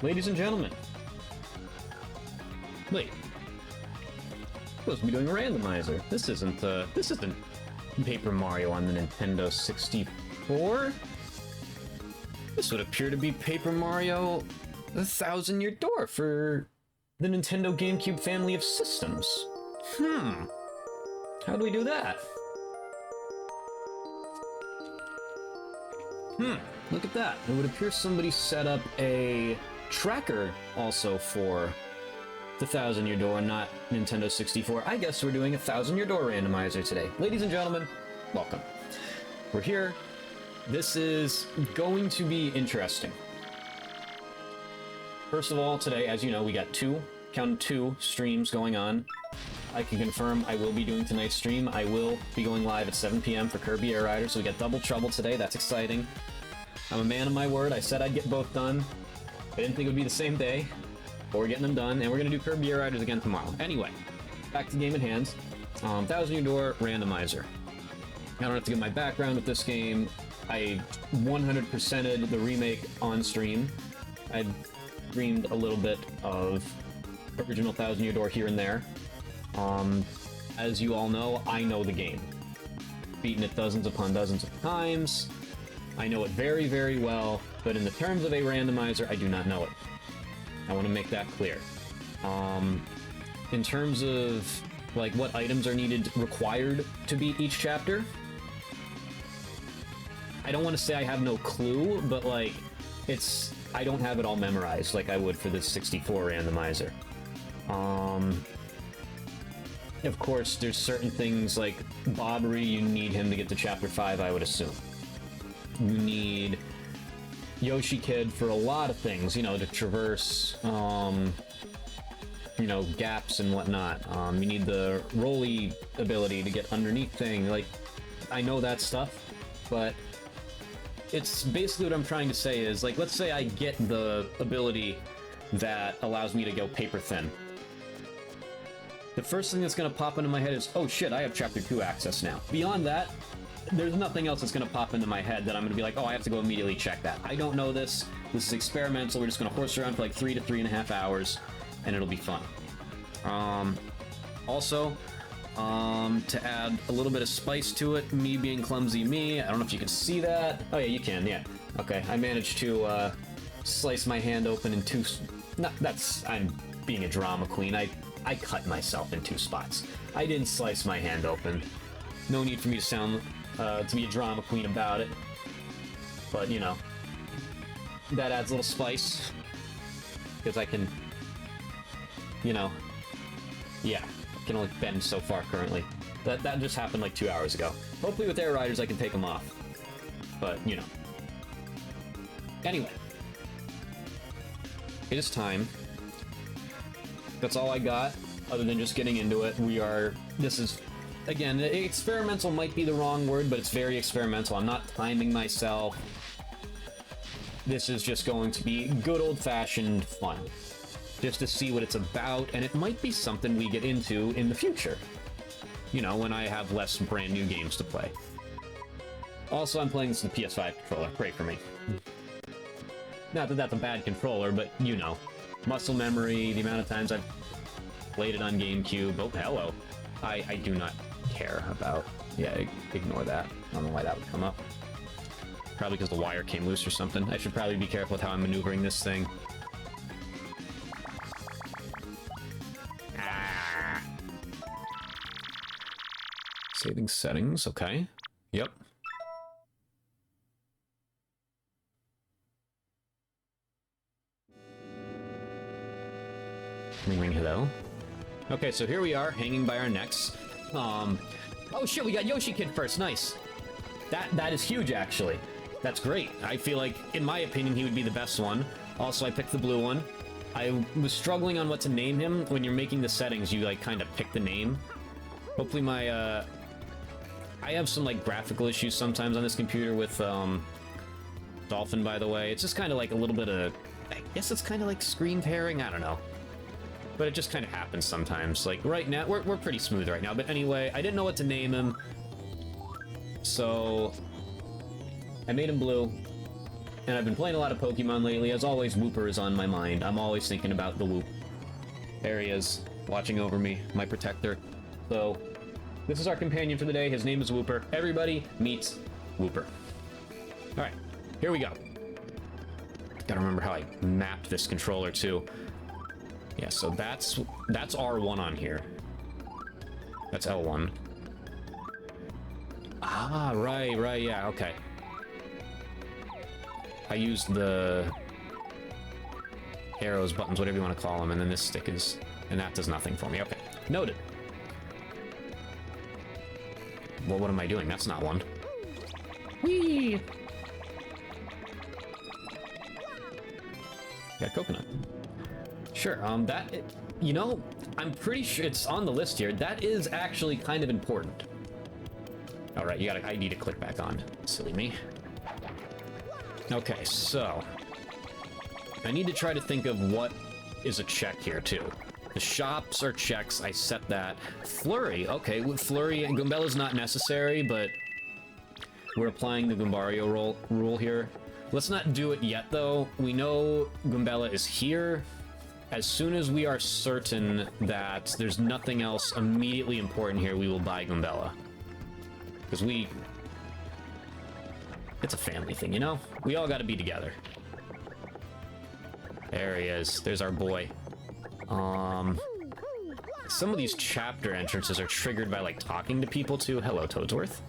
Ladies and gentlemen. Wait. Supposed to be doing a randomizer. This isn't Paper Mario on the Nintendo 64. This would appear to be Paper Mario the Thousand Year Door for the Nintendo GameCube family of systems. How do we do that? Look at that. It would appear somebody set up a tracker also for the Thousand Year Door, not Nintendo 64. I guess we're doing a Thousand Year Door randomizer today. Ladies and gentlemen, welcome. We're here. This is going to be interesting. First of all, today, as you know, we got two streams going on. I can confirm I will be doing tonight's stream. I will be going live at 7 p.m. for Kirby Air Rider, so we got double trouble today. That's exciting. I'm a man of my word. I said I'd get both done. I didn't think it would be the same day, but we're getting them done, and we're going to do Kirby Air Riders again tomorrow. Anyway, back to the game at hand. Thousand Year Door Randomizer. I don't have to give my background with this game. I 100%ed the remake on stream. I streamed a little bit of original Thousand Year Door here and there. As you all know, I know the game. Beaten it dozens upon dozens of times. I know it very, very well, but in the terms of a randomizer, I do not know it. I want to make that clear. In terms of, like, what items are required to beat each chapter, I don't want to say I have no clue, but, like, I don't have it all memorized like I would for this 64 randomizer. Of course, there's certain things like Bobbery, you need him to get to Chapter 5, I would assume. You need Yoshi Kid for a lot of things, you know, to traverse, you know, gaps and whatnot. You need the rolly ability to get underneath thing. Like, I know that stuff, but it's basically what I'm trying to say is, like, let's say I get the ability that allows me to go paper thin. The first thing that's going to pop into my head is, oh shit, I have Chapter 2 access now. Beyond that, there's nothing else that's going to pop into my head that I'm going to be like, oh, I have to go immediately check that. I don't know this. This is experimental. We're just going to horse around for like 3 to 3.5 hours, and it'll be fun. Also, to add a little bit of spice to it, me being clumsy me, I don't know if you can see that. Oh yeah, you can, yeah. Okay, I managed to slice my hand open in two... I'm being a drama queen. I cut myself in 2 spots. I didn't slice my hand open. No need for me to sound... to be a drama queen about it. But, you know, that adds a little spice. Because I can... You know... Yeah, I can only bend so far currently. That just happened like 2 hours ago. Hopefully with Air Riders I can take them off. But, you know. Anyway. It is time. That's all I got, other than just getting into it. This is, again, experimental might be the wrong word, but it's very experimental. I'm not timing myself. This is just going to be good old-fashioned fun. Just to see what it's about, and it might be something we get into in the future. You know, when I have less brand new games to play. Also, I'm playing this with the PS5 controller. Pray for me. Not that that's a bad controller, but you know. Muscle memory, the amount of times I've played it on GameCube. Oh, hello. I do not care about... Yeah, ignore that. I don't know why that would come up. Probably because the wire came loose or something. I should probably be careful with how I'm maneuvering this thing. Saving settings, okay. Yep. Ring ring hello. Okay, so here we are, hanging by our necks. Oh shit, we got Yoshi Kid first, nice. That is huge, actually. That's great. I feel like, in my opinion, he would be the best one. Also, I picked the blue one. I was struggling on what to name him. When you're making the settings, you, like, kind of pick the name. Hopefully my, I have some, like, graphical issues sometimes on this computer with, Dolphin, by the way. It's just kind of like a little bit of... I guess it's kind of like screen tearing? I don't know. But it just kind of happens sometimes. Like, right now, we're pretty smooth right now. But anyway, I didn't know what to name him. So... I made him blue. And I've been playing a lot of Pokemon lately. As always, Wooper is on my mind. I'm always thinking about the Whoop. There he is, watching over me, my protector. So, this is our companion for the day. His name is Wooper. Everybody meets Wooper. Alright, here we go. Gotta remember how I mapped this controller, too. Yeah, so that's R1 on here. That's L1. Ah, right, yeah, okay. I used the arrows, buttons, whatever you want to call them, and then this stick is... And that does nothing for me. Okay, noted. Well, what am I doing? That's not one. Whee! Got coconut. Sure, you know, I'm pretty sure it's on the list here. That is actually kind of important. All right, I need to click back on. Silly me. Okay, so I need to try to think of what is a check here, too. The shops are checks. I set that. Flurry. Okay, with Flurry, and Goombella's not necessary, but we're applying the Goombario rule here. Let's not do it yet, though. We know Goombella is here. As soon as we are certain that there's nothing else immediately important here, we will buy Goombella. Because it's a family thing, you know? We all gotta be together. There he is. There's our boy. Some of these chapter entrances are triggered by, like, talking to people, too. Hello, Toadsworth.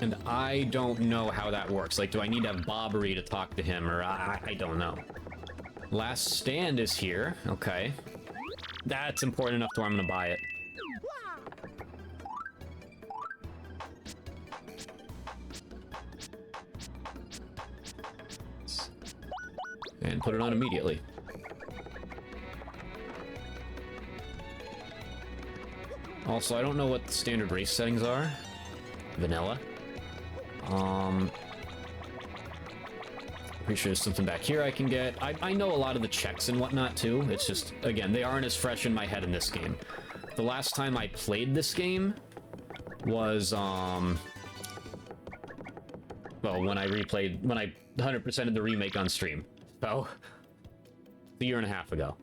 And I don't know how that works. Like, do I need to have Bobbery to talk to him, or I don't know. Last Stand is here. Okay. That's important enough to where I'm gonna buy it. And put it on immediately. Also, I don't know what the standard race settings are. Vanilla. Pretty sure there's something back here I can get. I know a lot of the checks and whatnot, too. It's just, again, they aren't as fresh in my head in this game. The last time I played this game was, well, when I 100%ed the remake on stream. So, a year and a half ago.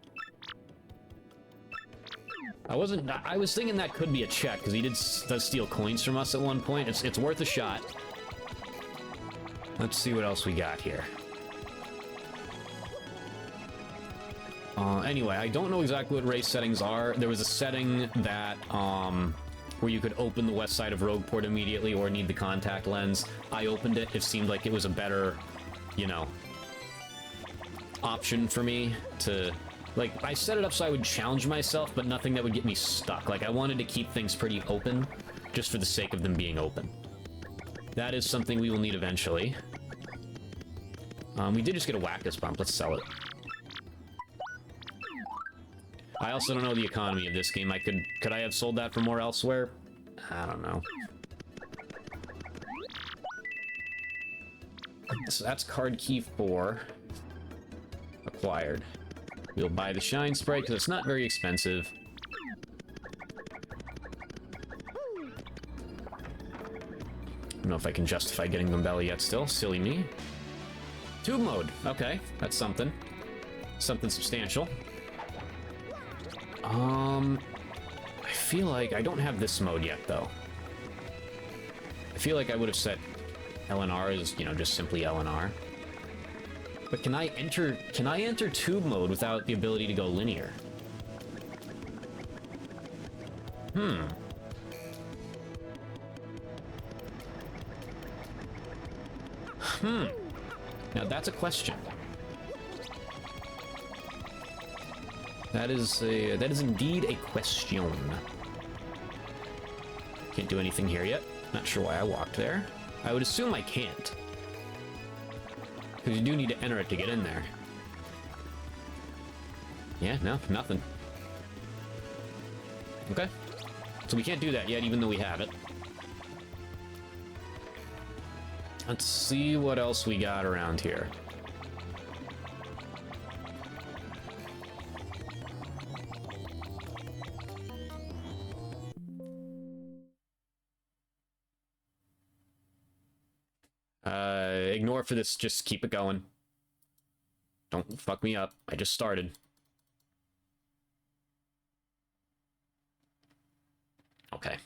I was thinking that could be a check, because he does steal coins from us at one point. It's worth a shot. Let's see what else we got here. Anyway, I don't know exactly what race settings are. There was a setting that, where you could open the west side of Rogueport immediately or need the contact lens. I opened it. It seemed like it was a better, you know, option for me to... Like, I set it up so I would challenge myself, but nothing that would get me stuck. Like, I wanted to keep things pretty open, just for the sake of them being open. That is something we will need eventually. We did just get a Wackus bump. Let's sell it. I also don't know the economy of this game. Could I have sold that for more elsewhere? I don't know. So that's card key 4. Acquired. We'll buy the Shine Sprite because it's not very expensive. I don't know if I can justify getting Goombella yet still. Silly me. Tube mode. Okay, that's something. Something substantial. I feel like I don't have this mode yet, though. I feel like I would have set LNR as, you know, just simply LNR. But can I enter tube mode without the ability to go linear? Now that's a question. That is indeed a question. Can't do anything here yet. Not sure why I walked there. I would assume I can't. Because you do need to enter it to get in there. Yeah, no, nothing. Okay. So we can't do that yet, even though we have it. Let's see what else we got around here. Ignore for this, just keep it going. Don't fuck me up. I just started. Okay.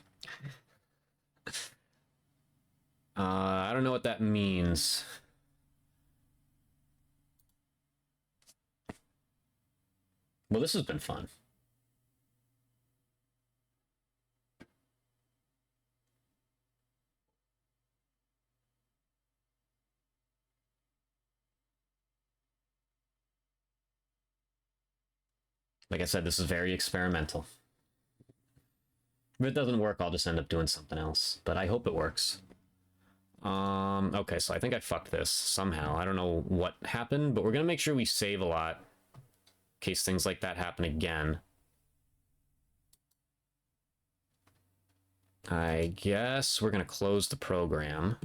I don't know what that means. Well, this has been fun. Like I said, this is very experimental. If it doesn't work, I'll just end up doing something else. But I hope it works. Okay, so I think I fucked this somehow. I don't know what happened, but we're gonna make sure we save a lot in case things like that happen again. I guess we're gonna close the program.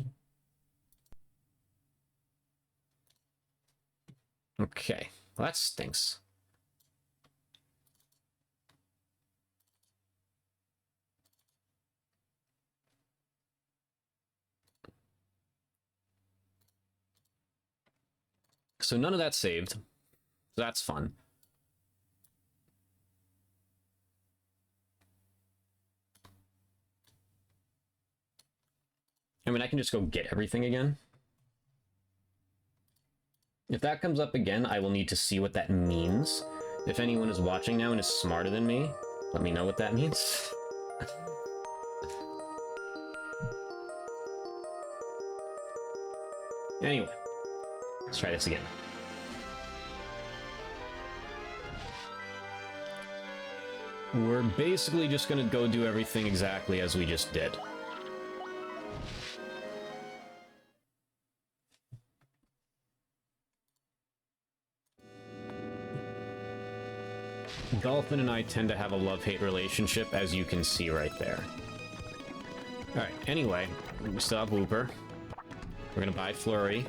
Okay, well, that stinks. So none of that saved. So that's fun. I mean, I can just go get everything again. If that comes up again, I will need to see what that means. If anyone is watching now and is smarter than me, let me know what that means. Anyway, let's try this again. We're basically just gonna go do everything exactly as we just did. Dolphin and I tend to have a love-hate relationship, as you can see right there. Alright, anyway, we still have Wooper. We're gonna buy Flurry.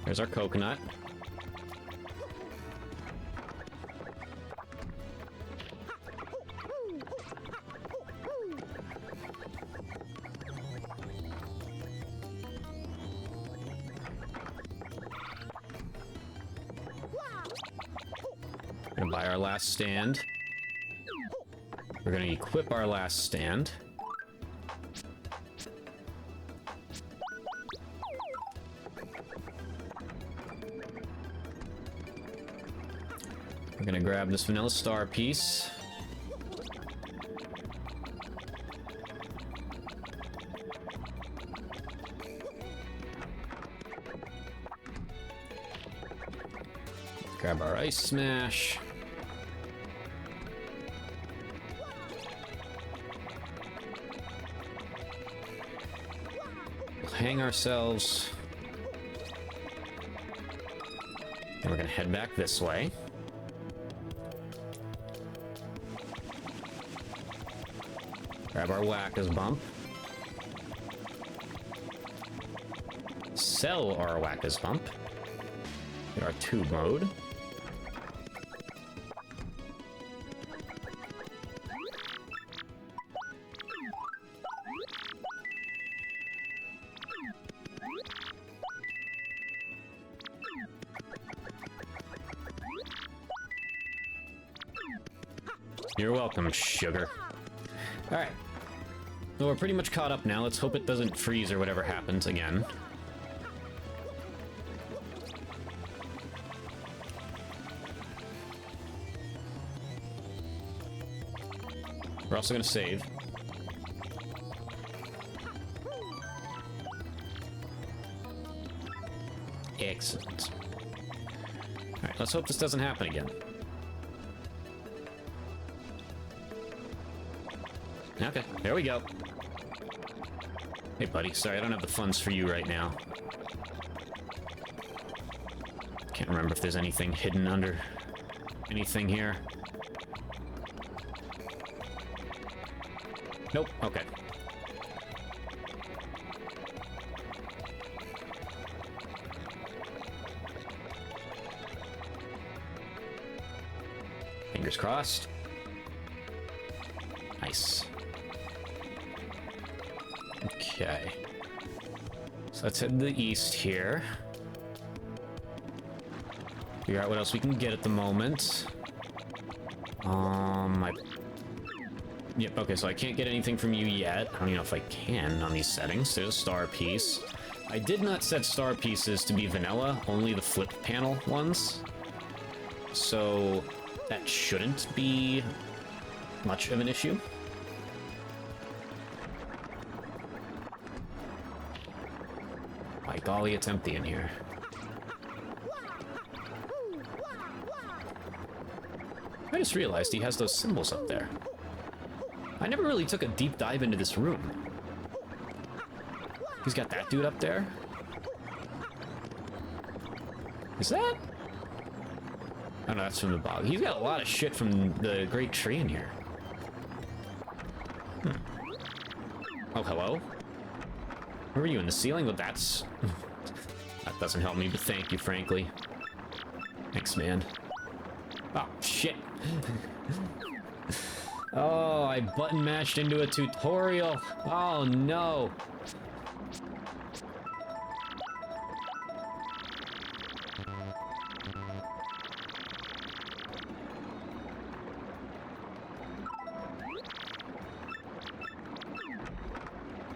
There's our coconut. Gonna buy our last stand. We're gonna equip our last stand. We're gonna grab this vanilla star piece. Grab our ice smash. We'll hang ourselves. And we're gonna head back this way. Grab our Whack-As Bump. Sell our Whack-As Bump. Get our tube mode. You're welcome, sugar. Alright. So we're pretty much caught up now. Let's hope it doesn't freeze or whatever happens again. We're also going to save. Excellent. Alright, let's hope this doesn't happen again. Okay, there we go. Hey, buddy. Sorry, I don't have the funds for you right now. Can't remember if there's anything hidden under anything here. Nope. Okay. Fingers crossed. Nice. Okay. So let's head to the east here. Figure out what else we can get at the moment. Yep, okay, so I can't get anything from you yet. I don't even know if I can on these settings. There's a star piece. I did not set star pieces to be vanilla, only the flip panel ones. So that shouldn't be much of an issue. My golly, it's empty in here. I just realized he has those symbols up there. I never really took a deep dive into this room. He's got that dude up there. Is that? Oh no, that's from the bog. He's got a lot of shit from the great tree in here. Oh, hello? Where are you, in the ceiling? Well, that's... that doesn't help me, but thank you, frankly. Thanks, man. Oh, shit. Oh, I button mashed into a tutorial. Oh, no.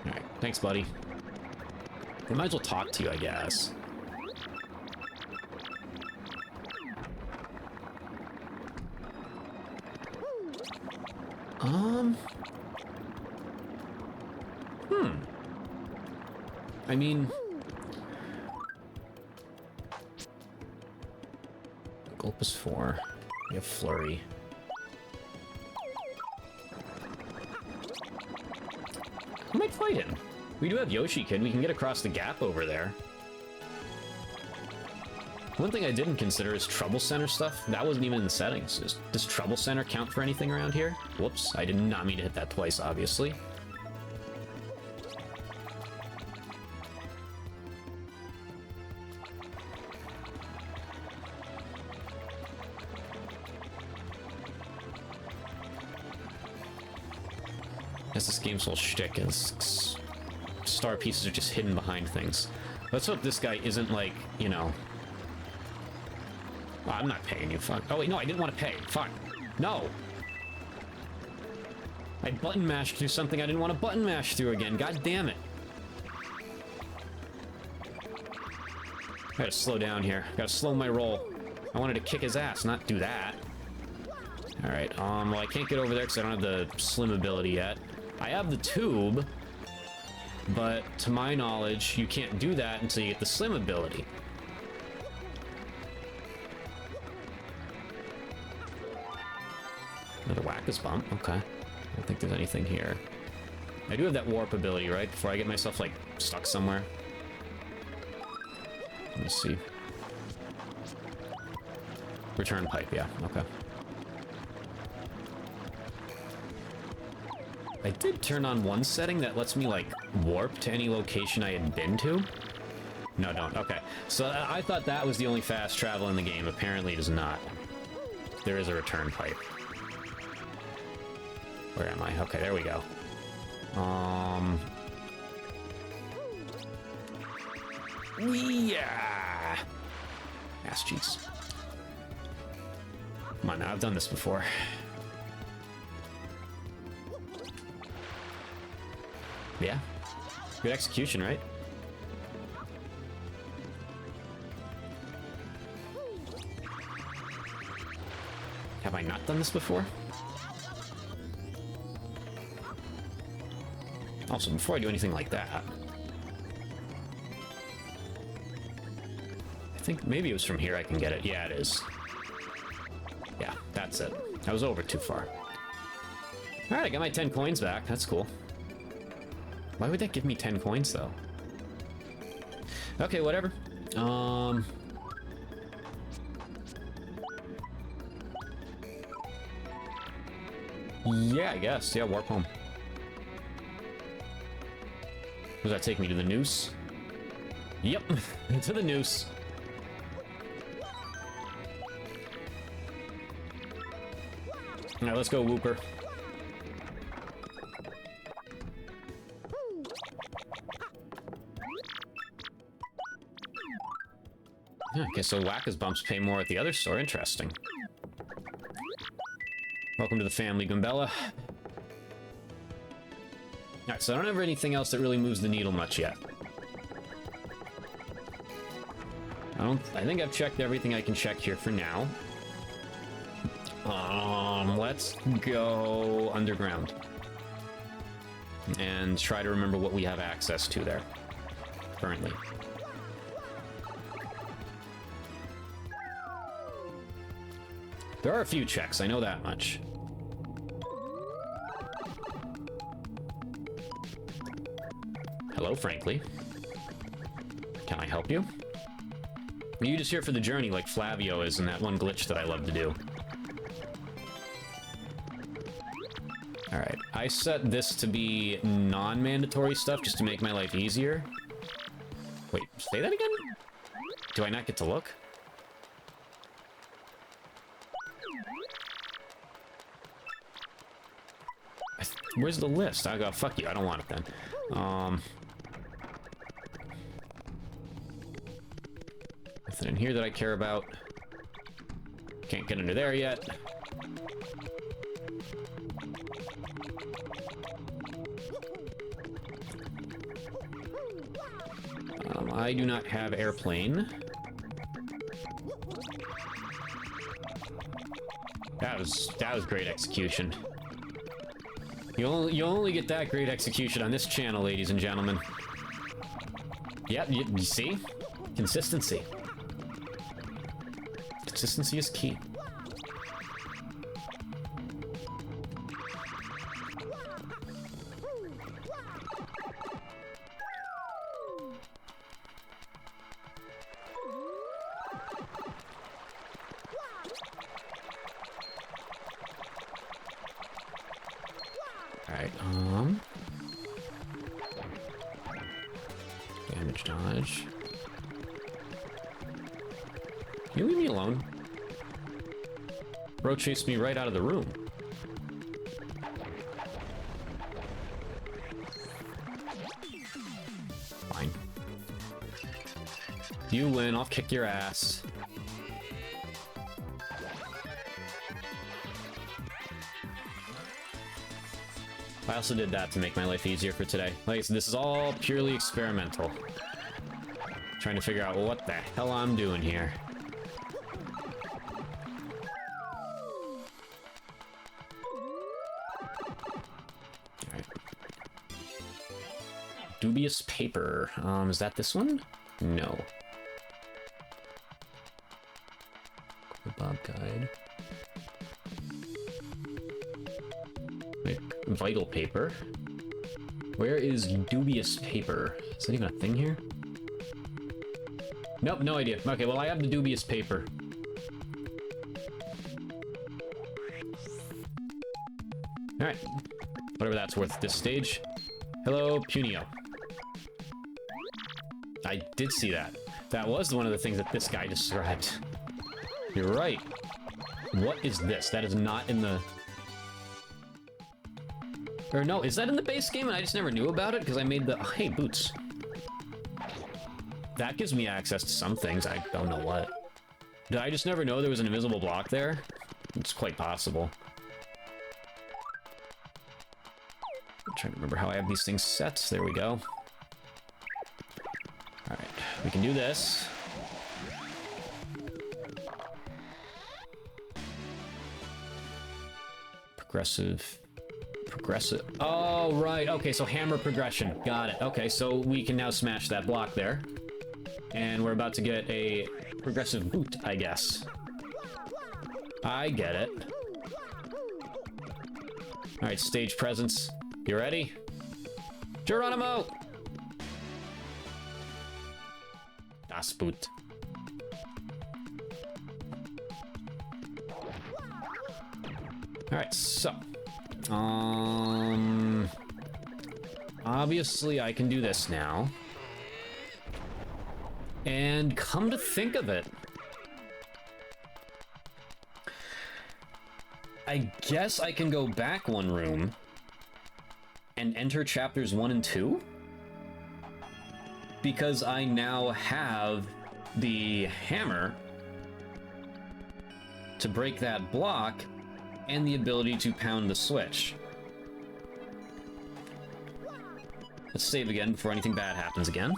Alright, thanks, buddy. I might as well talk to you, I guess. I mean... Gulp is 4. We have Flurry. I might fight him. We do have Yoshi Kid. We can get across the gap over there. One thing I didn't consider is Trouble Center stuff. That wasn't even in the settings. Does Trouble Center count for anything around here? Whoops, I did not mean to hit that twice, obviously. Guess this game's whole shtick is star pieces are just hidden behind things. Let's hope this guy isn't like, you know... Oh, I'm not paying you, fuck. Oh wait, no, I didn't want to pay. Fuck. No! I button mashed through something I didn't want to button mash through again. God damn it. I gotta slow down here. Gotta slow my roll. I wanted to kick his ass, not do that. Alright, well, I can't get over there because I don't have the slim ability yet. I have the tube, but to my knowledge, you can't do that until you get the slim ability. Another Whack-Us bump, okay. I don't think there's anything here. I do have that warp ability, right? Before I get myself, like, stuck somewhere. Let me see. Return pipe, yeah, okay. I did turn on one setting that lets me, like, warp to any location I had been to. No, don't. Okay. So I thought that was the only fast travel in the game. Apparently it is not. There is a return pipe. Where am I? Okay, there we go. Yeah! Ass cheeks. Come on now, I've done this before. Yeah. Good execution, right? Have I not done this before? Also, before I do anything like that... I think maybe it was from here I can get it. Yeah, it is. Yeah, that's it. I was over too far. Alright, I got my 10 coins back. That's cool. Why would that give me 10 coins, though? Okay, whatever. Yeah, I guess. Yeah, warp home. Does that take me to the noose? Yep, to the noose. Alright, let's go, Whooper. Okay, so Wacka's bumps pay more at the other store. Interesting. Welcome to the family, Gumbella. Alright, so I don't have anything else that really moves the needle much yet. I think I've checked everything I can check here for now. Let's go underground. And try to remember what we have access to there currently. There are a few checks, I know that much. Hello, frankly. Can I help you? Are you just here for the journey like Flavio is in that one glitch that I love to do? Alright, I set this to be non-mandatory stuff just to make my life easier. Wait, say that again? Do I not get to look? Where's the list? I go, fuck you, I don't want it then. Nothing in here that I care about. Can't get under there yet. I do not have airplane. That was great execution. You only get that great execution on this channel, ladies and gentlemen. Yep, you see? Consistency. Consistency is key. Alright, damage dodge. Can you leave me alone? Bro chased me right out of the room. Fine. You win, I'll kick your ass. I also did that to make my life easier for today. Like I said, this is all purely experimental. Trying to figure out what the hell I'm doing here. Alright. Dubious paper. Is that this one? No. Bob guide. Vital paper. Where is dubious paper? Is that even a thing here? Nope, no idea. Okay, well, I have the dubious paper. Alright. Whatever that's worth at this stage. Hello, Punio. I did see that. That was one of the things that this guy described. You're right. What is this? That is not in the... Or no, is that in the base game and I just never knew about it? Because I made the... Oh, hey, boots. That gives me access to some things. I don't know what. Did I just never know there was an invisible block there? It's quite possible. I'm trying to remember how I have these things set. There we go. Alright, we can do this. Progressive... Oh, right. Okay, so hammer progression. Got it. Okay, so we can now smash that block there. And we're about to get a progressive boot, I guess. I get it. Alright, stage presence. You ready? Geronimo! Das Boot. Alright, so... Obviously I can do this now. And come to think of it, I guess I can go back one room and enter chapters 1 and 2? Because I now have the hammer to break that block and the ability to pound the switch. Let's save again before anything bad happens again.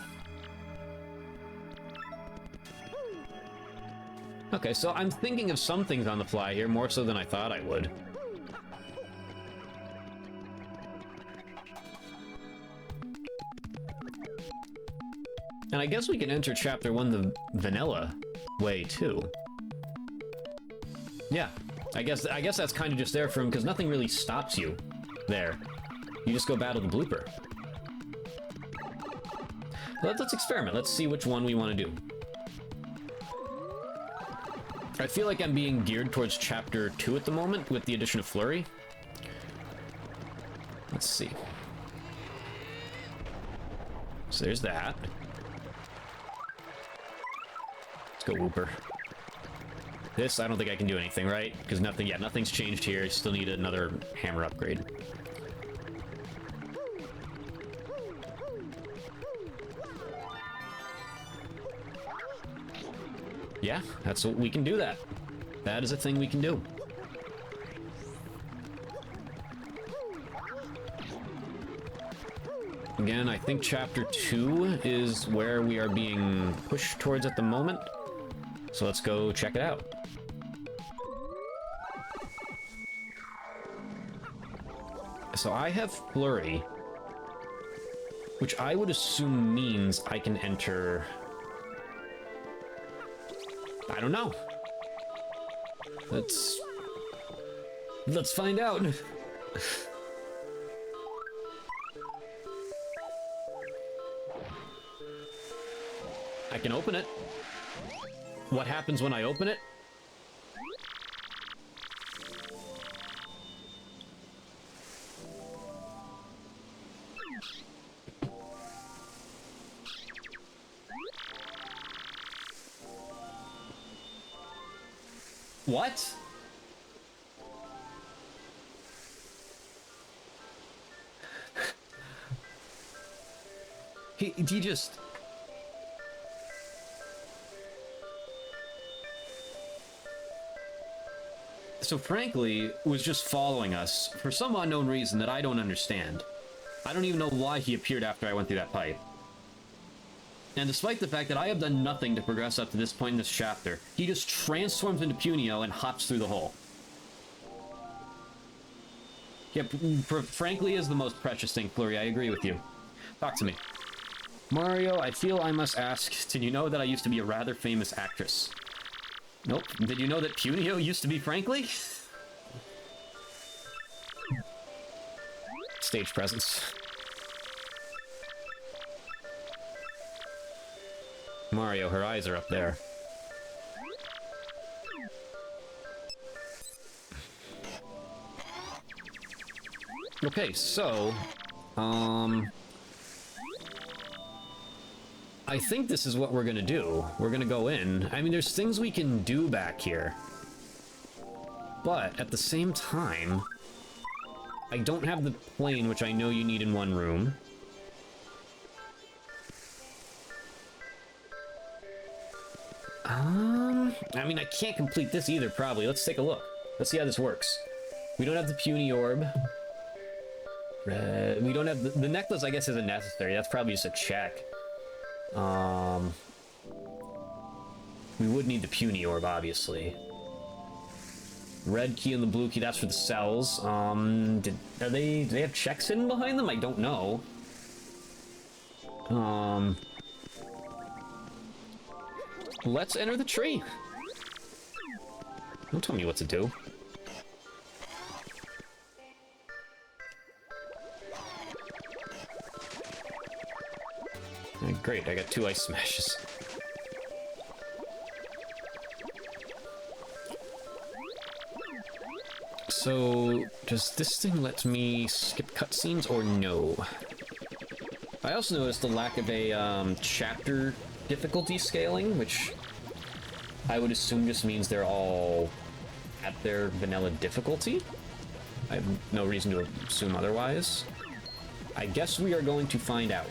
Okay, so I'm thinking of some things on the fly here, more so than I thought I would. And I guess we can enter Chapter 1 the vanilla way, too. Yeah, I guess that's kind of just there for him, because nothing really stops you there. You just go battle the blooper. Let's experiment. Let's see which one we want to do. I feel like I'm being geared towards Chapter 2 at the moment, with the addition of Flurry. Let's see. So there's that. Let's go Whooper. This, I don't think I can do anything, right? Because nothing's changed here. I still need another hammer upgrade. Yeah, that's what we can do that. That is a thing we can do. Again, I think Chapter 2 is where we are being pushed towards at the moment. So let's go check it out. So I have Flurry, which I would assume means I can enter... I don't know. Let's find out. I can open it. What happens when I open it? What? he just... So frankly, was just following us for some unknown reason that I don't understand. I don't even know why he appeared after I went through that pipe. And despite the fact that I have done nothing to progress up to this point in this chapter, he just transforms into Punio and hops through the hole. Yeah, frankly is the most precious thing, Flurry. I agree with you. Talk to me. Mario, I feel I must ask, did you know that I used to be a rather famous actress? Nope. Did you know that Punio used to be Frankly? Stage presence. Mario, her eyes are up there. Okay, so... I think this is what we're gonna do. We're gonna go in. I mean, there's things we can do back here. But, at the same time... I don't have the plane, which I know you need in one room. I mean, I can't complete this either, probably. Let's take a look. Let's see how this works. We don't have the puny orb. We don't have... The necklace, I guess, isn't necessary. That's probably just a check. We would need the puny orb, obviously. Red key and the blue key, that's for the cells. Do they have checks hidden behind them? I don't know. Let's enter the tree. Don't tell me what to do. Great, I got 2 ice smashes. So, does this thing let me skip cutscenes or no? I also noticed the lack of a chapter difficulty scaling, which I would assume just means they're all at their vanilla difficulty. I have no reason to assume otherwise. I guess we are going to find out.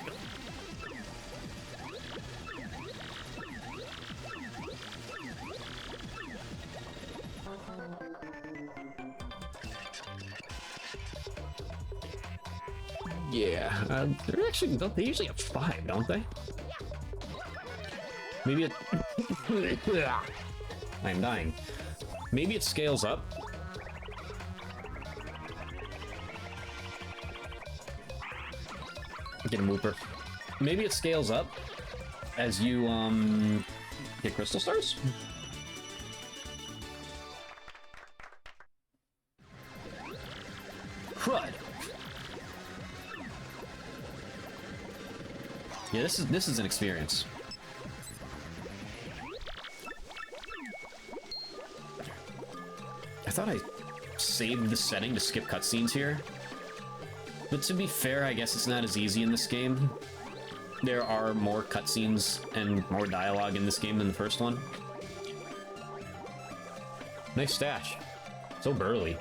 Yeah, they're actually, they usually have 5, don't they? Maybe it... I'm dying. Maybe it scales up. Get a Mooper. Maybe it scales up as you, get Crystal Stars? Crud. Yeah, this is an experience. I thought I saved the setting to skip cutscenes here. But to be fair, I guess it's not as easy in this game. There are more cutscenes and more dialogue in this game than the first one. Nice stash. So burly.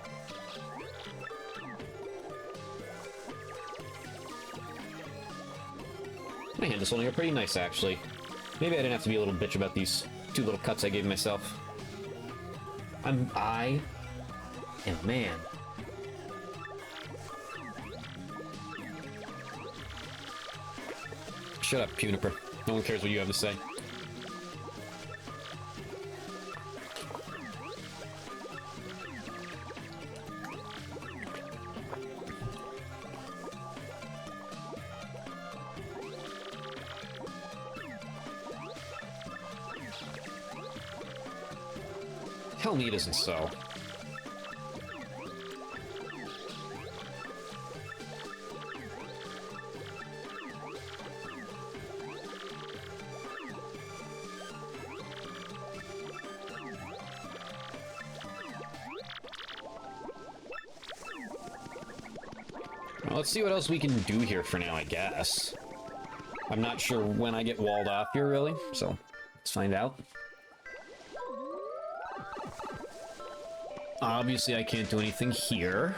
My hand is holding up pretty nice, actually. Maybe I didn't have to be a little bitch about these 2 little cuts I gave myself. And man. Shut up, Puniper. No one cares what you have to say. Tell me it isn't so. Well, let's see what else we can do here for now, I guess. I'm not sure when I get walled off here, really, so let's find out. Obviously, I can't do anything here.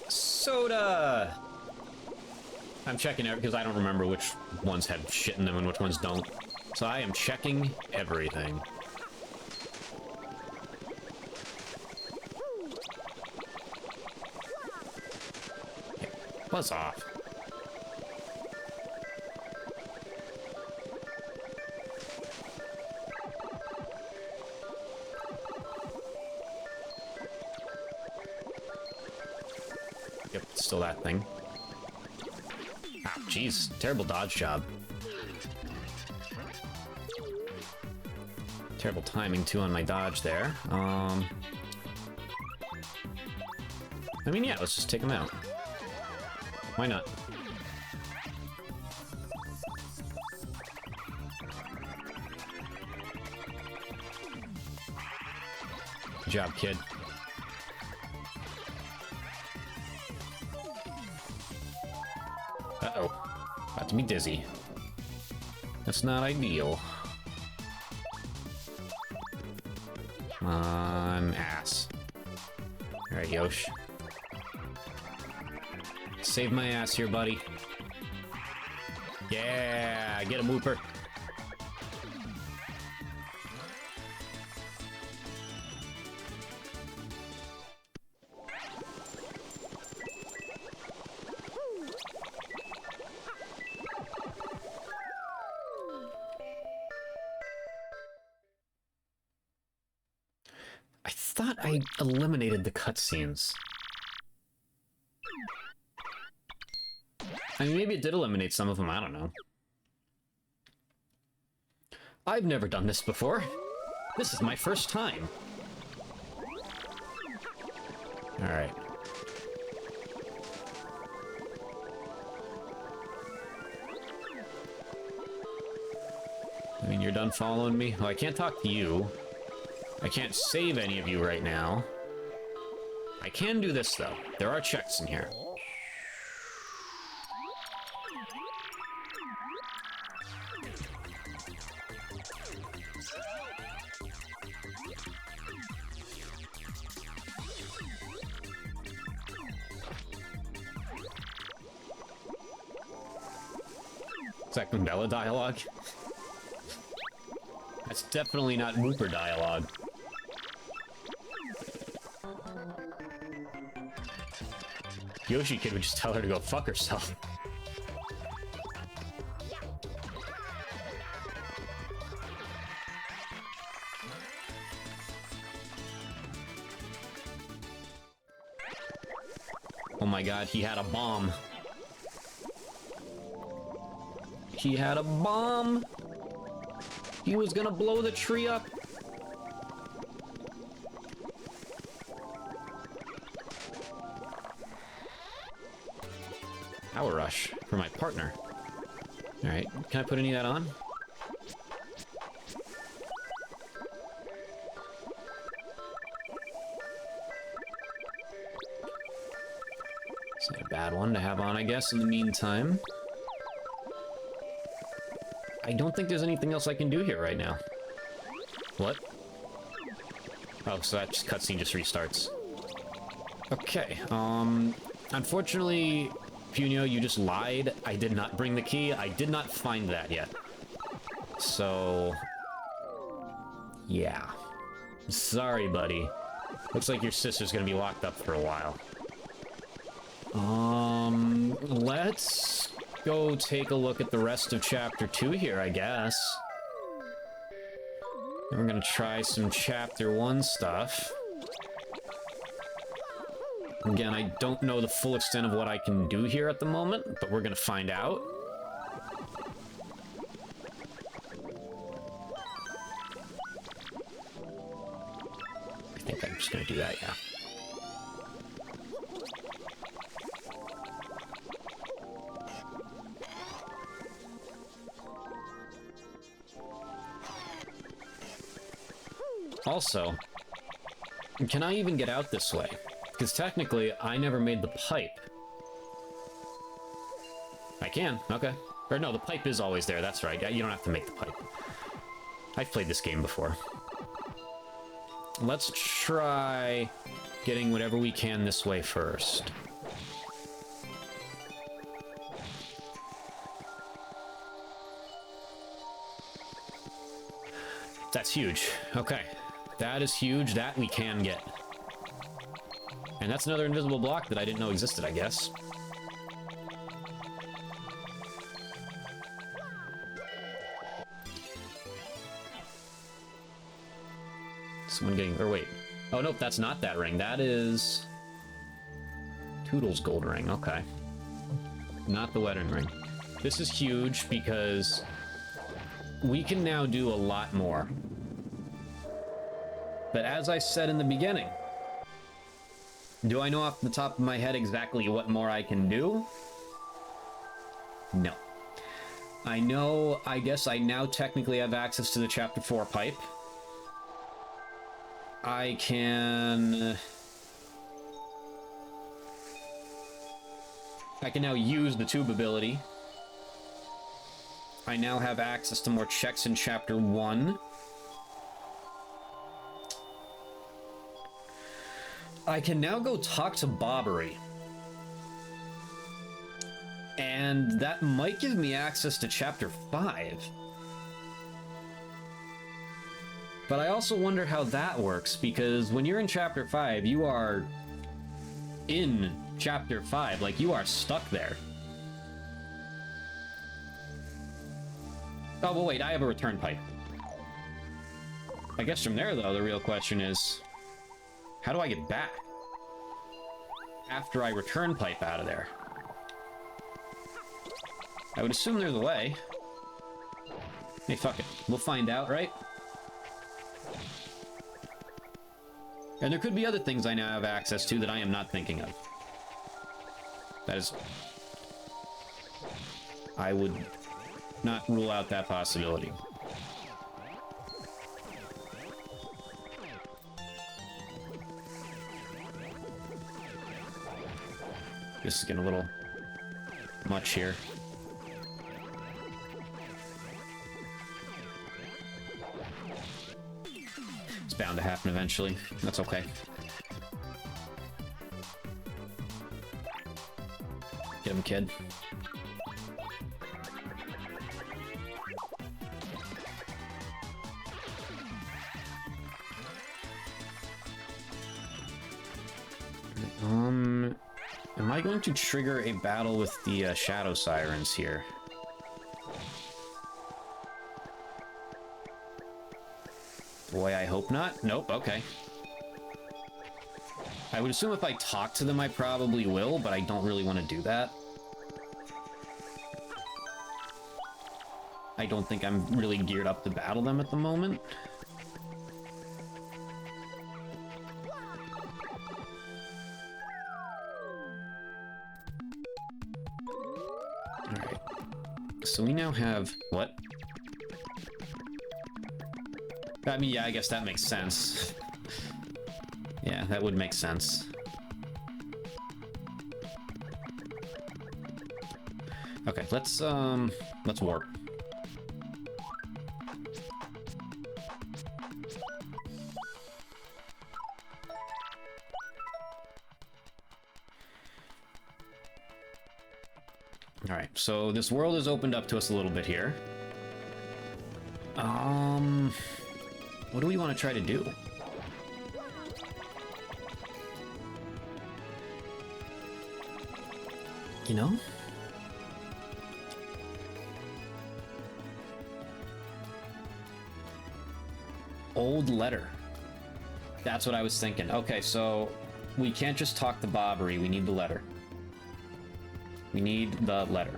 Soda! I'm checking it because I don't remember which ones have shit in them and which ones don't. So I am checking everything. Buzz off. Yep, still that thing. Ah, jeez, terrible dodge job. Terrible timing, too, on my dodge there. I mean, yeah, let's just take him out. Why not? Good job, kid. Uh-oh. About to be dizzy. That's not ideal. Come on, ass. Alright, Yosh. Save my ass here, buddy. Yeah, get a Mooper. I thought I eliminated the cutscenes. I mean, maybe it did eliminate some of them, I don't know. I've never done this before. This is my first time. Alright. I mean, you're done following me? Oh, I can't talk to you. I can't save any of you right now. I can do this, though. There are checks in here. Is that Gundella dialogue? That's definitely not Wooper dialogue. Yoshi Kid would just tell her to go fuck herself. Oh my god, he had a bomb. He had a bomb! He was gonna blow the tree up! Power rush for my partner. Alright, can I put any of that on? It's not a bad one to have on, I guess, in the meantime. I don't think there's anything else I can do here right now. What? Oh, so that cutscene just restarts. Okay, unfortunately, Punio, you just lied. I did not bring the key. I did not find that yet. So... yeah. Sorry, buddy. Looks like your sister's gonna be locked up for a while. Let's go take a look at the rest of Chapter 2 here, I guess. We're gonna try some Chapter 1 stuff. Again, I don't know the full extent of what I can do here at the moment, but we're gonna find out. I think I'm just gonna do that, yeah. Also, can I even get out this way? Because technically, I never made the pipe. I can, okay. Or no, the pipe is always there, that's right. You don't have to make the pipe. I've played this game before. Let's try getting whatever we can this way first. That's huge. Okay. That is huge. That we can get. And that's another invisible block that I didn't know existed, I guess. Someone getting... or wait. Oh, nope, that's not that ring. That is... Toodle's gold ring. Okay. Not the wedding ring. This is huge because we can now do a lot more. But as I said in the beginning, do I know off the top of my head exactly what more I can do? No. I know, I guess I now technically have access to the Chapter 4 pipe. I can now use the tube ability. I now have access to more checks in Chapter 1. I can now go talk to Bobbery. And that might give me access to Chapter 5. But I also wonder how that works, because when you're in Chapter 5, you are in Chapter 5. Like, you are stuck there. Oh, well, wait, I have a return pipe. I guess from there, though, the real question is, how do I get back after I return pipe out of there? I would assume there's a way. Hey, fuck it. We'll find out, right? And there could be other things I now have access to that I am not thinking of. That is... I would not rule out that possibility. This is getting a little much here. It's bound to happen eventually. That's okay. Get him, kid. Am I going to trigger a battle with the Shadow Sirens here? Boy, I hope not. Nope, okay. I would assume if I talk to them, I probably will, but I don't really want to do that. I don't think I'm really geared up to battle them at the moment. Alright. So we now have... What? I mean, yeah, I guess that makes sense. Yeah, that would make sense. Okay, let's warp. Alright, so this world has opened up to us a little bit here. What do we want to try to do? You know? Old letter. That's what I was thinking. Okay, so we can't just talk the Bobbery, we need the letter. We need the letter.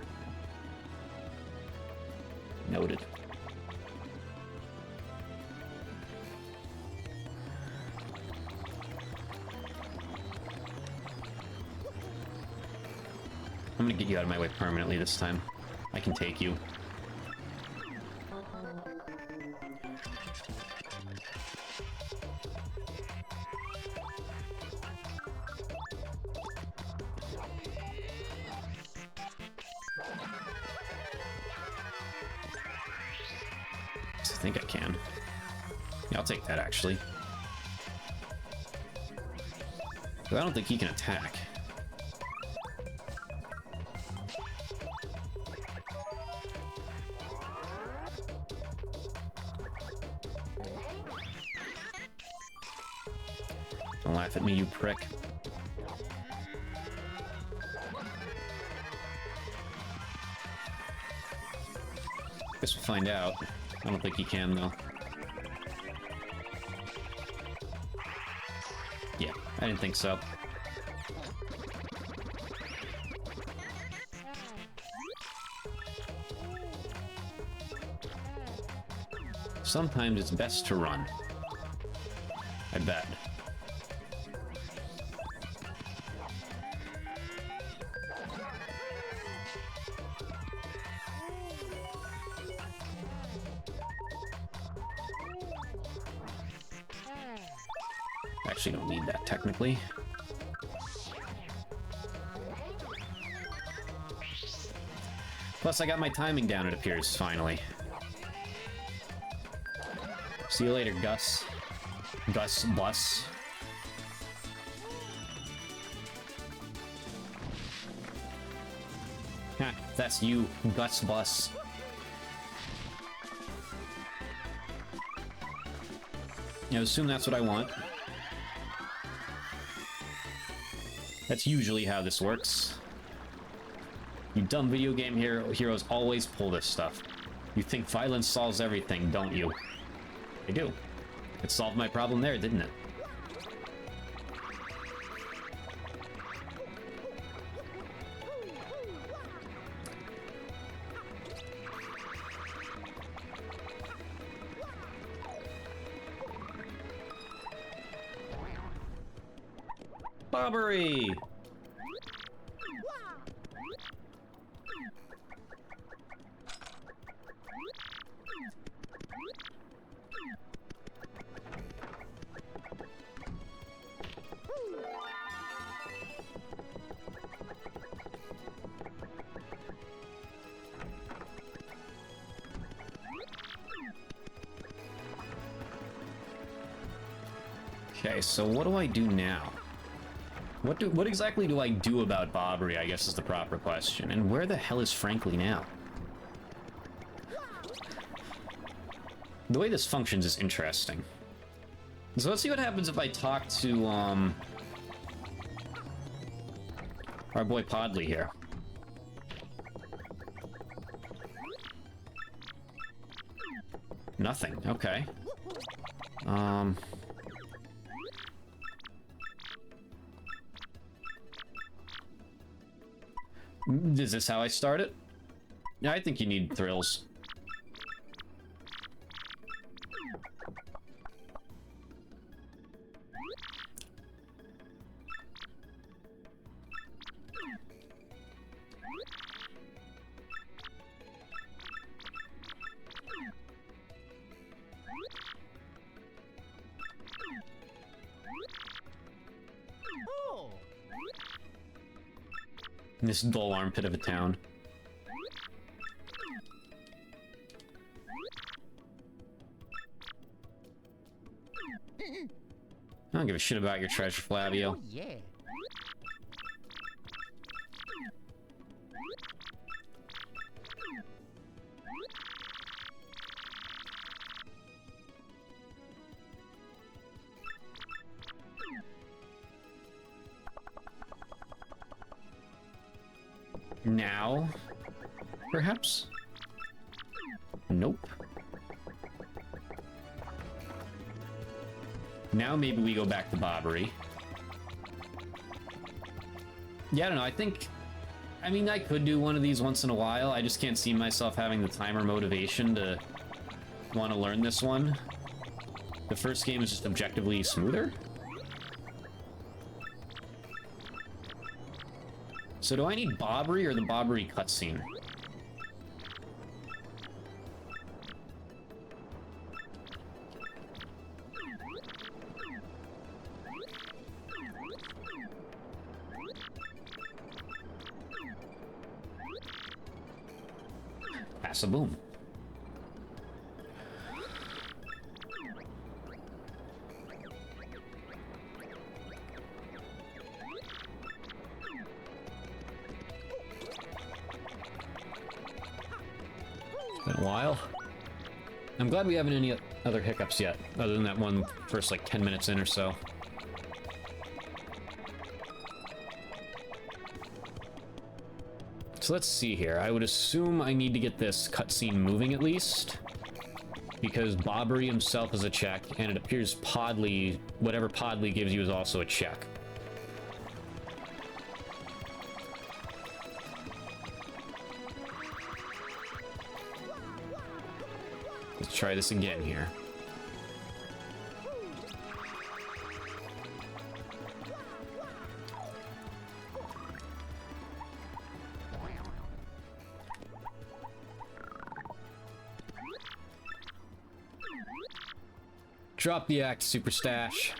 Noted. I'm gonna get you out of my way permanently this time. I can take you. I think I can. Yeah, I'll take that, actually. But I don't think he can attack. Don't laugh at me, you prick. Guess we'll find out. I don't think he can, though. Yeah, I didn't think so. Sometimes it's best to run. I bet. Actually, don't need that technically. Plus, I got my timing down, it appears, finally. See you later, Gus. Gus Bus. Ha, that's you, Gus Bus. I assume that's what I want. That's usually how this works. You dumb video game heroes always pull this stuff. You think violence solves everything, don't you? I do. It solved my problem there, didn't it? Bobbery! Okay, so what do I do now? What exactly do I do about Bobbery, I guess is the proper question. And where the hell is Frankly now? The way this functions is interesting. So let's see what happens if I talk to, our boy Podley here. Nothing, okay. Is this how I start it? Yeah, I think you need thrills. This dull armpit of a town. I don't give a shit about your treasure, Flavio. Oh, yeah. Now, perhaps? Nope. Now maybe we go back to Bobbery. Yeah, I don't know, I mean, I could do one of these once in a while. I just can't see myself having the time or motivation to want to learn this one. The first game is just objectively smoother. So do I need Bobbery or the Bobbery cutscene? Pass a boom. Been a while. I'm glad we haven't any other hiccups yet, other than that one first like 10 minutes in or so. So let's see here. I would assume I need to get this cutscene moving at least, because Bobbery himself is a check, and it appears Podley, whatever Podley gives you is also a check. Let's try this again here. Drop the axe, Super Stash.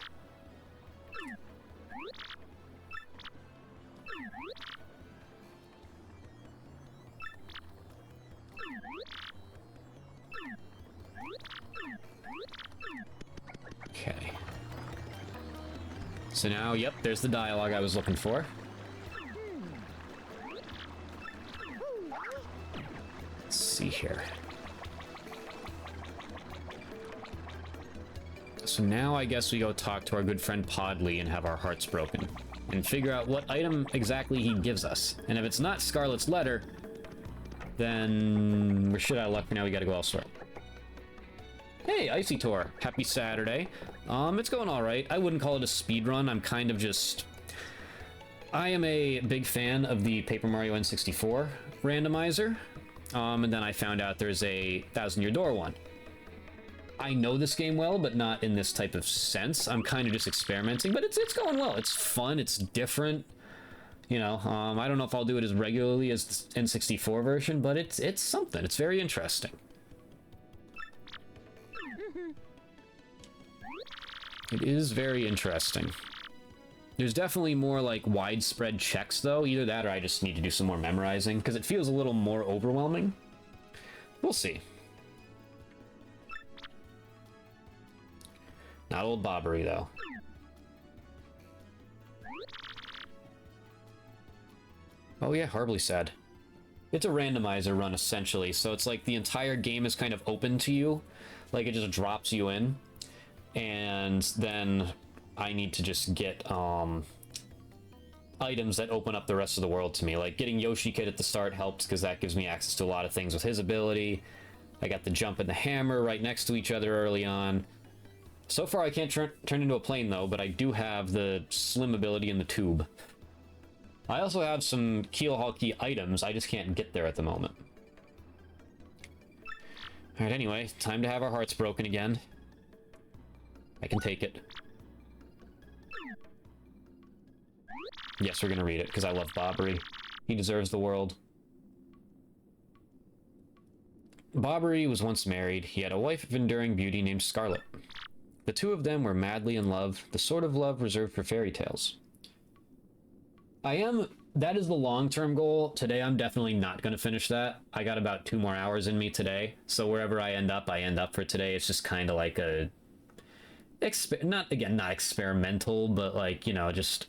Okay. So now, yep, there's the dialogue I was looking for. Let's see here. So now I guess we go talk to our good friend Podley and have our hearts broken. And figure out what item exactly he gives us. And if it's not Scarlet's letter, then we're shit out of luck for now, we gotta go elsewhere. Hey, Icy Tour. Happy Saturday. It's going alright. I wouldn't call it a speed run. I'm kind of just... I am a big fan of the Paper Mario N64 randomizer. And then I found out there's a Thousand Year Door one. I know this game well, but not in this type of sense. I'm kind of just experimenting, but it's going well. It's fun. It's different. You know, I don't know if I'll do it as regularly as the N64 version, but it's something. It's very interesting. It is very interesting. There's definitely more, like, widespread checks, though. Either that or I just need to do some more memorizing, because it feels a little more overwhelming. We'll see. Not old Bobbery, though. Oh yeah, horribly sad. It's a randomizer run, essentially, so it's like the entire game is kind of open to you. Like, it just drops you in. And then I need to just get, items that open up the rest of the world to me. Like, getting Yoshi Kid at the start helps, because that gives me access to a lot of things with his ability. I got the jump and the hammer right next to each other early on. So far, I can't turn into a plane, though, but I do have the slim ability in the tube. I also have some Keel-Hulky items, I just can't get there at the moment. Alright, anyway, time to have our hearts broken again. I can take it. Yes, we're gonna read it, because I love Bobbery. He deserves the world. Bobbery was once married. He had a wife of enduring beauty named Scarlet. The two of them were madly in love, the sort of love reserved for fairy tales. That is the long-term goal. Today, I'm definitely not going to finish that. I got about 2 more hours in me today, so wherever I end up for today. It's just kind of like a... not experimental, but like, you know, just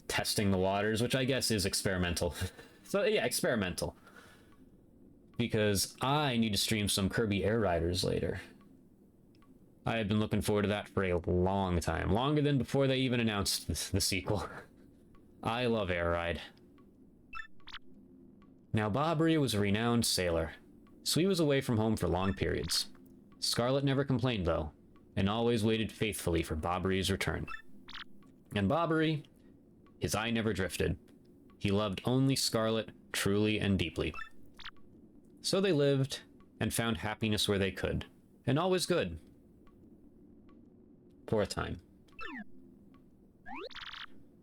testing the waters, which I guess is experimental. So, yeah, experimental. Because I need to stream some Kirby Air Riders later. I have been looking forward to that for a long time. Longer than before they even announced the sequel. I love Air Ride. Now, Bobbery was a renowned sailor, so he was away from home for long periods. Scarlet never complained, though, and always waited faithfully for Bobbery's return. And Bobbery, his eye never drifted. He loved only Scarlet truly and deeply. So they lived and found happiness where they could, and all was good. For a time.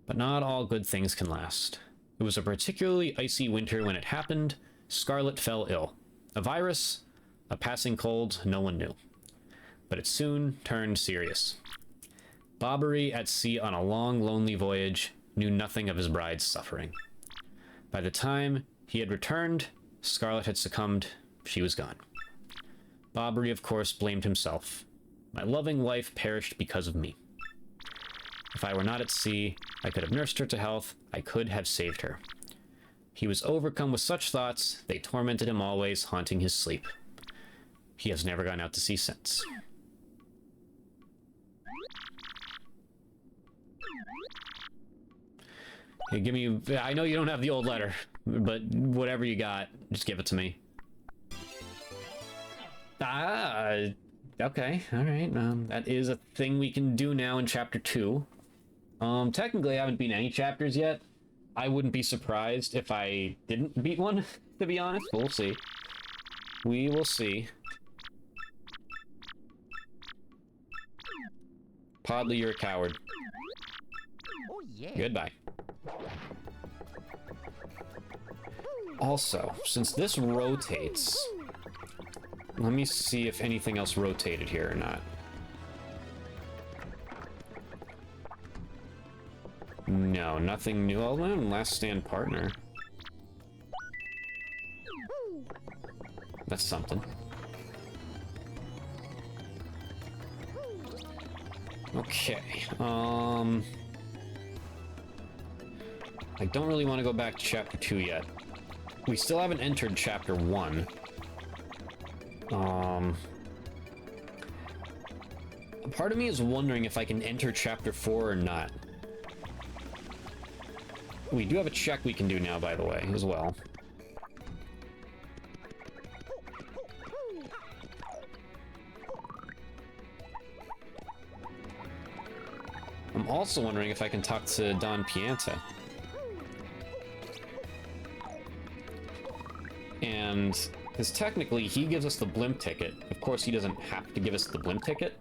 But not all good things can last. It was a particularly icy winter when it happened. Scarlet fell ill. A virus, a passing cold, no one knew. But it soon turned serious. Bobbery, at sea on a long, lonely voyage, knew nothing of his bride's suffering. By the time he had returned, Scarlet had succumbed. She was gone. Bobbery, of course, blamed himself. My loving wife perished because of me. If I were not at sea, I could have nursed her to health. I could have saved her. He was overcome with such thoughts, they tormented him always, haunting his sleep. He has never gone out to sea since. Hey, give me... I know you don't have the old letter, but whatever you got, just give it to me. Okay, alright. That is a thing we can do now in Chapter 2. Technically, I haven't beaten any chapters yet. I wouldn't be surprised if I didn't beat one, to be honest. We'll see. We will see. Podley, you're a coward. Oh, yeah. Goodbye. Also, since this rotates... Let me see if anything else rotated here or not. No, nothing new. Oh, last stand partner. That's something. Okay, I don't really want to go back to Chapter 2 yet. We still haven't entered Chapter 1. Part of me is wondering if I can enter Chapter 4 or not. We do have a check we can do now, by the way, as well. I'm also wondering if I can talk to Don Pianta. And, because technically he gives us the blimp ticket. Of course he doesn't have to give us the blimp ticket.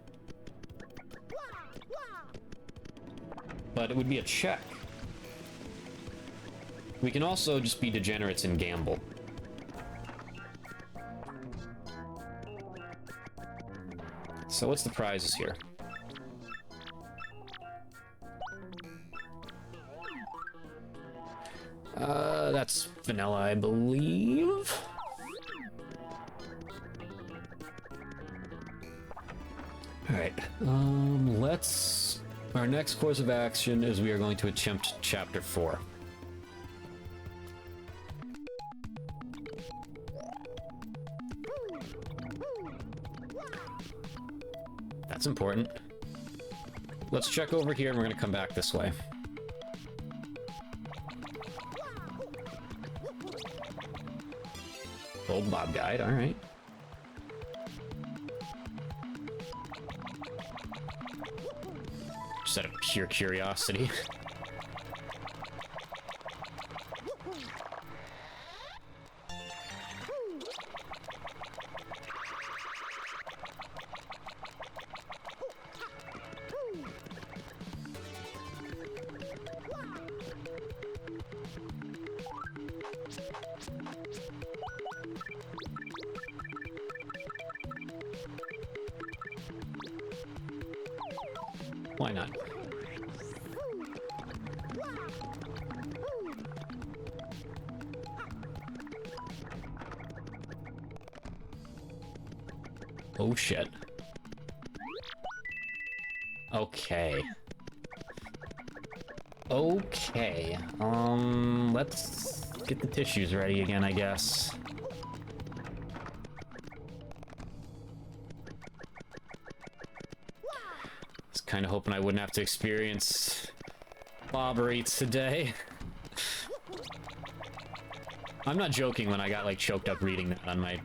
But it would be a check. We can also just be degenerates and gamble. So what's the prizes here? That's vanilla, I believe. Alright, our next course of action is we are going to attempt Chapter 4. That's important. Let's check over here, and we're gonna come back this way. Old Bob guide, alright. Just out of pure curiosity. Why not? Oh shit. Okay. Okay. Let's get the tissues ready again, I guess. Was kind of hoping I wouldn't have to experience bobberates today. I'm not joking when I got like choked up reading that on my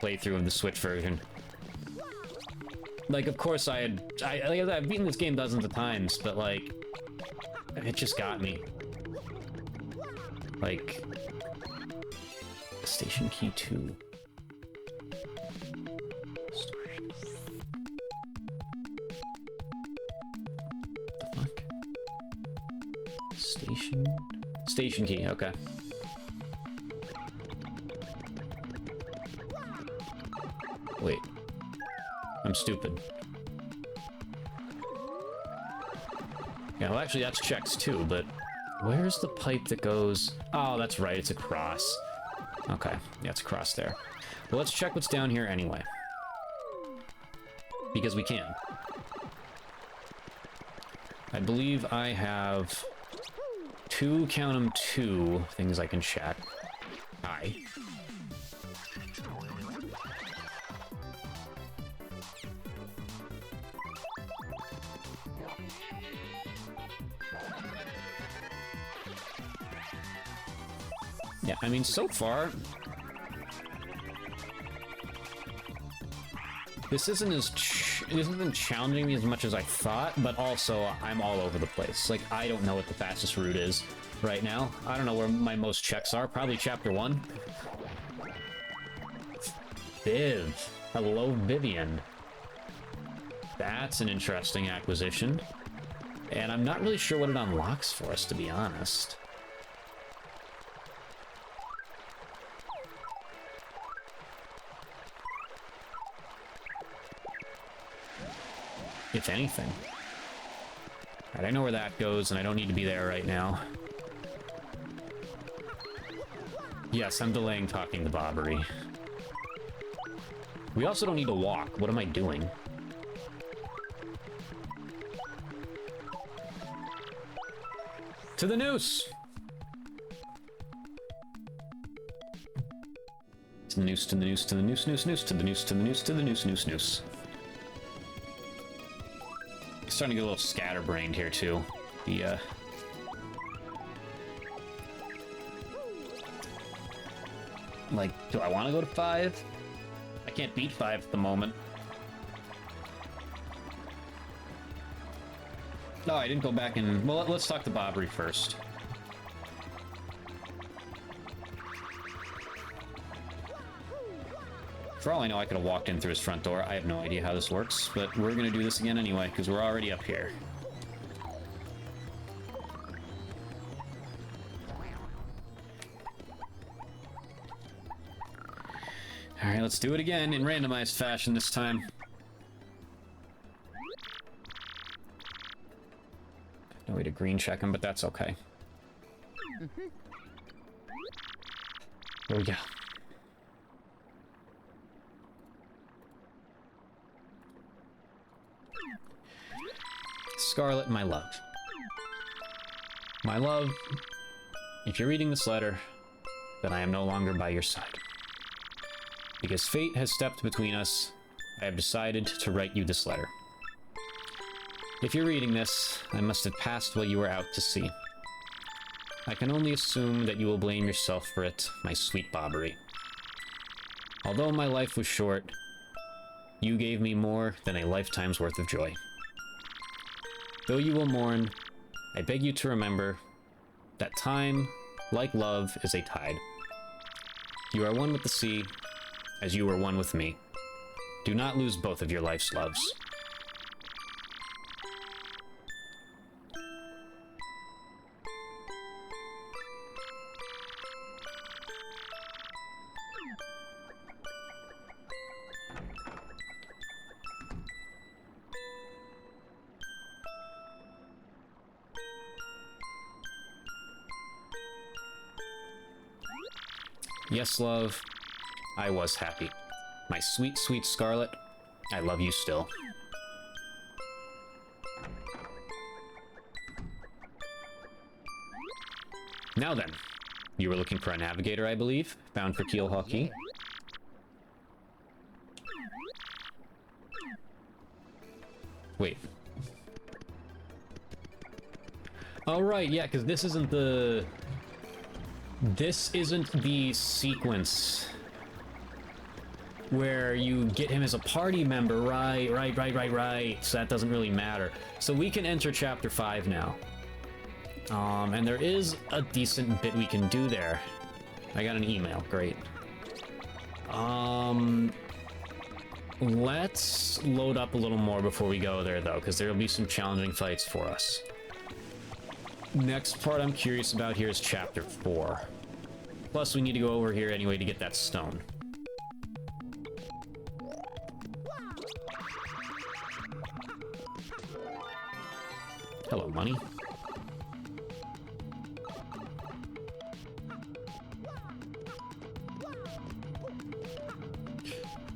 playthrough of the Switch version. Like, of course I've beaten this game dozens of times, but like, it just got me. Like, Station Key 2. The fuck? Station key, okay. Wait. I'm stupid. Yeah, well, actually, that's checks too, but where's the pipe that goes? Oh, that's right, it's across. Okay, yeah, it's across there. Well, let's check what's down here anyway. Because we can. I believe I have count 'em, two things I can check. Hi. Yeah, I mean, so far, this isn't challenging me as much as I thought, but also I'm all over the place. Like, I don't know what the fastest route is right now. I don't know where my most checks are. Probably chapter 1. Viv. Hello, Vivian. That's an interesting acquisition. And I'm not really sure what it unlocks for us, to be honest. If anything. Alright, I know where that goes, and I don't need to be there right now. Yes, I'm delaying talking to Bobbery. We also don't need to walk. What am I doing? To the noose! To the noose, to the noose, to the noose, noose, noose, to the noose, to the noose, to the noose, noose, noose. Starting to get a little scatterbrained here too. Like, do I want to go to 5? I can't beat 5 at the moment. No, I didn't go back and... Well, let's talk to Bobbery first. For all I know, I could have walked in through his front door. I have no idea how this works, but we're going to do this again anyway, because we're already up here. Alright, let's do it again in randomized fashion this time. No way to green check him, but that's okay. Oh, yeah. Scarlet, my love. My love, if you're reading this letter, then I am no longer by your side. Because fate has stepped between us, I have decided to write you this letter. If you're reading this, I must have passed what you were out to sea. I can only assume that you will blame yourself for it, my sweet Bobbery. Although my life was short, you gave me more than a lifetime's worth of joy. Though you will mourn, I beg you to remember that time, like love, is a tide. You are one with the sea, as you were one with me. Do not lose both of your life's loves. Yes, love, I was happy. My sweet, sweet Scarlet, I love you still. Now then, you were looking for a navigator, I believe, bound for Keelhaw Key. Wait. Oh, right, yeah, because this isn't the... This isn't the sequence where you get him as a party member. Right. So that doesn't really matter. So we can enter Chapter 5 now. And there is a decent bit we can do there. I got an email. Great. Let's load up a little more before we go there, though, because there will be some challenging fights for us. Next part I'm curious about here is Chapter 4. Plus, we need to go over here anyway to get that stone. Hello, money.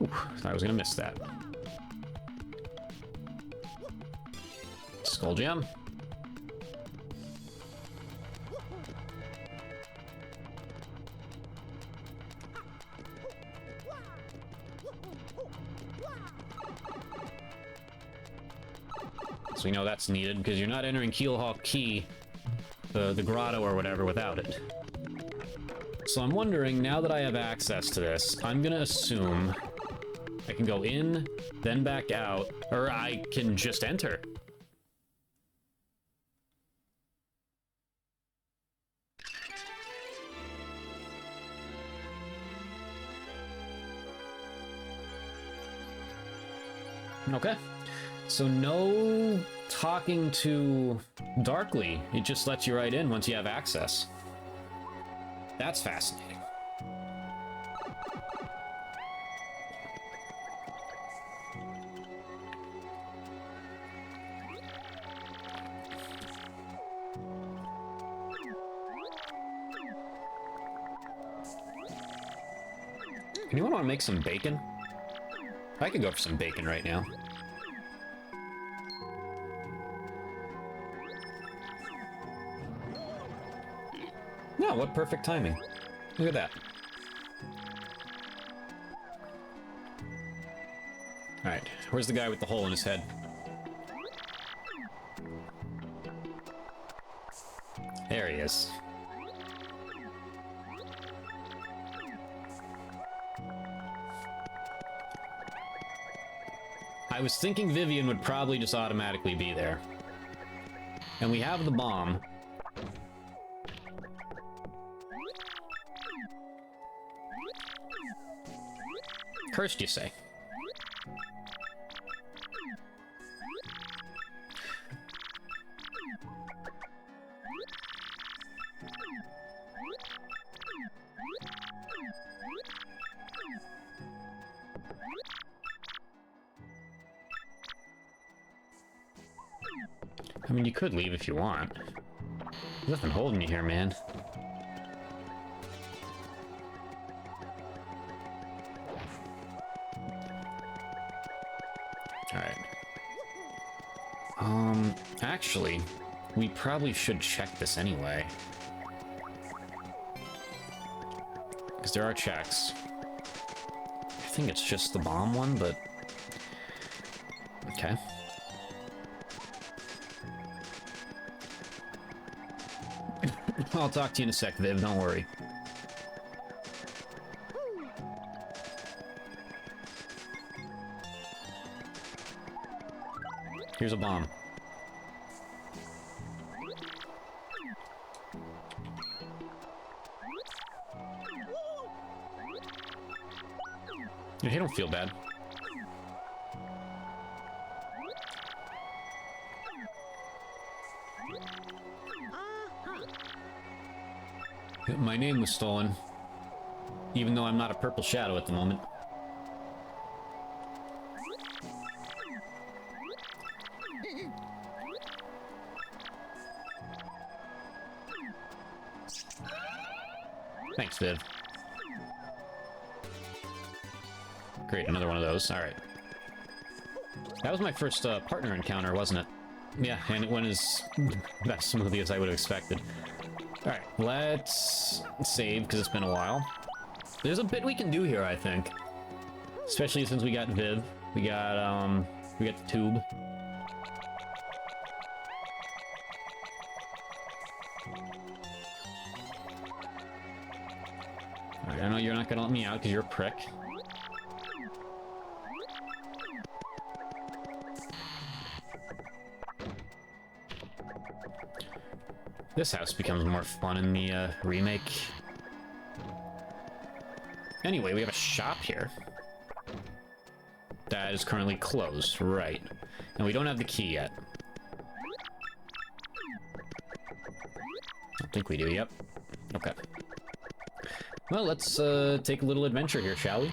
Ooh, thought I was gonna miss that. Skull Gem. So we know that's needed, because you're not entering Keelhaw Key, the grotto or whatever, without it. So I'm wondering, now that I have access to this, I'm gonna assume I can go in, then back out, or I can just enter. Okay. So no talking to Darkly. It just lets you right in once you have access. That's fascinating. Anyone want to make some bacon? I could go for some bacon right now. No, what perfect timing. Look at that. Alright, where's the guy with the hole in his head? There he is. I was thinking Vivian would probably just automatically be there. And we have the bomb. Cursed, you say? I mean, you could leave if you want. There's nothing holding you here, man. Alright. Actually, we probably should check this anyway. Because there are checks. I think it's just the bomb one, but... Okay. I'll talk to you in a sec, Viv, don't worry. Here's a bomb. Hey, don't feel bad. My name was stolen, even though I'm not a purple shadow at the moment. Thanks, Viv. Great, another one of those. Alright. That was my first partner encounter, wasn't it? Yeah, and it went as smoothly as I would have expected. Alright, let's save, because it's been a while. There's a bit we can do here, I think. Especially since we got Viv. We got the tube. Alright, I know you're not gonna let me out because you're a prick. This house becomes more fun in the remake. Anyway, we have a shop here. That is currently closed, right. And we don't have the key yet. I think we do, yep. Okay. Well, let's take a little adventure here, shall we?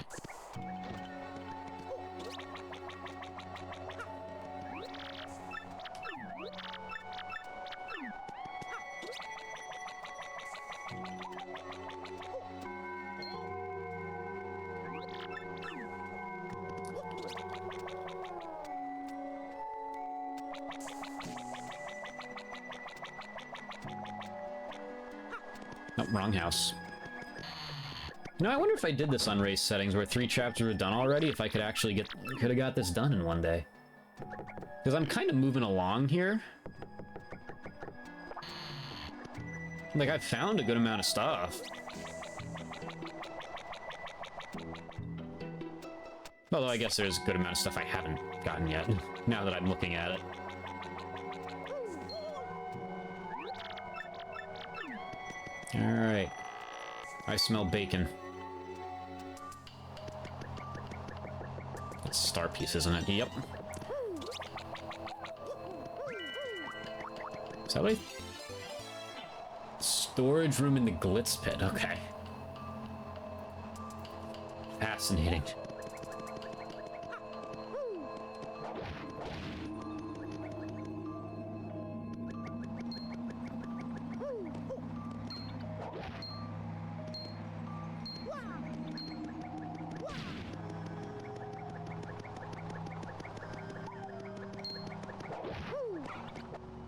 Oh, wrong house. You know, I wonder if I did this on race settings where 3 chapters were done already, if I could actually could have got this done in one day. Because I'm kind of moving along here. Like, I've found a good amount of stuff. Although I guess there's a good amount of stuff I haven't gotten yet, now that I'm looking at it. Alright. I smell bacon. It's Star Piece, isn't it? Yep. Is that what I... Storage room in the Glitz Pit, okay. Fascinating.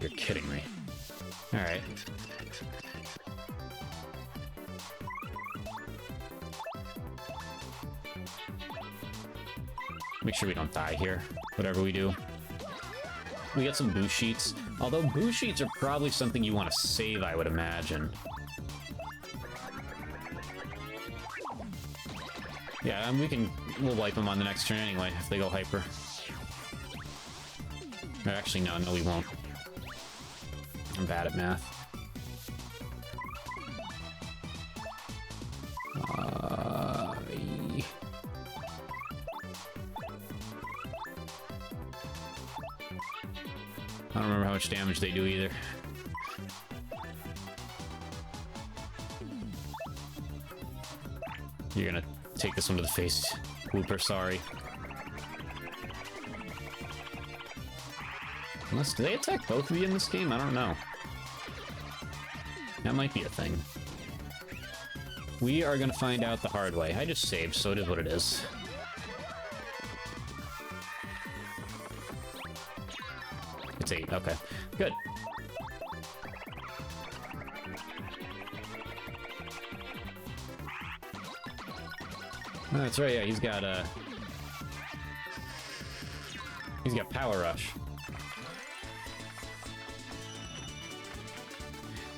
You're kidding me. Alright. Make sure we don't die here, whatever we do. We got some boost sheets. Although boost sheets are probably something you want to save, I would imagine. Yeah, and we'll wipe them on the next turn anyway, if they go hyper. Or actually, no, we won't. I'm bad at math. I don't remember how much damage they do either. You're gonna take this one to the face. Whooper, sorry. Unless, do they attack both of you in this game? I don't know. That might be a thing. We are gonna find out the hard way. I just saved, so it is what it is. It's 8, okay. Good. Oh, that's right, yeah, he's got Power Rush.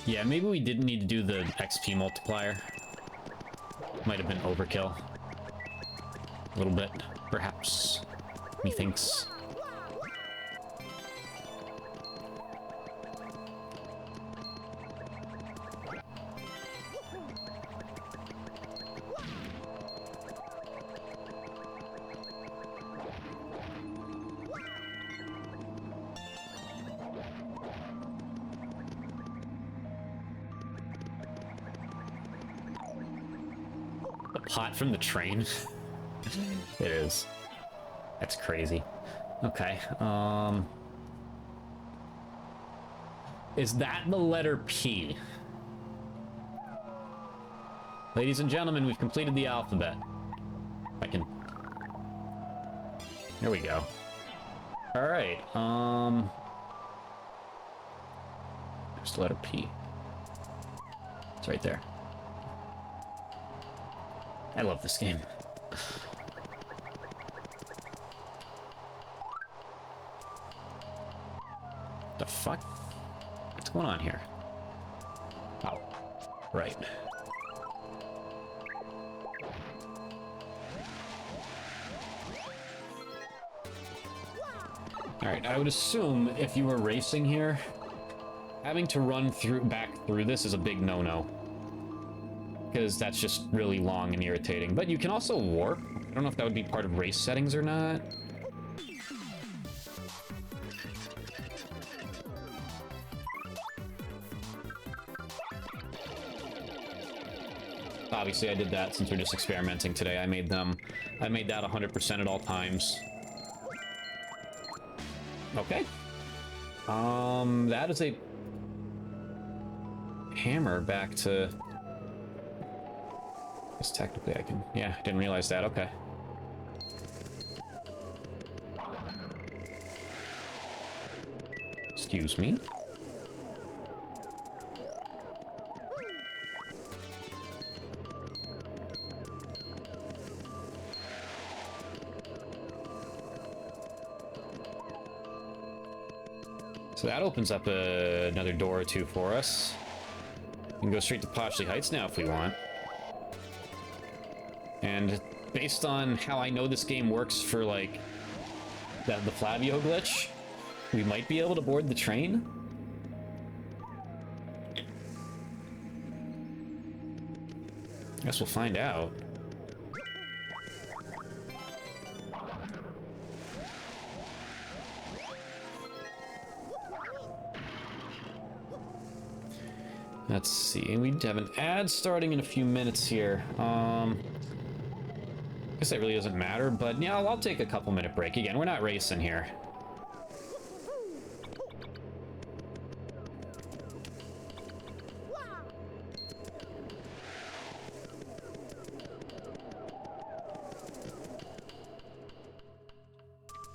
Yeah, maybe we didn't need to do the XP multiplier. Might have been overkill. A little bit, perhaps. Methinks. The pot from the train? It is. That's crazy. Okay, is that the letter P? Ladies and gentlemen, we've completed the alphabet. I can... There we go. Alright, there's the letter P. It's right there. I love this game. The fuck? What's going on here? Oh, right. Alright, I would assume if you were racing here, having to run back through this is a big no-no. Because that's just really long and irritating. But you can also warp. I don't know if that would be part of race settings or not. Obviously, I did that since we're just experimenting today. I made that 100% at all times. Okay. That is a hammer back to... I guess technically I can... Yeah, I didn't realize that. Okay. Excuse me. So that opens up another door or two for us. We can go straight to Poshley Heights now if we want. And based on how I know this game works for, like, the Flavio glitch, we might be able to board the train. Guess we'll find out. Let's see, we have an ad starting in a few minutes here. I guess that really doesn't matter, but yeah, I'll take a couple-minute break. Again, we're not racing here.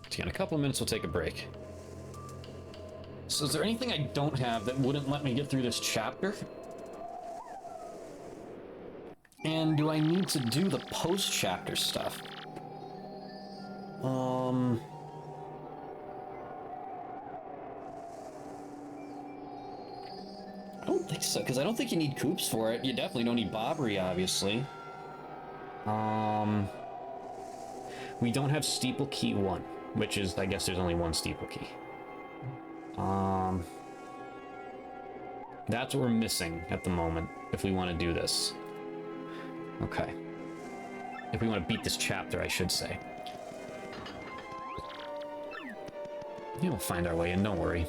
So in a couple of minutes, we'll take a break. So is there anything I don't have that wouldn't let me get through this chapter? And do I need to do the post-chapter stuff? I don't think so, because I don't think you need Coops for it. You definitely don't need Bobbery, obviously. We don't have Steeple Key 1, which is, I guess there's only one Steeple Key. That's what we're missing at the moment, if we want to do this. Okay. If we want to beat this chapter, I should say. Yeah, we'll find our way in, don't worry.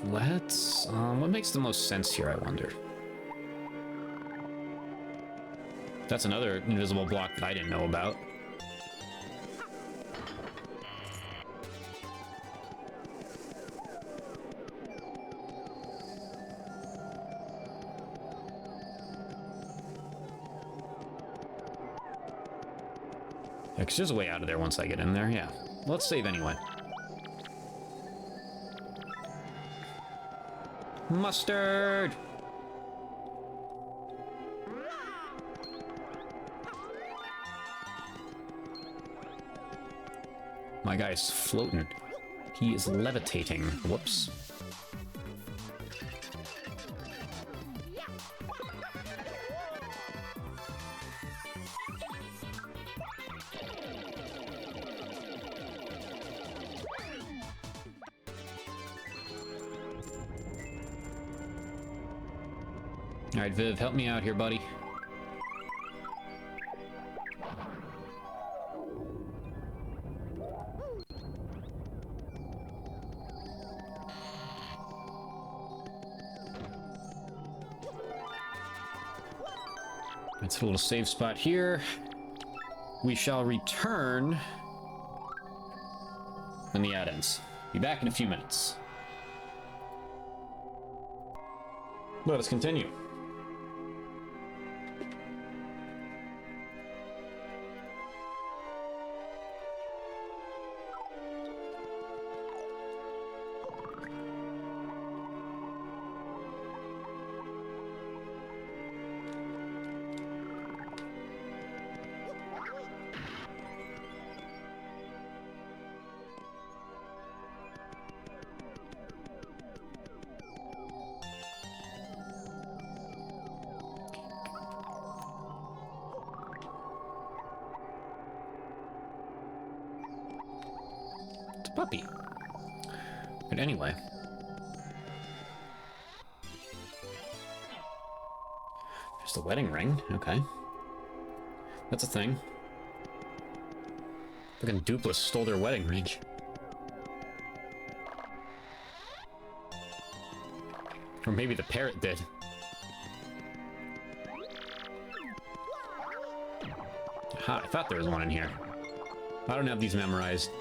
Let's... what makes the most sense here, I wonder? That's another invisible block that I didn't know about. Yeah, 'cause there's a way out of there once I get in there, yeah. Let's save anyway. Mustard! My guy's floating. He is levitating. Whoops. Alright, Viv, help me out here, buddy. That's a little save spot here. We shall return when the ad ends. Be back in a few minutes. Let us continue. Puppy. But anyway. There's the wedding ring. Okay. That's a thing. Fucking Dupless stole their wedding ring. Or maybe the parrot did. Aha, I thought there was one in here. I don't have these memorized.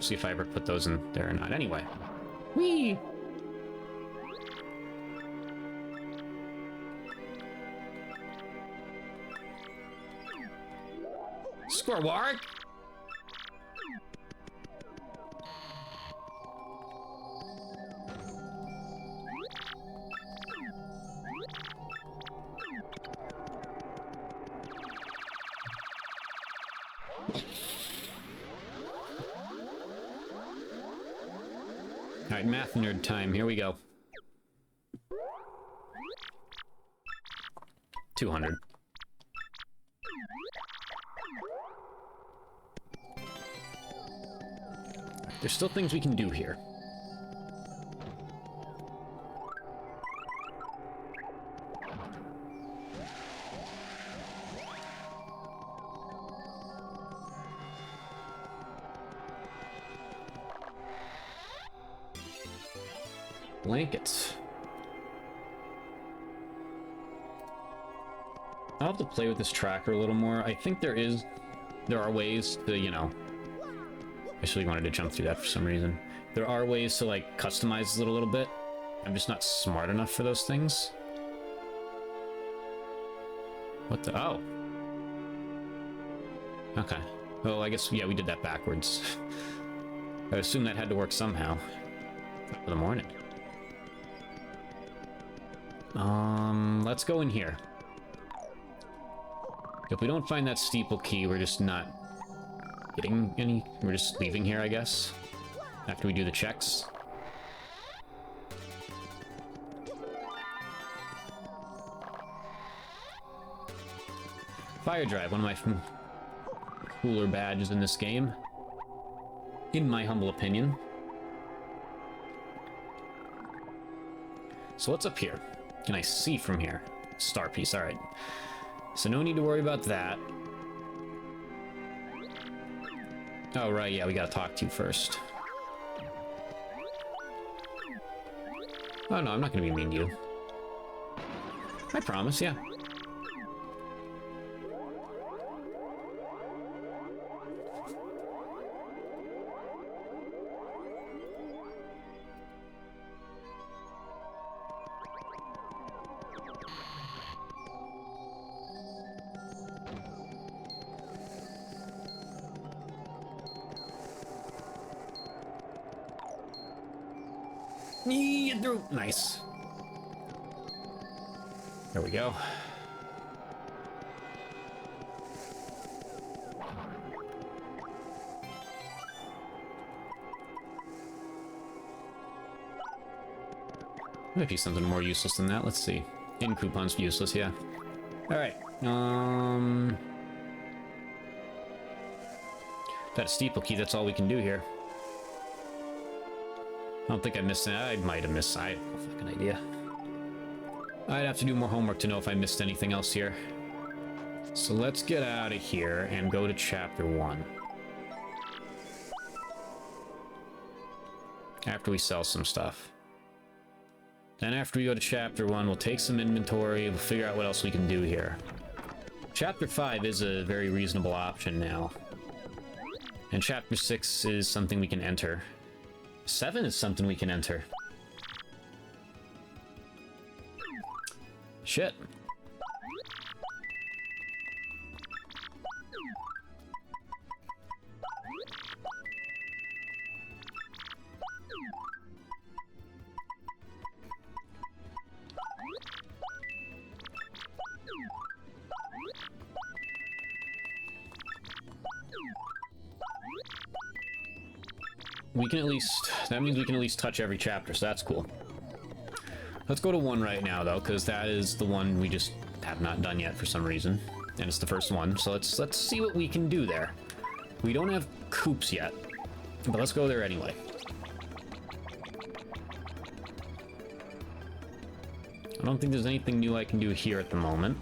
See if I ever put those in there or not. Anyway. Whee! Squirward! Alright, math nerd time. Here we go. 200. There's still things we can do here. Blankets. I'll have to play with this tracker a little more. I think there are ways to, you know... I actually wanted to jump through that for some reason. There are ways to, like, customize it a little bit. I'm just not smart enough for those things. What the... Oh. Okay. Well, I guess, yeah, we did that backwards. I assume that had to work somehow. For the morning. Let's go in here. If we don't find that steeple key, we're just not getting any. We're just leaving here, I guess. After we do the checks. Fire Drive, one of my cooler badges in this game. In my humble opinion. So what's up here? Can I see from here? Star piece, alright. So no need to worry about that. Oh, right, yeah, we gotta talk to you first. Oh, no, I'm not gonna be mean to you. I promise, yeah. Nice. There we go. Might be something more useless than that. Let's see. In coupons useless, yeah. Alright. That steeple key, that's all we can do here. I don't think I missed it. I might have missed. I have no fucking idea. I'd have to do more homework to know if I missed anything else here. So let's get out of here and go to chapter 1. After we sell some stuff. Then after we go to chapter 1, we'll take some inventory, we'll figure out what else we can do here. Chapter 5 is a very reasonable option now. And chapter 6 is something we can enter. 7 is something we can enter. Shit. We can at least, that means we can at least touch every chapter, so that's cool. Let's go to 1 right now, though, because that is the one we just have not done yet for some reason. And it's the first one, so let's see what we can do there. We don't have coops yet, but let's go there anyway. I don't think there's anything new I can do here at the moment.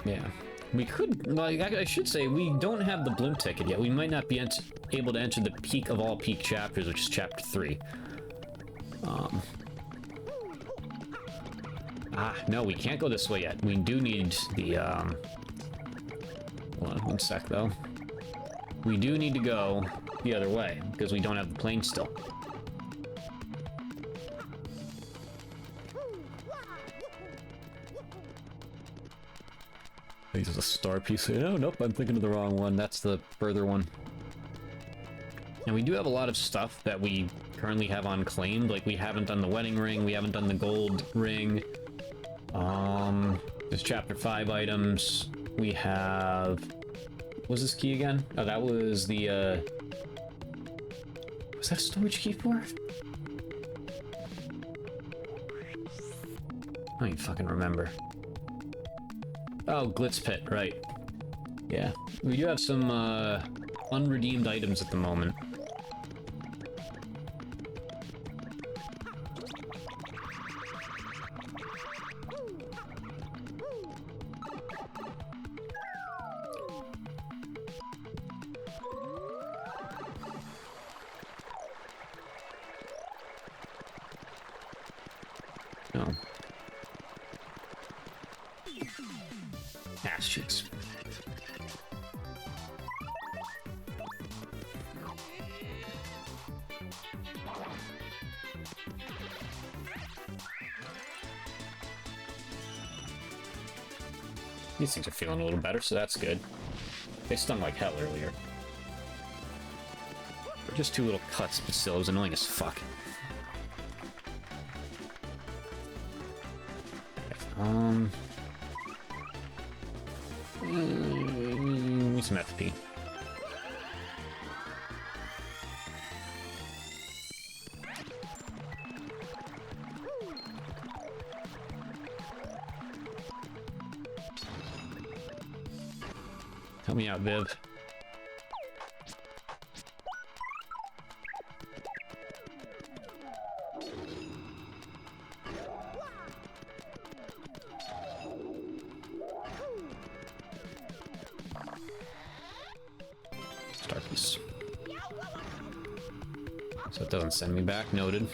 Yeah, we could, like, I should say, we don't have the blimp ticket yet. We might not be able to enter the peak of all peak chapters, which is chapter 3. No, we can't go this way yet. We do need the, hold on one sec, though. We do need to go the other way, because we don't have the plane still. I think there's a star piece here. Oh, nope, I'm thinking of the wrong one. That's the further one. And we do have a lot of stuff that we currently have unclaimed. Like, we haven't done the wedding ring, we haven't done the gold ring. There's chapter 5 items. We have... What was this key again? Oh, that was the, was that a storage key for? I don't even fucking remember. Oh, Glitz Pit, right. Yeah. We do have some, unredeemed items at the moment. No. Ass cheeks. These things are feeling a little better, so that's good. They stung like hell earlier. They're just 2 little cuts, but still, it was annoying as fuck. Need some FP. Help me out, Viv. Star piece. So it doesn't send me back. Noted.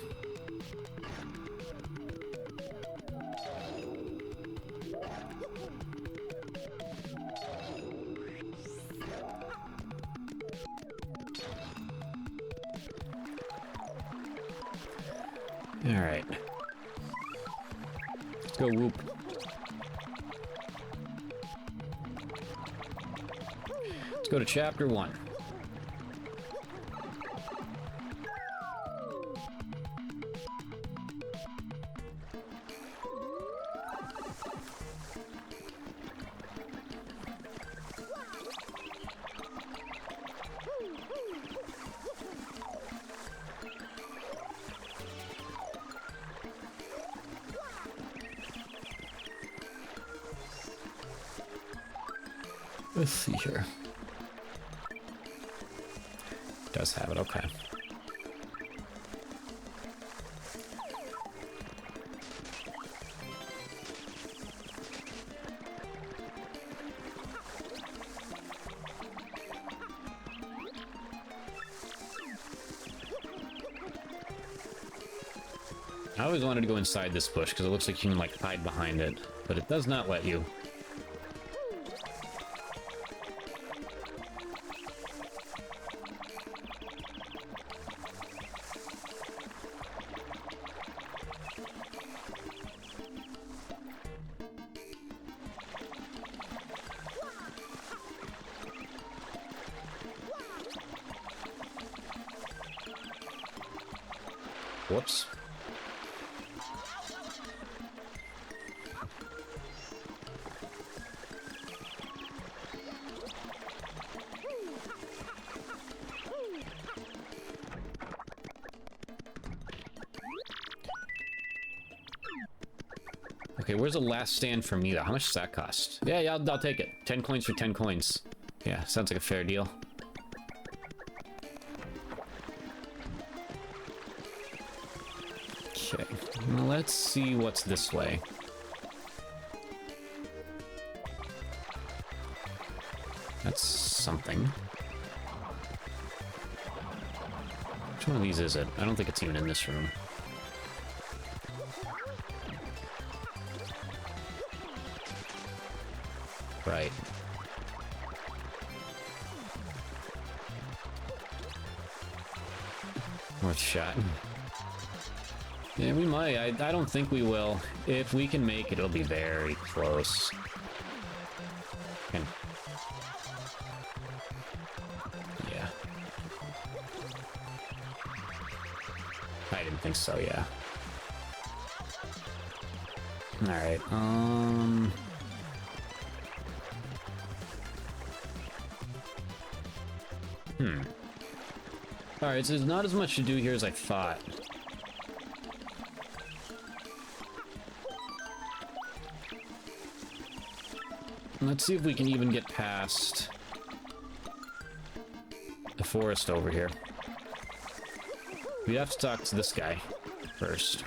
All right. Let's go, Whoop. Let's go to chapter 1. Let's see here. Does have it, okay. I always wanted to go inside this bush because it looks like you can like hide behind it, but it does not let you. Whoops. Okay, where's the last stand for me though? How much does that cost? Yeah, I'll take it. 10 coins for 10 coins. Yeah, sounds like a fair deal. Okay, well, let's see what's this way. That's something. Which one of these is it? I don't think it's even in this room. Right. Worth a shot. Yeah, we might. I don't think we will. If we can make it, it'll be very close. And yeah. I didn't think so, yeah. Alright, Alright, so there's not as much to do here as I thought. Let's see if we can even get past the forest over here. We have to talk to this guy first.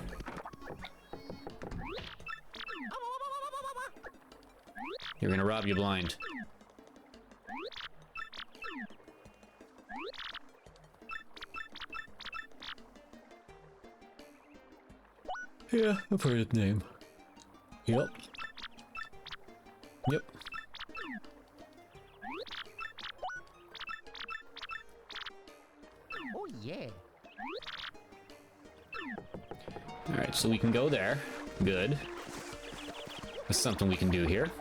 You're gonna rob you blind. Yeah, I've heard his name. Yep. Yep. Oh yeah. Alright, so we can go there. Good. That's something we can do here.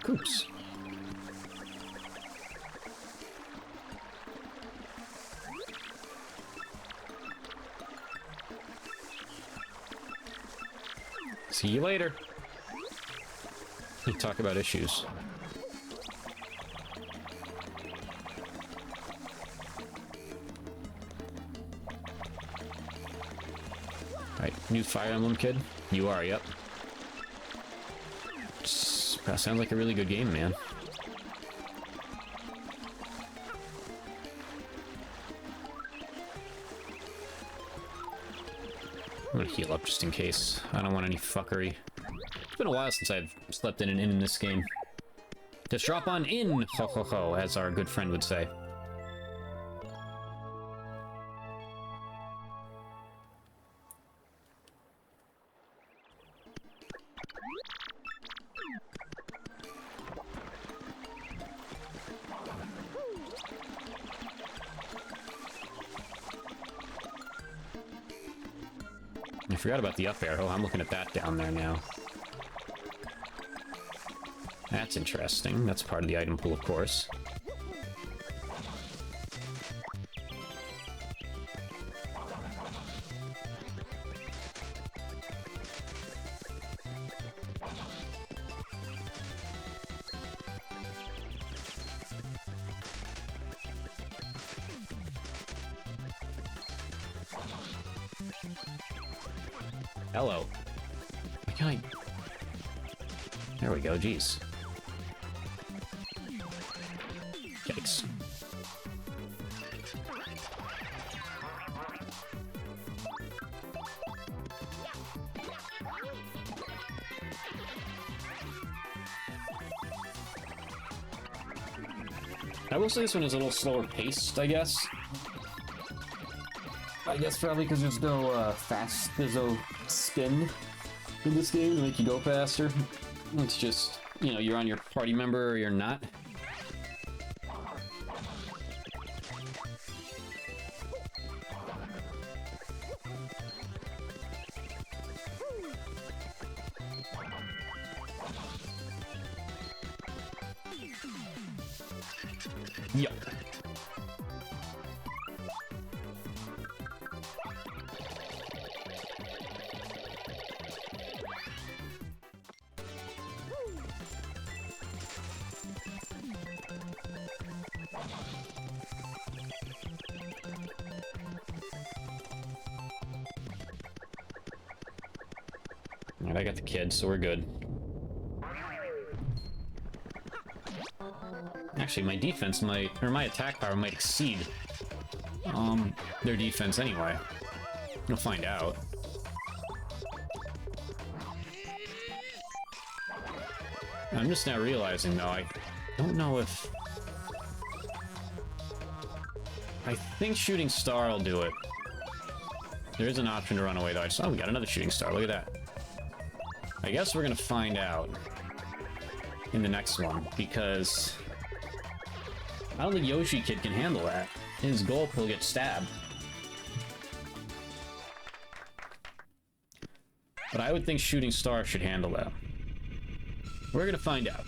Coops. See you later. You talk about issues. Alright, new Fire Emblem kid? You are, yep. That sounds like a really good game, man. I'm gonna heal up just in case. I don't want any fuckery. It's been a while since I've slept in an inn in this game. Just drop on in, ho ho ho, as our good friend would say. I forgot about the up arrow. I'm looking at that down there now. That's interesting. That's part of the item pool, of course. Hello. Why can't I... There we go, jeez. Yikes. I will say this one is a little slower paced, I guess. I guess probably because there's no there's no spin in this game to make you go faster. It's just, you know, you're on your party member or you're not. Yup. Alright, I got the kid, so we're good. Actually, my defense might, or my attack power might exceed their defense anyway. We'll find out. I'm just now realizing, though, I don't know if... I think Shooting Star will do it. There is an option to run away, though. Oh, we got another Shooting Star. Look at that. I guess we're gonna find out in the next one, because I don't think Yoshi Kid can handle that. His gulp, he'll get stabbed. But I would think Shooting Star should handle that. We're gonna find out.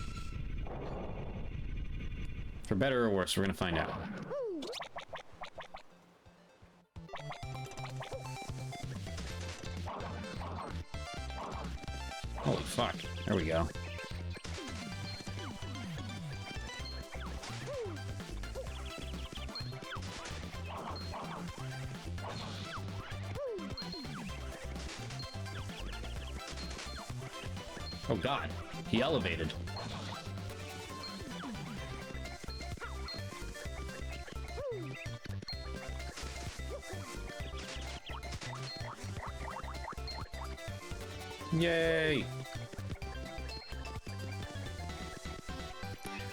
For better or worse, we're gonna find out. Holy fuck. There we go. Oh god, he elevated. Yay!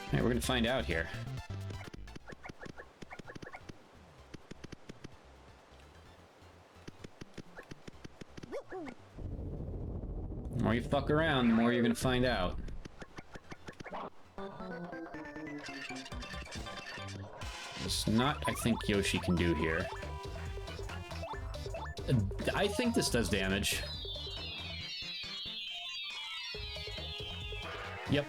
Alright, we're gonna find out here. The more you fuck around, the more you're gonna find out. There's not, I think, Yoshi can do here. I think this does damage. Yep.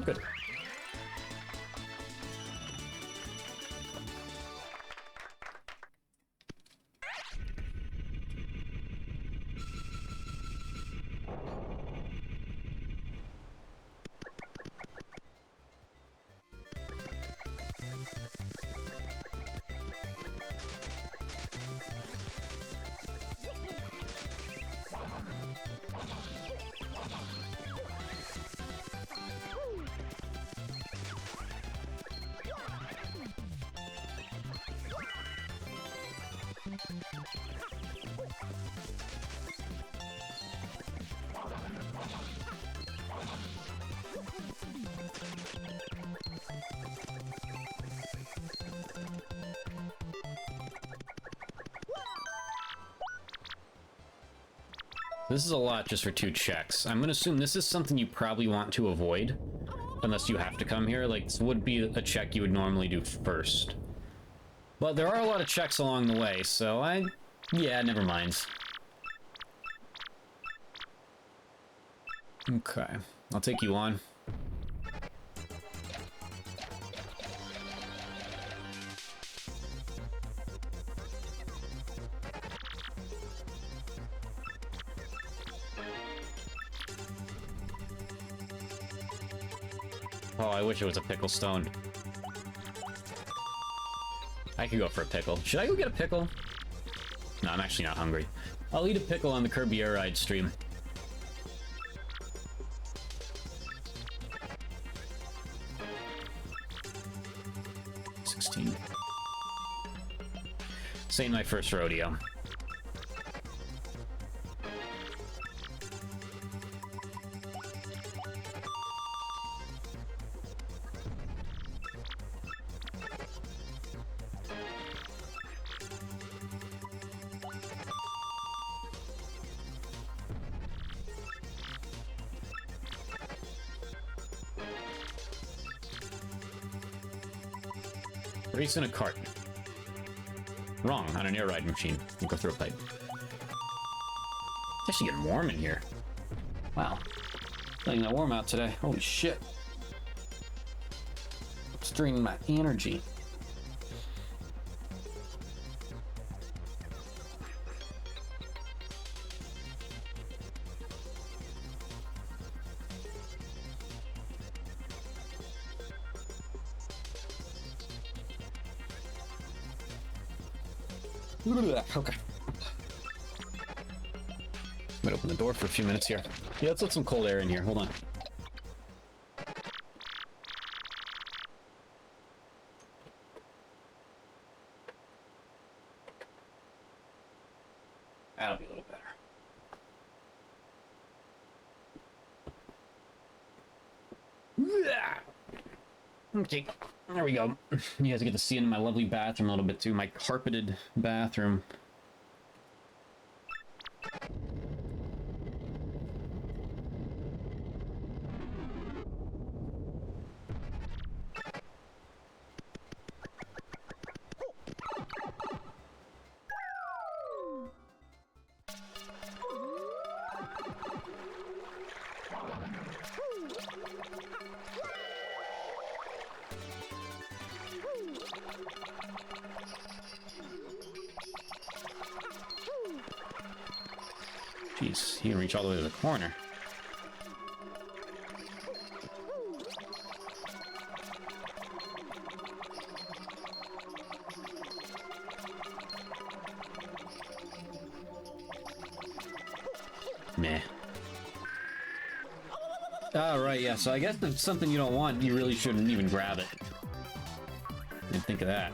Good. This is a lot just for 2 checks. I'm gonna assume this is something you probably want to avoid, unless you have to come here. Like, this would be a check you would normally do first. But there are a lot of checks along the way, so yeah, never mind. Okay, I'll take you on. Oh, I wish it was a pickle stone. I could go for a pickle. Should I go get a pickle? No, I'm actually not hungry. I'll eat a pickle on the Kirby Air Ride stream. This ain't my first rodeo. Race in a cart. Wrong, on an air ride machine. You go through a pipe. It's actually getting warm in here. Wow. It's not even that warm out today. Holy shit. It's draining my energy. Okay. Might open the door for a few minutes here. Yeah, let's let some cold air in here. Hold on. That'll be a little better. Okay, there we go. You guys get to see into my lovely bathroom a little bit too. My carpeted bathroom. Jeez, he can reach all the way to the corner. Meh. Oh, right, yeah, so I guess if it's something you don't want, you really shouldn't even grab it. Didn't think of that.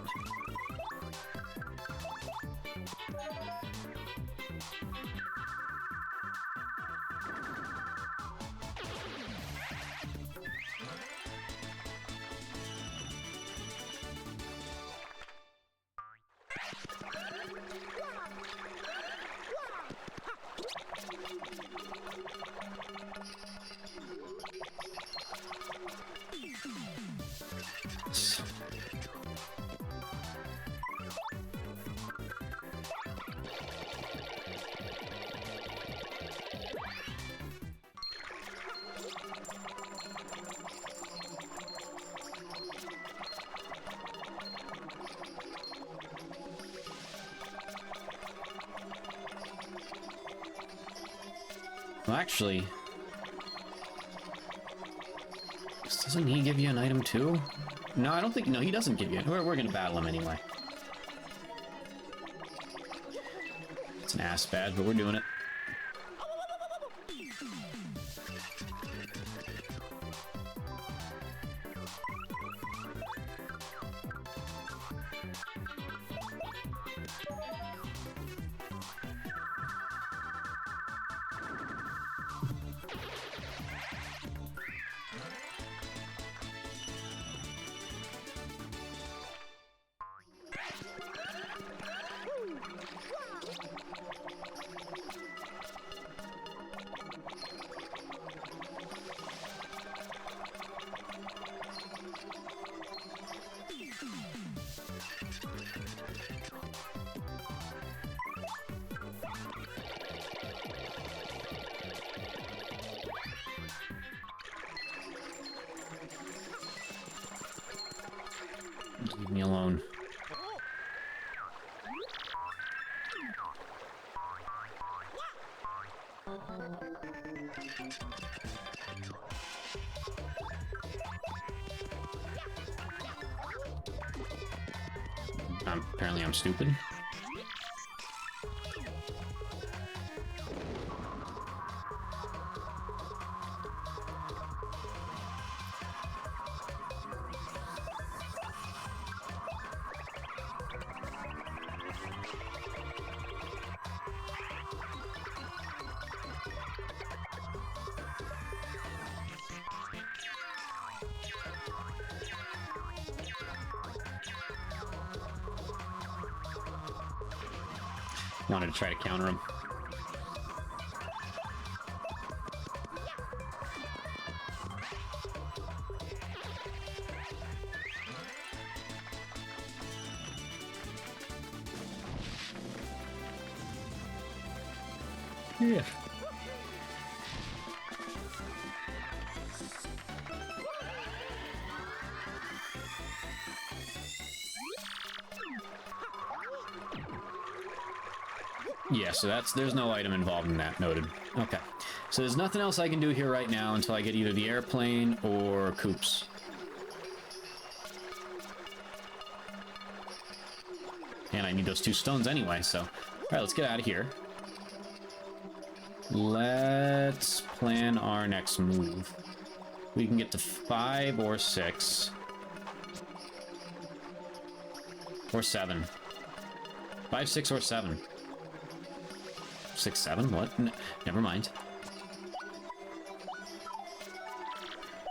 Well, actually, doesn't he give you an item too? No, I don't think. No, he doesn't give you it. We're gonna battle him anyway. It's an ass badge, but we're doing it. Leave me alone. Apparently I'm stupid. Wanted to try to counter him. Yeah. Yeah, so there's no item involved in that, noted. Okay. So there's nothing else I can do here right now until I get either the airplane or Coops. And I need those 2 stones anyway, so... Alright, let's get out of here. Let's plan our next move. We can get to 5 or 6. Or 7. 5, 6, or 7. 6, 7? What? Never mind.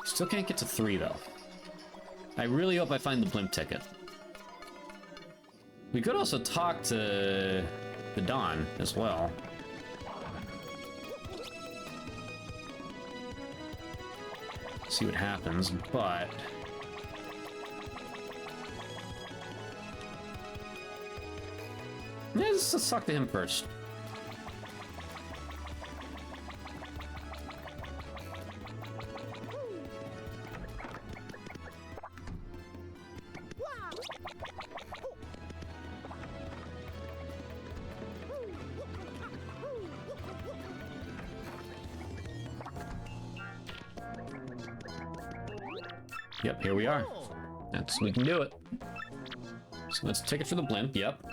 Still can't get to 3, though. I really hope I find the blimp ticket. We could also talk to the Dawn as well. See what happens, but... yeah, let's talk to him first. Yep, here we are. We can do it. So let's take it for the blimp, yep.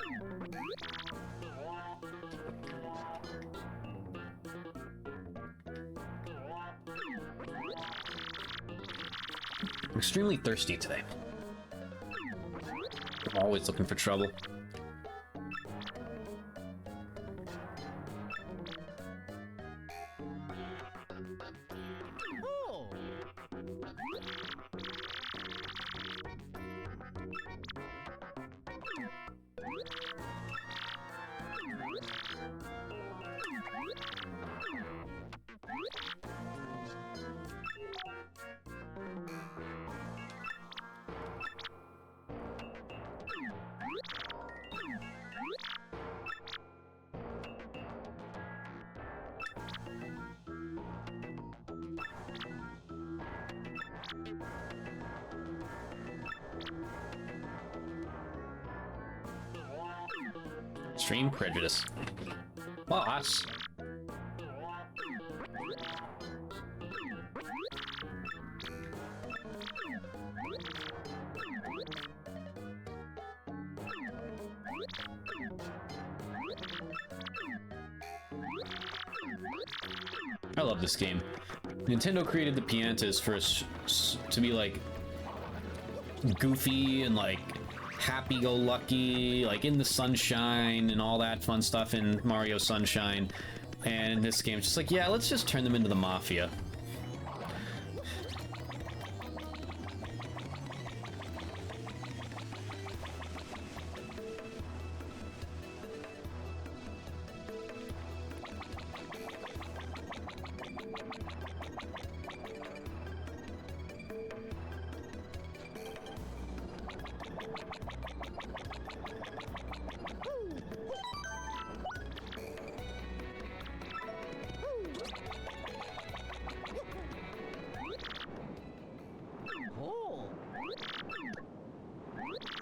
I'm extremely thirsty today. I'm always looking for trouble. Extreme prejudice. Boss. I love this game. Nintendo created the Piantas for us to be like goofy and like happy-go-lucky, like in the sunshine and all that fun stuff in Mario Sunshine. And in this game, it's just like, yeah, let's just turn them into the Mafia.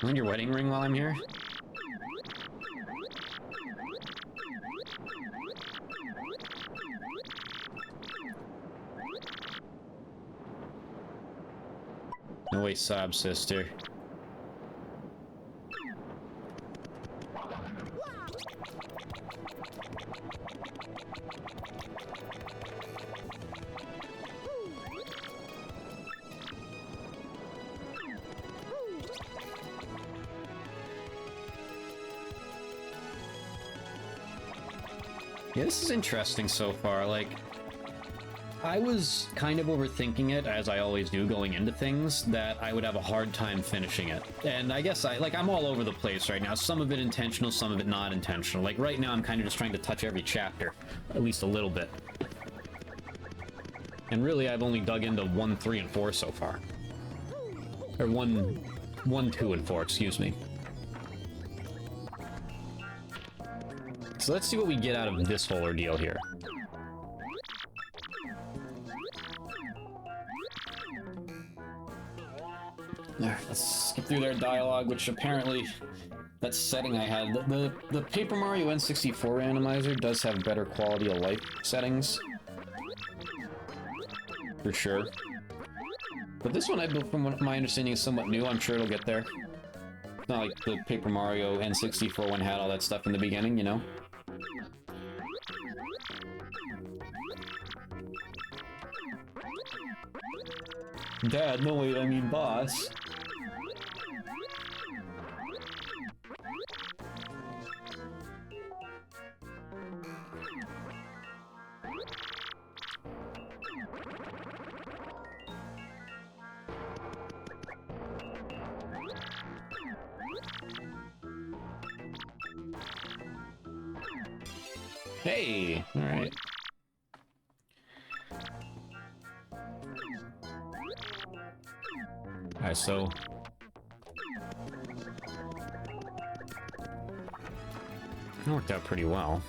Want your wedding ring while I'm here? No way, sob sister. Yeah, this is interesting so far. Like, I was kind of overthinking it, as I always do going into things, that I would have a hard time finishing it. And I guess I'm all over the place right now. Some of it intentional, some of it not intentional. Like right now I'm kind of just trying to touch every chapter, at least a little bit. And really I've only dug into 1, 3, and 4 so far. Or 1, 2, and 4, excuse me. So let's see what we get out of this whole ordeal here. There, let's skip through their dialogue, which apparently that setting I had. The Paper Mario N64 randomizer does have better quality of life settings. For sure. But this one, from what my understanding, is somewhat new. I'm sure it'll get there. It's not like the Paper Mario N64 one had all that stuff in the beginning, you know? Dad, no wait, I mean boss. Hey, all right. Alright, so... It worked out pretty well.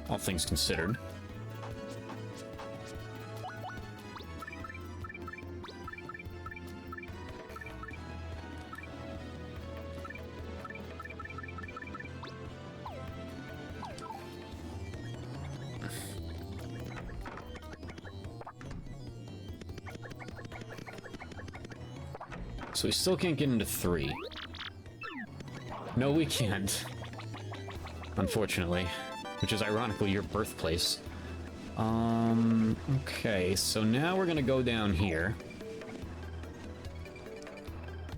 All things considered. So we still can't get into 3. No, we can't. Unfortunately. Which is ironically your birthplace. Okay, so now we're gonna go down here.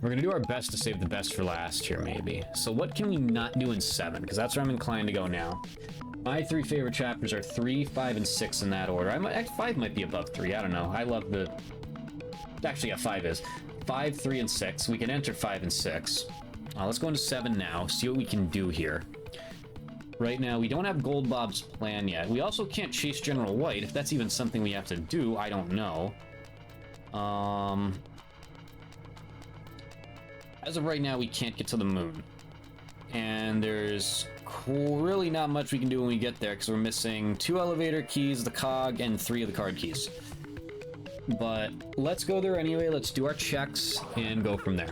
We're gonna do our best to save the best for last here, maybe. So what can we not do in 7? Because that's where I'm inclined to go now. My 3 favorite chapters are 3, 5, and 6 in that order. 5 might be above 3, I don't know. I love the... Actually, yeah, 5 is. 5, 3, and 6. We can enter 5 and 6. Let's go into 7 now, see what we can do here. Right now, we don't have Gold Bob's plan yet. We also can't chase General White. If that's even something we have to do, I don't know. As of right now, we can't get to the moon. And there's really not much we can do when we get there, because we're missing 2 elevator keys, the cog, and 3 of the card keys. But let's go there anyway, let's do our checks, and go from there.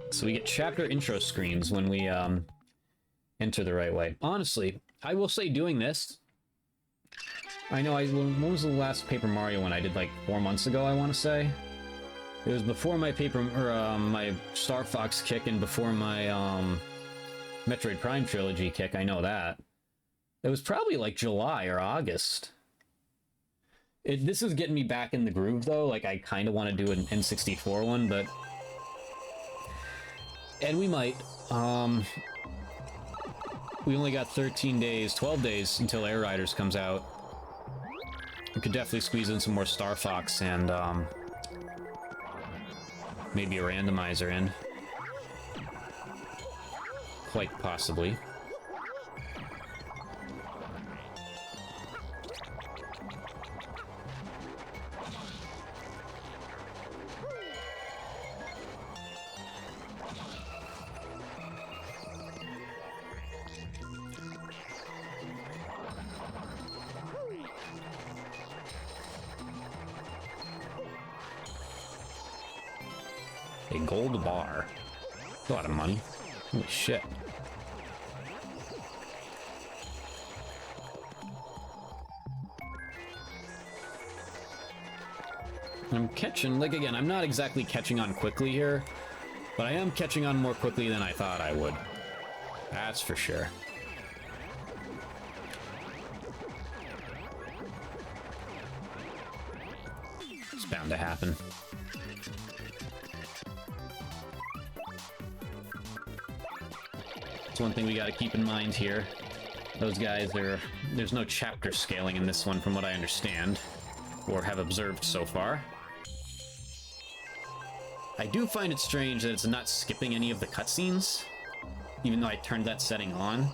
So we get chapter intro screens when we enter the right way. Honestly, I will say doing this... I know, when was the last Paper Mario one I did, like 4 months ago, I want to say? It was before my my Star Fox kick and before my Metroid Prime trilogy kick, I know that. It was probably like July or August. This is getting me back in the groove though, like I kind of want to do an N64 one, but... And we might. We only got 13 days, 12 days until Air Riders comes out. We could definitely squeeze in some more Star Fox and maybe a randomizer in. Quite possibly. A gold bar. A lot of money. Holy shit. I'm catching, like again, I'm not exactly catching on quickly here, but I am catching on more quickly than I thought I would. That's for sure. It's bound to happen. That's one thing we gotta keep in mind here. Those guys are... There's no chapter scaling in this one from what I understand, or have observed so far. I do find it strange that it's not skipping any of the cutscenes, even though I turned that setting on.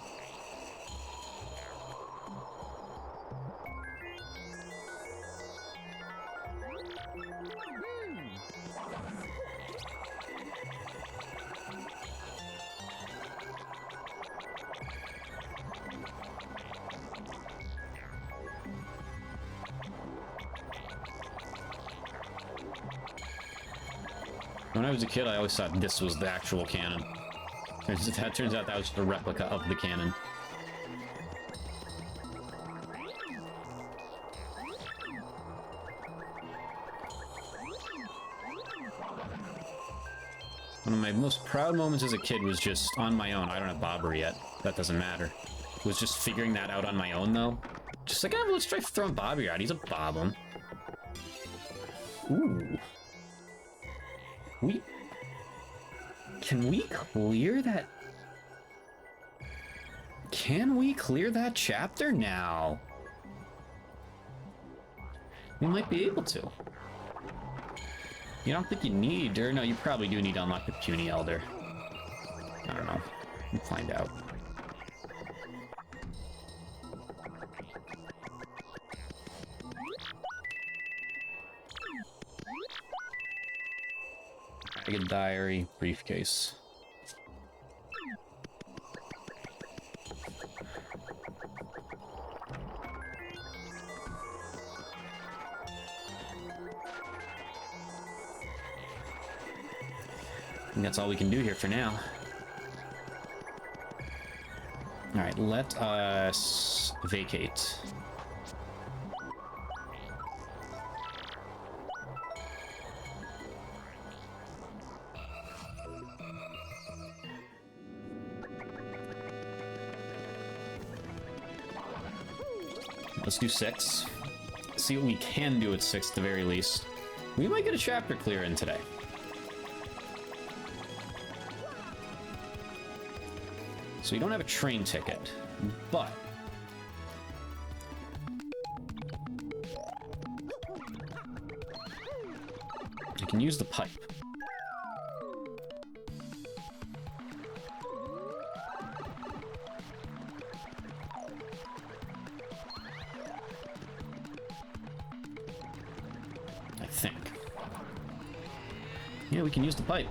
When I was a kid, I always thought this was the actual canon. That turns out that was just a replica of the canon. One of my most proud moments as a kid was just on my own. I don't have Bobber yet. That doesn't matter. Was just figuring that out on my own, though. Just like, oh, let's try throwing Bobby out. He's a Bob-em. Ooh. Can we clear that? Can we clear that chapter now? We might be able to. You don't think you need, or no, you probably do need to unlock the puny elder. I don't know. We'll find out. Dragon diary, briefcase. I think that's all we can do here for now. Alright, let us vacate. Let's do 6. See what we can do at 6 at the very least. We might get a chapter clear in today. So we don't have a train ticket, but I can use the pipe. I think. Yeah, we can use the pipe.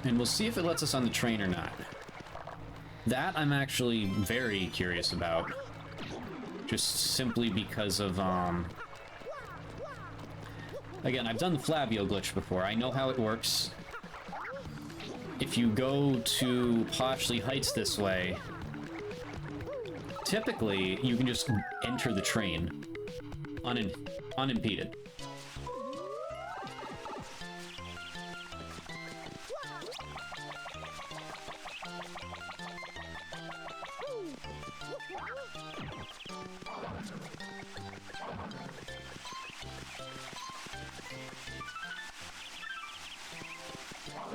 And we'll see if it lets us on the train or not. That I'm actually very curious about. Just simply because of, again, I've done the Flavio glitch before. I know how it works. If you go to Poshley Heights this way, typically you can just enter the train unimpeded.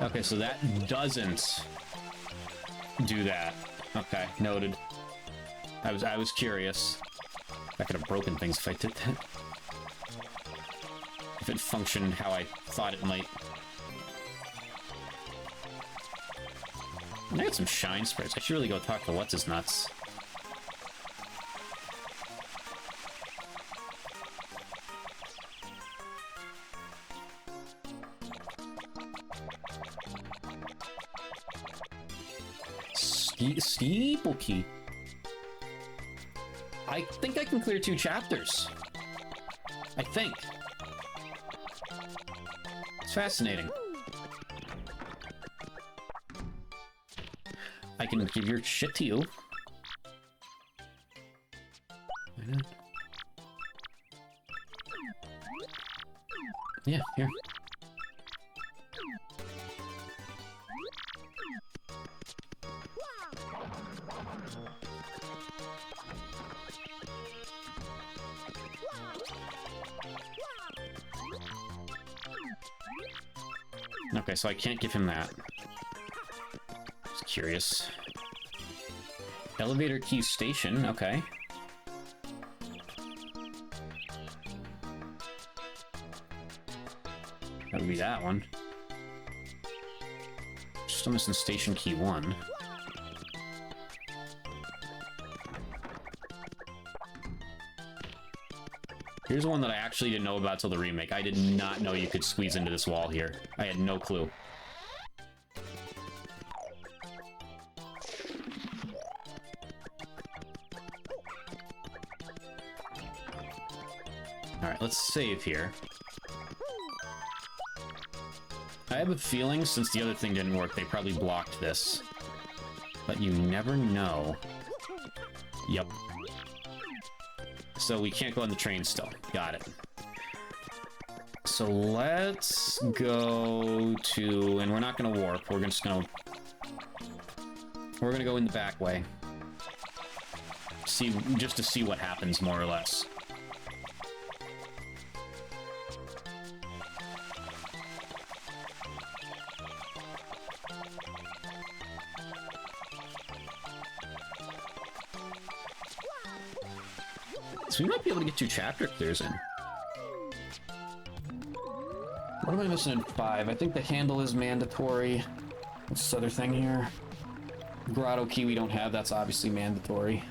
Okay, so that doesn't do that. Okay, noted. I was curious. I could have broken things if I did that. If it functioned how I thought it might. I got some shine sprays. I should really go talk to What's-His-Nuts. Steeple key. I think I can clear 2 chapters. I think. It's fascinating. I can give your shit to you. Why not? Yeah, here. Okay, so I can't give him that. curious. Elevator key station, okay. That would be that one. Still missing station key 1. Here's one that I actually didn't know about till the remake. I did not know you could squeeze into this wall here. I had no clue. Alright, let's save here. I have a feeling, since the other thing didn't work, they probably blocked this. But you never know. Yep. So we can't go on the train still. Got it. So let's go to... And we're not going to warp. We're just going to... We're going to go in the back way. See, just to see what happens, more or less. So we might be able to get 2 chapter clears in. What am I missing in 5? I think the handle is mandatory. What's this other thing here? Grotto key we don't have. That's obviously mandatory.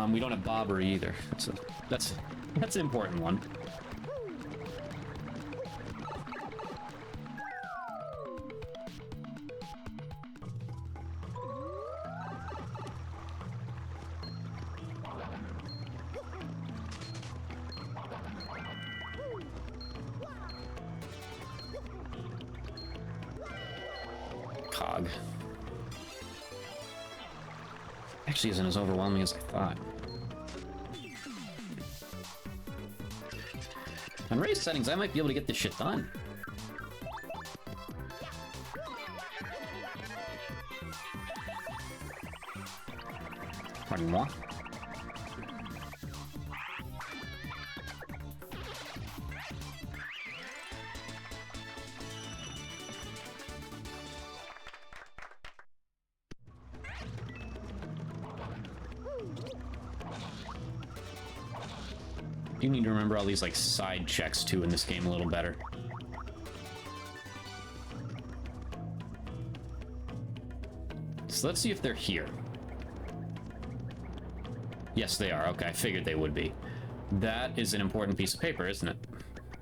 We don't have bobbery either. That's an important one. Cog. Actually isn't as overwhelming as I thought. On race settings, I might be able to get this shit done. Pardon moi. You need to remember all these, like, side checks, too, in this game a little better. So let's see if they're here. Yes, they are. Okay, I figured they would be. That is an important piece of paper, isn't it?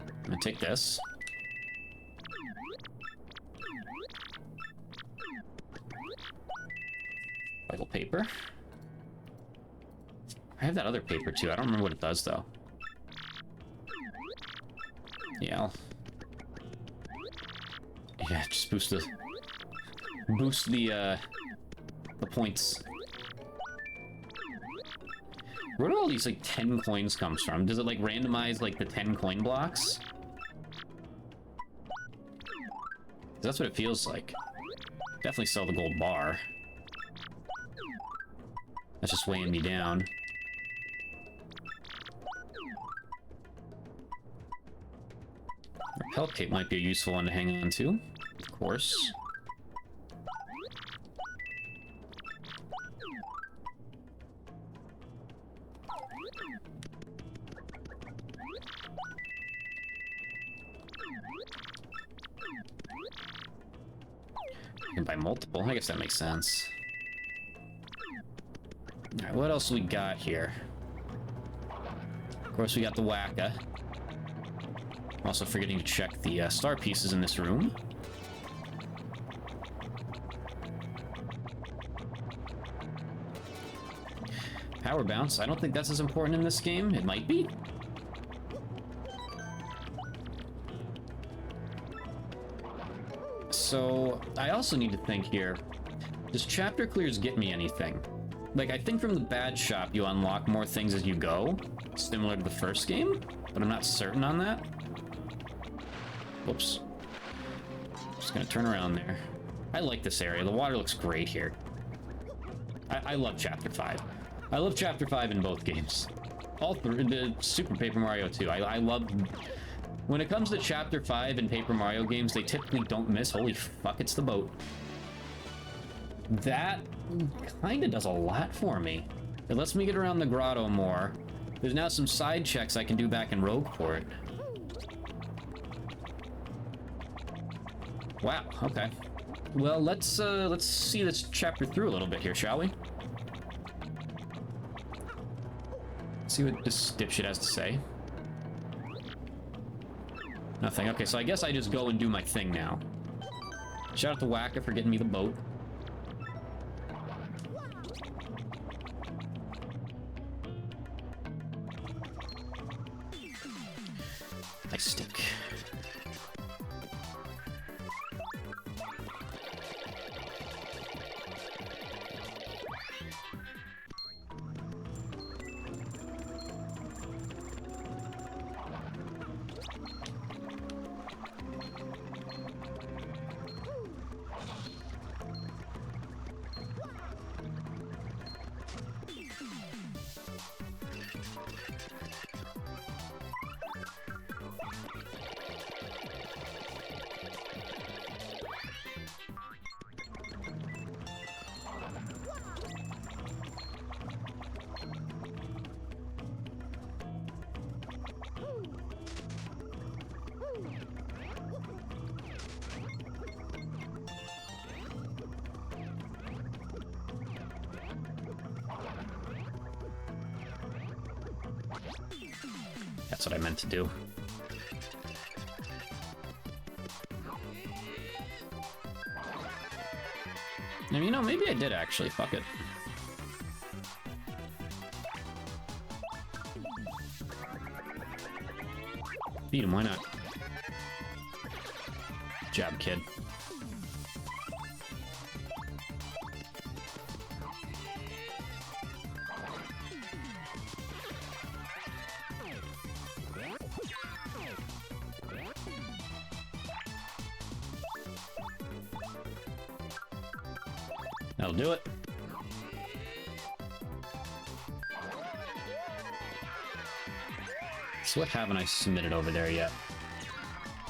I'm gonna take this. Vital paper. I have that other paper, too. I don't remember what it does, though. Yeah, yeah, just boost the points. Where do all these, like, 10 coins comes from? Does it, like, randomize, like, the 10 coin blocks? That's what it feels like. Definitely sell the gold bar. That's just weighing me down. Repel cape might be a useful one to hang on to, of course. You can buy multiple. I guess that makes sense. Alright, what else we got here? Of course, we got the Wacka. Also forgetting to check the star pieces in this room. Power bounce. I don't think that's as important in this game. It might be. So, I also need to think here. Does chapter clears get me anything? Like, I think from the badge shop you unlock more things as you go, similar to the first game, but I'm not certain on that. Whoops. Just gonna turn around there. I like this area. The water looks great here. I love Chapter 5. I love Chapter 5 in both games. All three, the Super Paper Mario 2. I love... When it comes to Chapter 5 in Paper Mario games, they typically don't miss. Holy fuck, it's the boat. That kind of does a lot for me. It lets me get around the grotto more. There's now some side checks I can do back in Rogueport. Wow, okay. Well, let's see this chapter through a little bit here, shall we? See what this dipshit has to say. Nothing. Okay, so I guess I just go and do my thing now. Shout out to Wacka for getting me the boat. Nice stick. That's what I meant to do. I mean, you know, maybe I did actually. Fuck it. Beat him, why not? Good job, kid. That'll do it. So what haven't I submitted over there yet?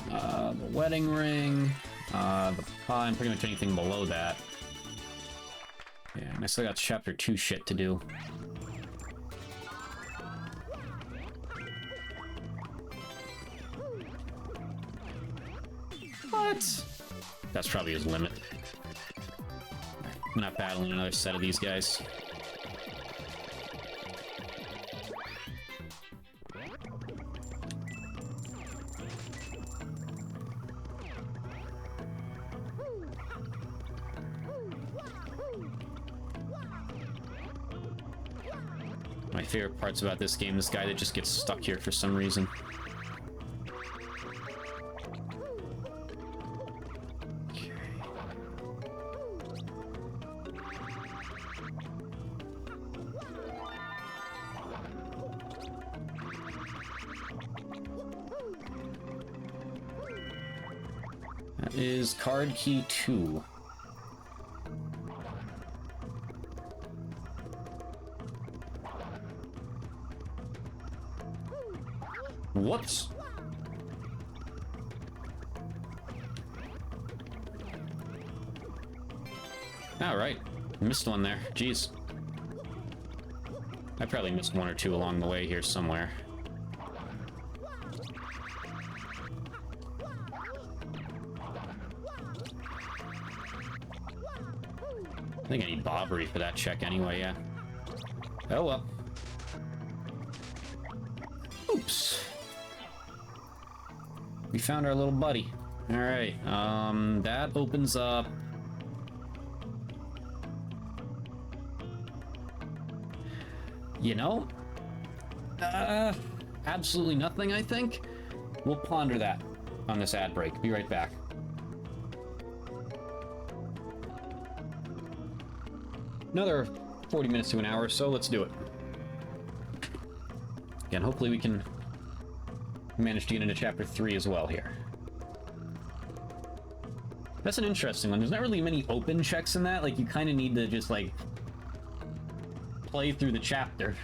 The wedding ring, the pie, and pretty much anything below that. Yeah, and I still got chapter 2 shit to do. What? That's probably his limit. I'm not battling another set of these guys. My favorite parts about this game, this guy that just gets stuck here for some reason. That is card key 2. Whoops. Alright. Missed one there. Jeez. I probably missed one or two along the way here somewhere. I think I need Bobbery for that check anyway, yeah. Oh well. Oops. We found our little buddy. Alright, that opens up... You know? Absolutely nothing, I think. We'll ponder that on this ad break. Be right back. Another 40 minutes to an hour, so let's do it. Again, hopefully we can manage to get into chapter 3 as well here. That's an interesting one. There's not really many open checks in that. Like, you kind of need to just, like, play through the chapter.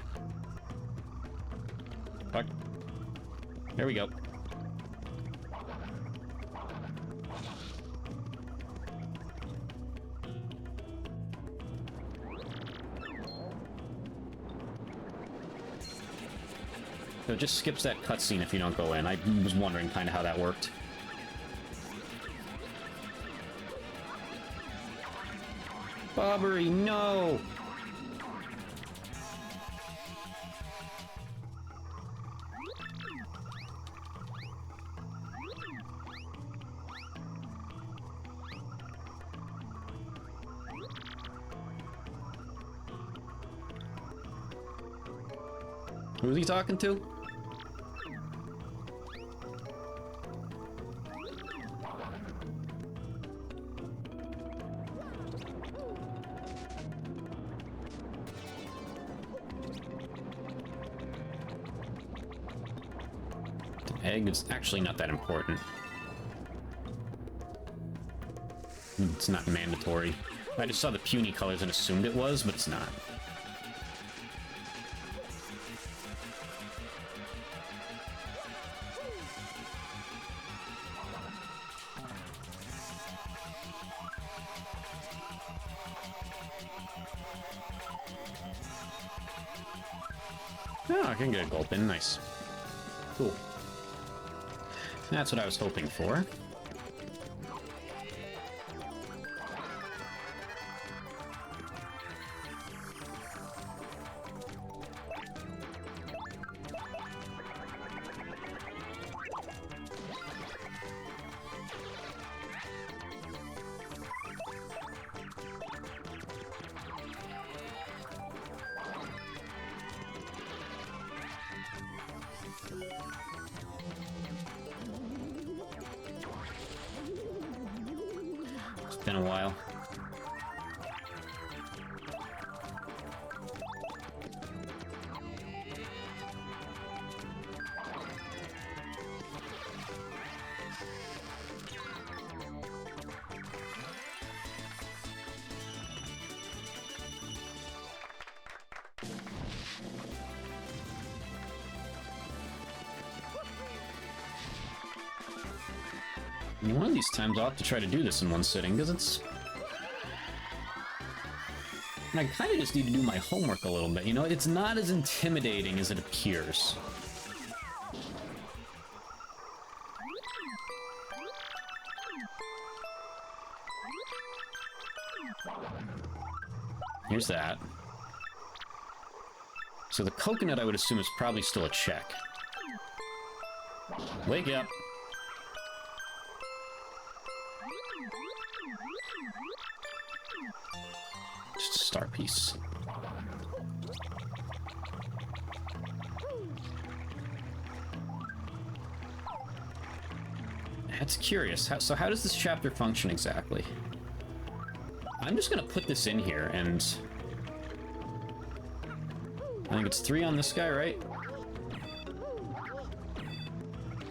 Fuck. There we go. So it just skips that cutscene if you don't go in. I was wondering kind of how that worked. Bobbery, no! Who's he talking to? The egg is actually not that important. It's not mandatory. I just saw the puny colors and assumed it was, but it's not. Oh, I can get a gulp in. Nice. Cool. That's what I was hoping for. Been a while. One of these times I'll have to try to do this in one sitting, because it's... And I kind of just need to do my homework a little bit, you know? It's not as intimidating as it appears. Here's that. So the coconut, I would assume, is probably still a check. Wake up. Just a star piece. That's curious. So how does this chapter function exactly? I'm just gonna put this in here, and I think it's 3 on this guy, right?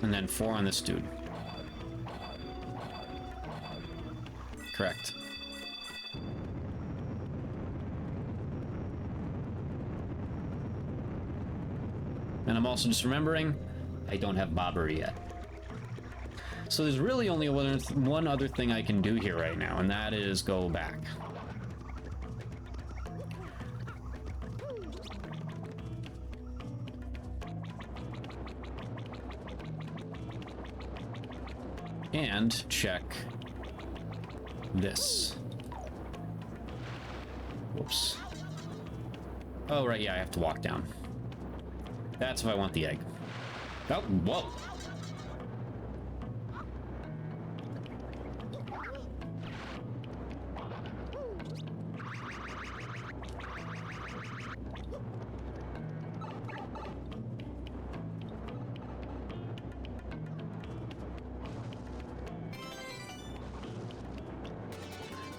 And then 4 on this dude. Correct. And I'm also just remembering, I don't have Bobbery yet. So there's really only one other thing I can do here right now, and that is go back. And check this. Whoops. Oh, right, yeah, I have to walk down. That's if I want the egg. Oh, whoa.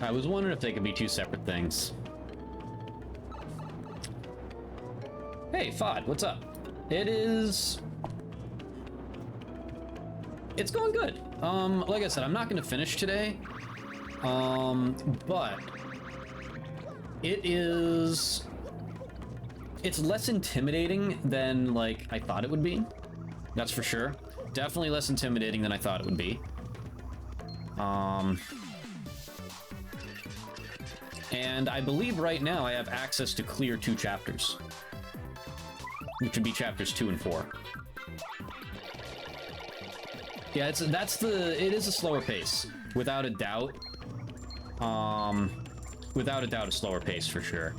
I was wondering if they could be 2 separate things. Hey, Fod, what's up? It's going good. Like I said, I'm not going to finish today. But it's less intimidating than, like, I thought it would be. That's for sure. Definitely less intimidating than I thought it would be. And I believe right now I have access to clear 2 chapters. which would be chapters 2 and 4. Yeah, it is a slower pace, without a doubt. Without a doubt, a slower pace for sure.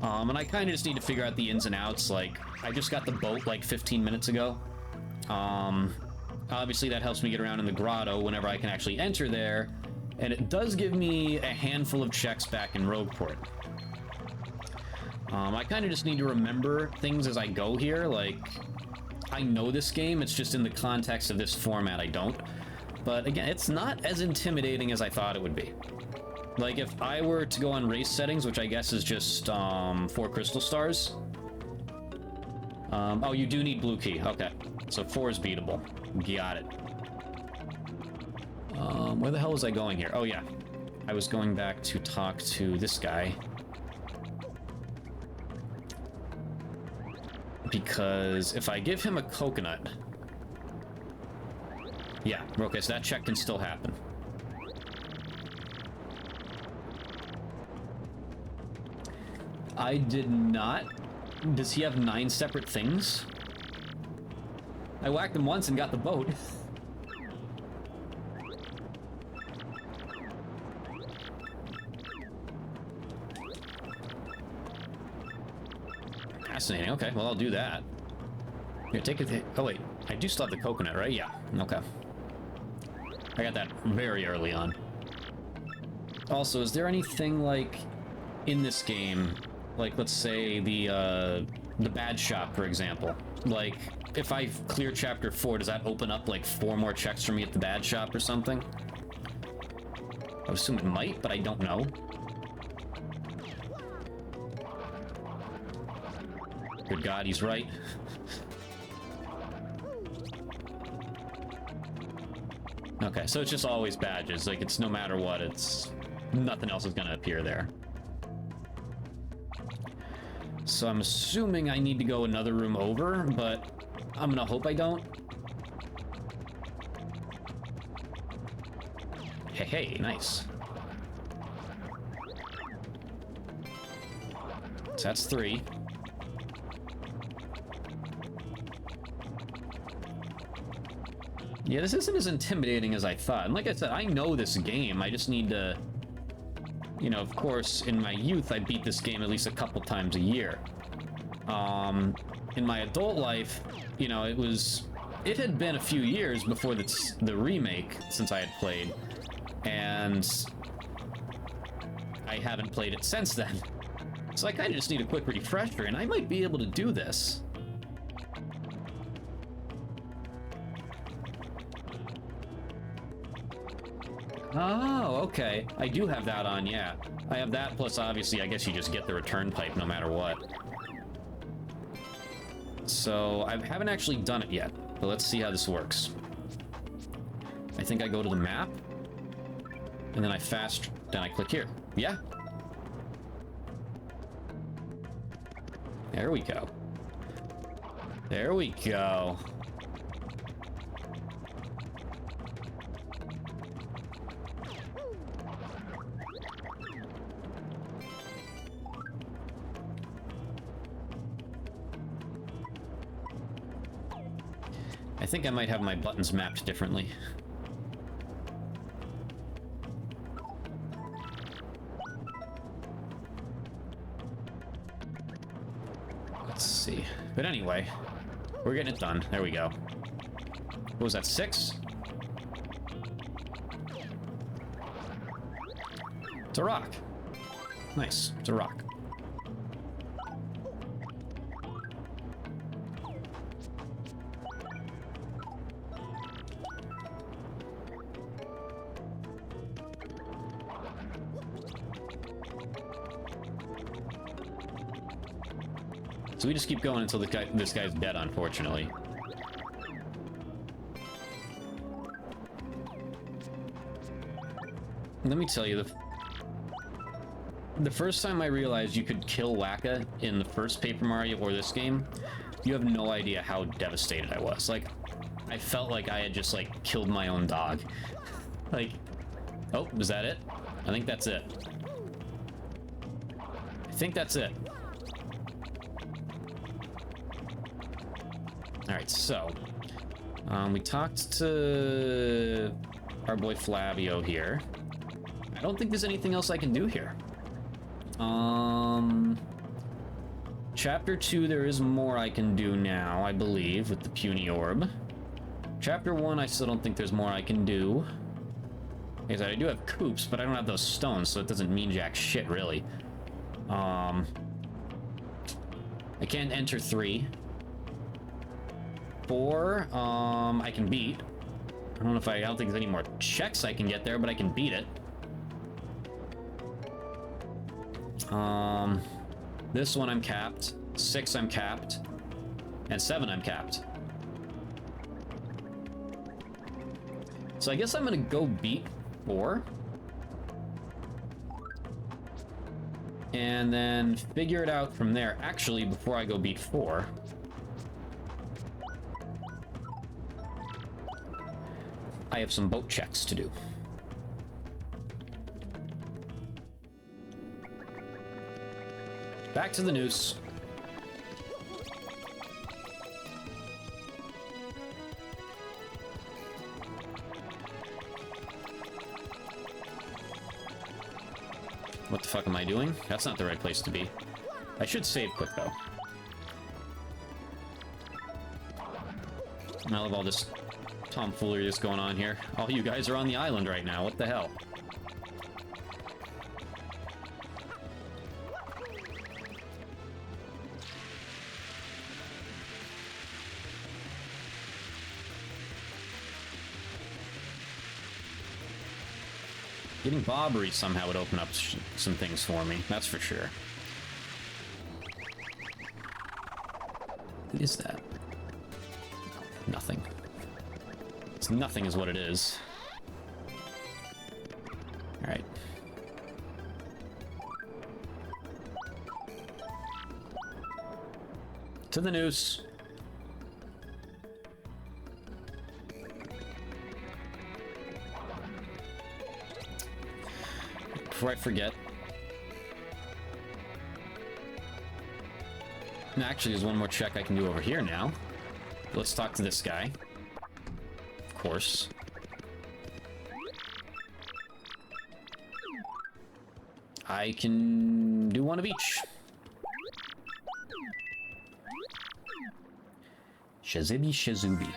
And I kind of just need to figure out the ins and outs. Like, I just got the boat like 15 minutes ago. Obviously that helps me get around in the grotto whenever I can actually enter there, and it does give me a handful of checks back in Rogueport. I kind of just need to remember things as I go here. Like, I know this game, it's just in the context of this format I don't. But again, it's not as intimidating as I thought it would be. Like, if I were to go on race settings, which I guess is just 4 crystal stars. Oh, you do need blue key. Okay, so 4 is beatable. Got it. Where the hell was I going here? Oh yeah, I was going back to talk to this guy. Because if I give him a coconut... Yeah, okay, so that check can still happen. I did not... Does he have 9 separate things? I whacked him once and got the boat. Fascinating. Okay, well, I'll do that. Here, take it. Oh, wait. I do still have the coconut, right? Yeah. Okay. I got that very early on. Also, is there anything, like, in this game, like, let's say the bad shop, for example? Like, if I clear chapter 4, does that open up, like, 4 more checks for me at the bad shop or something? I would assume it might, but I don't know. Good God, he's right. Okay, so it's just always badges. Like, it's no matter what, it's... Nothing else is gonna appear there. So I'm assuming I need to go another room over, but I'm gonna hope I don't. Hey, hey, nice. So that's 3. Yeah, this isn't as intimidating as I thought. And like I said, I know this game. I just need to... You know, of course, in my youth, I beat this game at least a couple times a year. In my adult life, you know, it had been a few years before the remake since I had played, and I haven't played it since then. So I kind of just need a quick refresher, and I might be able to do this. Oh, okay. I do have that on, yeah. I have that, plus obviously I guess you just get the return pipe no matter what. So I haven't actually done it yet, but let's see how this works. I think I go to the map, and then I click here. Yeah. There we go. There we go. I think I might have my buttons mapped differently. Let's see. But anyway, we're getting it done. There we go. What was that, 6? It's a rock. Nice. It's a rock. So we just keep going until this guy's dead, unfortunately. Let me tell you, the first time I realized you could kill Wacka in the first Paper Mario or this game, you have no idea how devastated I was. Like, I felt like I had just, like, killed my own dog. Like, oh, is that it? I think that's it. I think that's it. Alright, so... we talked to our boy Flavio here. I don't think there's anything else I can do here. Chapter 2, there is more I can do now, I believe, with the puny orb. Chapter 1, I still don't think there's more I can do. Because I do have coops, but I don't have those stones, so it doesn't mean jack shit, really. I can't enter 3. 4, I can beat. I don't think there's any more checks I can get there, but I can beat it. This one I'm capped. 6 I'm capped. And 7 I'm capped. So I guess I'm gonna go beat 4. And then figure it out from there. Actually, before I go beat 4... I have some boat checks to do. Back to the noose. What the fuck am I doing? That's not the right place to be. I should save quick, though. I love all this tomfoolery that's going on here. All you guys are on the island right now. What the hell? Getting Bobbery somehow would open up some things for me. That's for sure. What is that? Nothing. It's nothing is what it is. Alright. To the noose. Before I forget. And actually, there's one more check I can do over here now. Let's talk to this guy. Of course. I can do one of each. Shazibi Shazubi.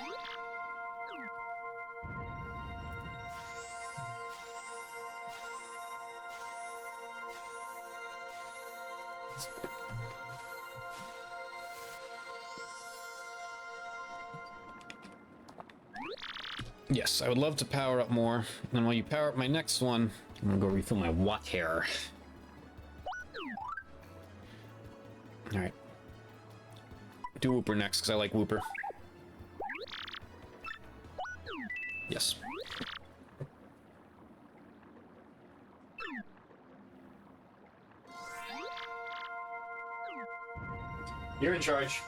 Yes, I would love to power up more. And while you power up my next one, I'm gonna go refill my water. Alright. Do Whooper next, because I like Whooper. Yes. You're in charge.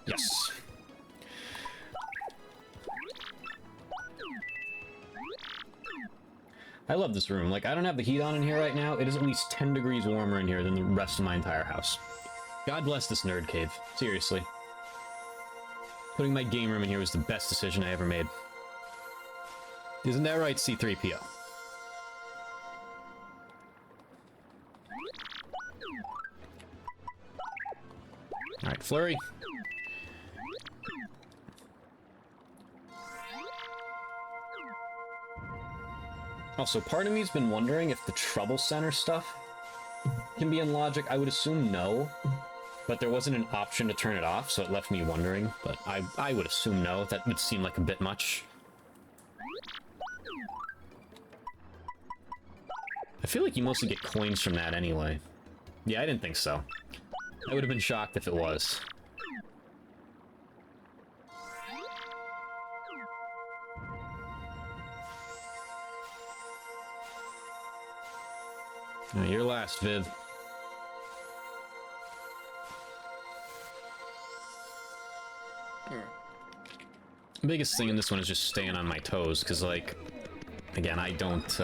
Yes. I love this room. Like, I don't have the heat on in here right now. It is at least 10 degrees warmer in here than the rest of my entire house. God bless this nerd cave. Seriously. Putting my game room in here was the best decision I ever made. Isn't that right, C-3PO? Flurry. Also, part of me's been wondering if the Trouble Center stuff can be in Logic. I would assume no, but there wasn't an option to turn it off, so it left me wondering. But I would assume no. That would seem like a bit much. I feel like you mostly get coins from that anyway. Yeah, I didn't think so. I would have been shocked if it was. Alright, you're last, Viv. The biggest thing in this one is just staying on my toes, because, like, again, I don't,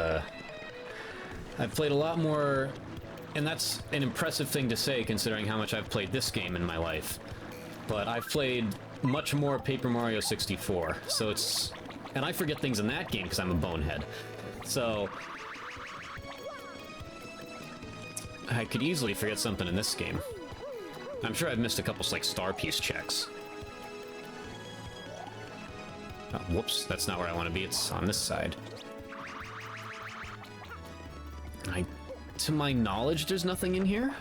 I've played a lot more, and that's an impressive thing to say considering how much I've played this game in my life. But I've played much more Paper Mario 64, so it's... And I forget things in that game because I'm a bonehead. So... I could easily forget something in this game. I'm sure I've missed a couple, like, star piece checks. Oh, whoops, that's not where I want to be. It's on this side. To my knowledge, there's nothing in here.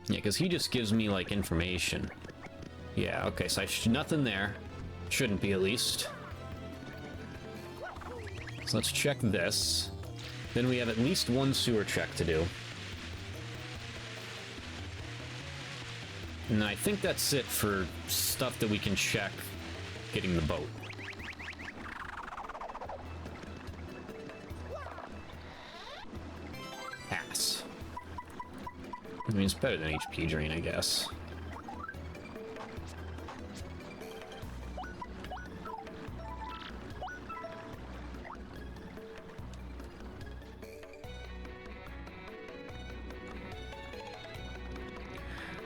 Yeah, because he just gives me, like, information. Yeah, okay, so nothing there. Shouldn't be, at least. So let's check this. Then we have at least one sewer check to do. And I think that's it for stuff that we can check getting the boat. Ass. I mean, it's better than HP drain, I guess.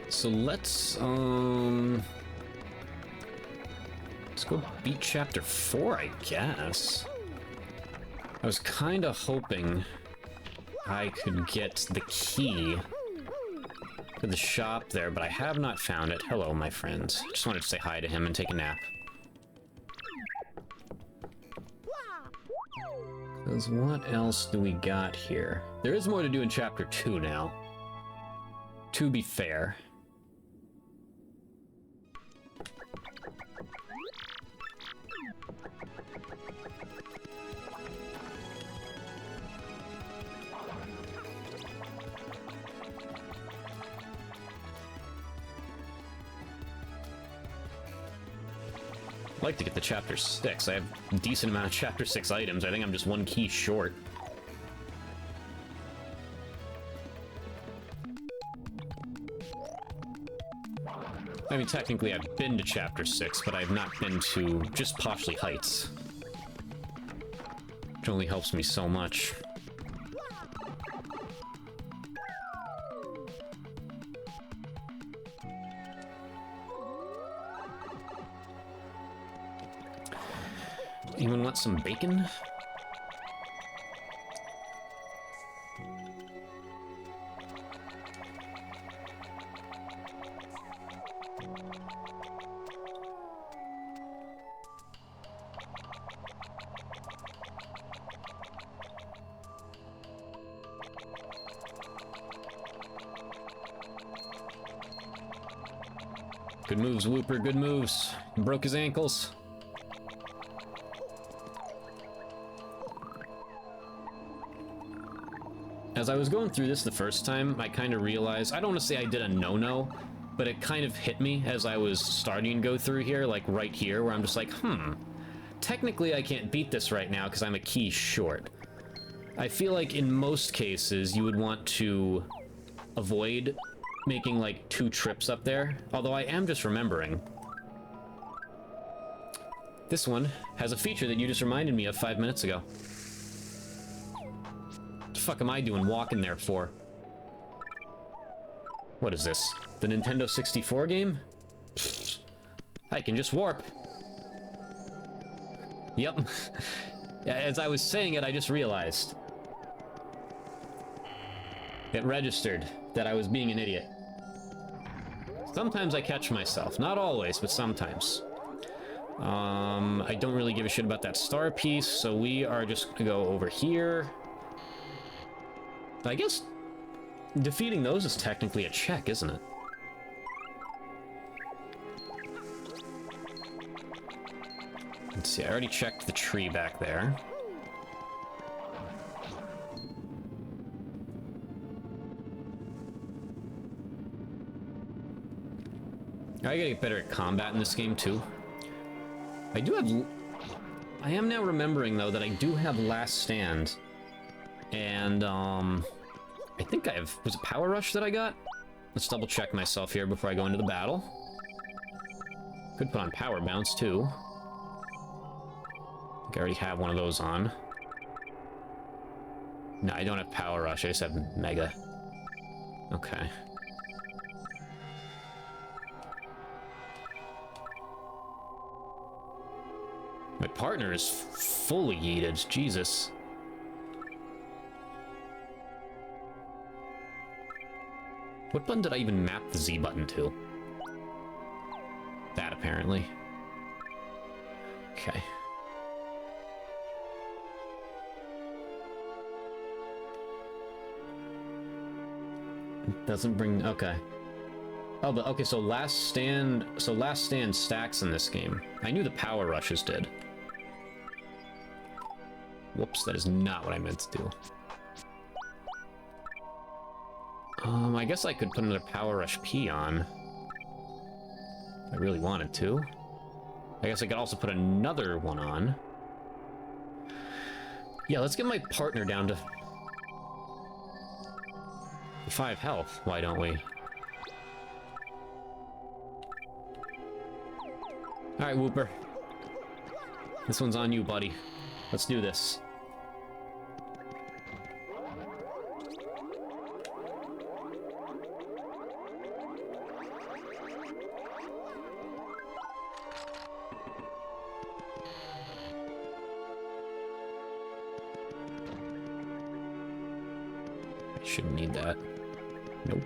So let's go beat chapter 4, I guess. I was kind of hoping I could get the key to the shop there, but I have not found it. Hello, my friends. Just wanted to say hi to him and take a nap. Because what else do we got here? There is more to do in chapter 2 now. To be fair. I'd like to get to chapter 6. I have a decent amount of chapter 6 items. I think I'm just one key short. I mean, technically I've been to chapter 6, but I've not been to just Poshley Heights. Which only helps me so much. Anyone want some bacon? Good moves, Whooper, good moves. Broke his ankles. As I was going through this the first time, I kind of realized, I don't want to say I did a no-no, but it kind of hit me as I was starting to go through here, like right here, where I'm just like, technically I can't beat this right now because I'm a key short. I feel like in most cases you would want to avoid making like 2 trips up there, although I am just remembering. This one has a feature that you just reminded me of 5 minutes ago. What the fuck am I doing walking there for? What is this? The Nintendo 64 game? I can just warp. Yep. As I was saying it, I just realized. It registered that I was being an idiot. Sometimes I catch myself. Not always, but sometimes. I don't really give a shit about that star piece, so we are just gonna go over here. I guess defeating those is technically a check, isn't it? Let's see, I already checked the tree back there. I gotta get better at combat in this game, too. I am now remembering, though, that I do have Last Stand. And, I think I have... Was it Power Rush that I got? Let's double-check myself here before I go into the battle. Could put on Power Bounce, too. I think I already have one of those on. No, I don't have Power Rush. I just have Mega. Okay. My partner is fully yeeted. Jesus. What button did I even map the Z button to? That, apparently. Okay. It doesn't bring... Okay. Oh, but okay, so Last Stand stacks in this game. I knew the Power Rushes did. Whoops, that is not what I meant to do. I guess I could put another Power Rush P on. If I really wanted to. I guess I could also put another one on. Yeah, let's get my partner down to 5 health. Why don't we? Alright, Whooper. This one's on you, buddy. Let's do this. Shouldn't need that. Nope.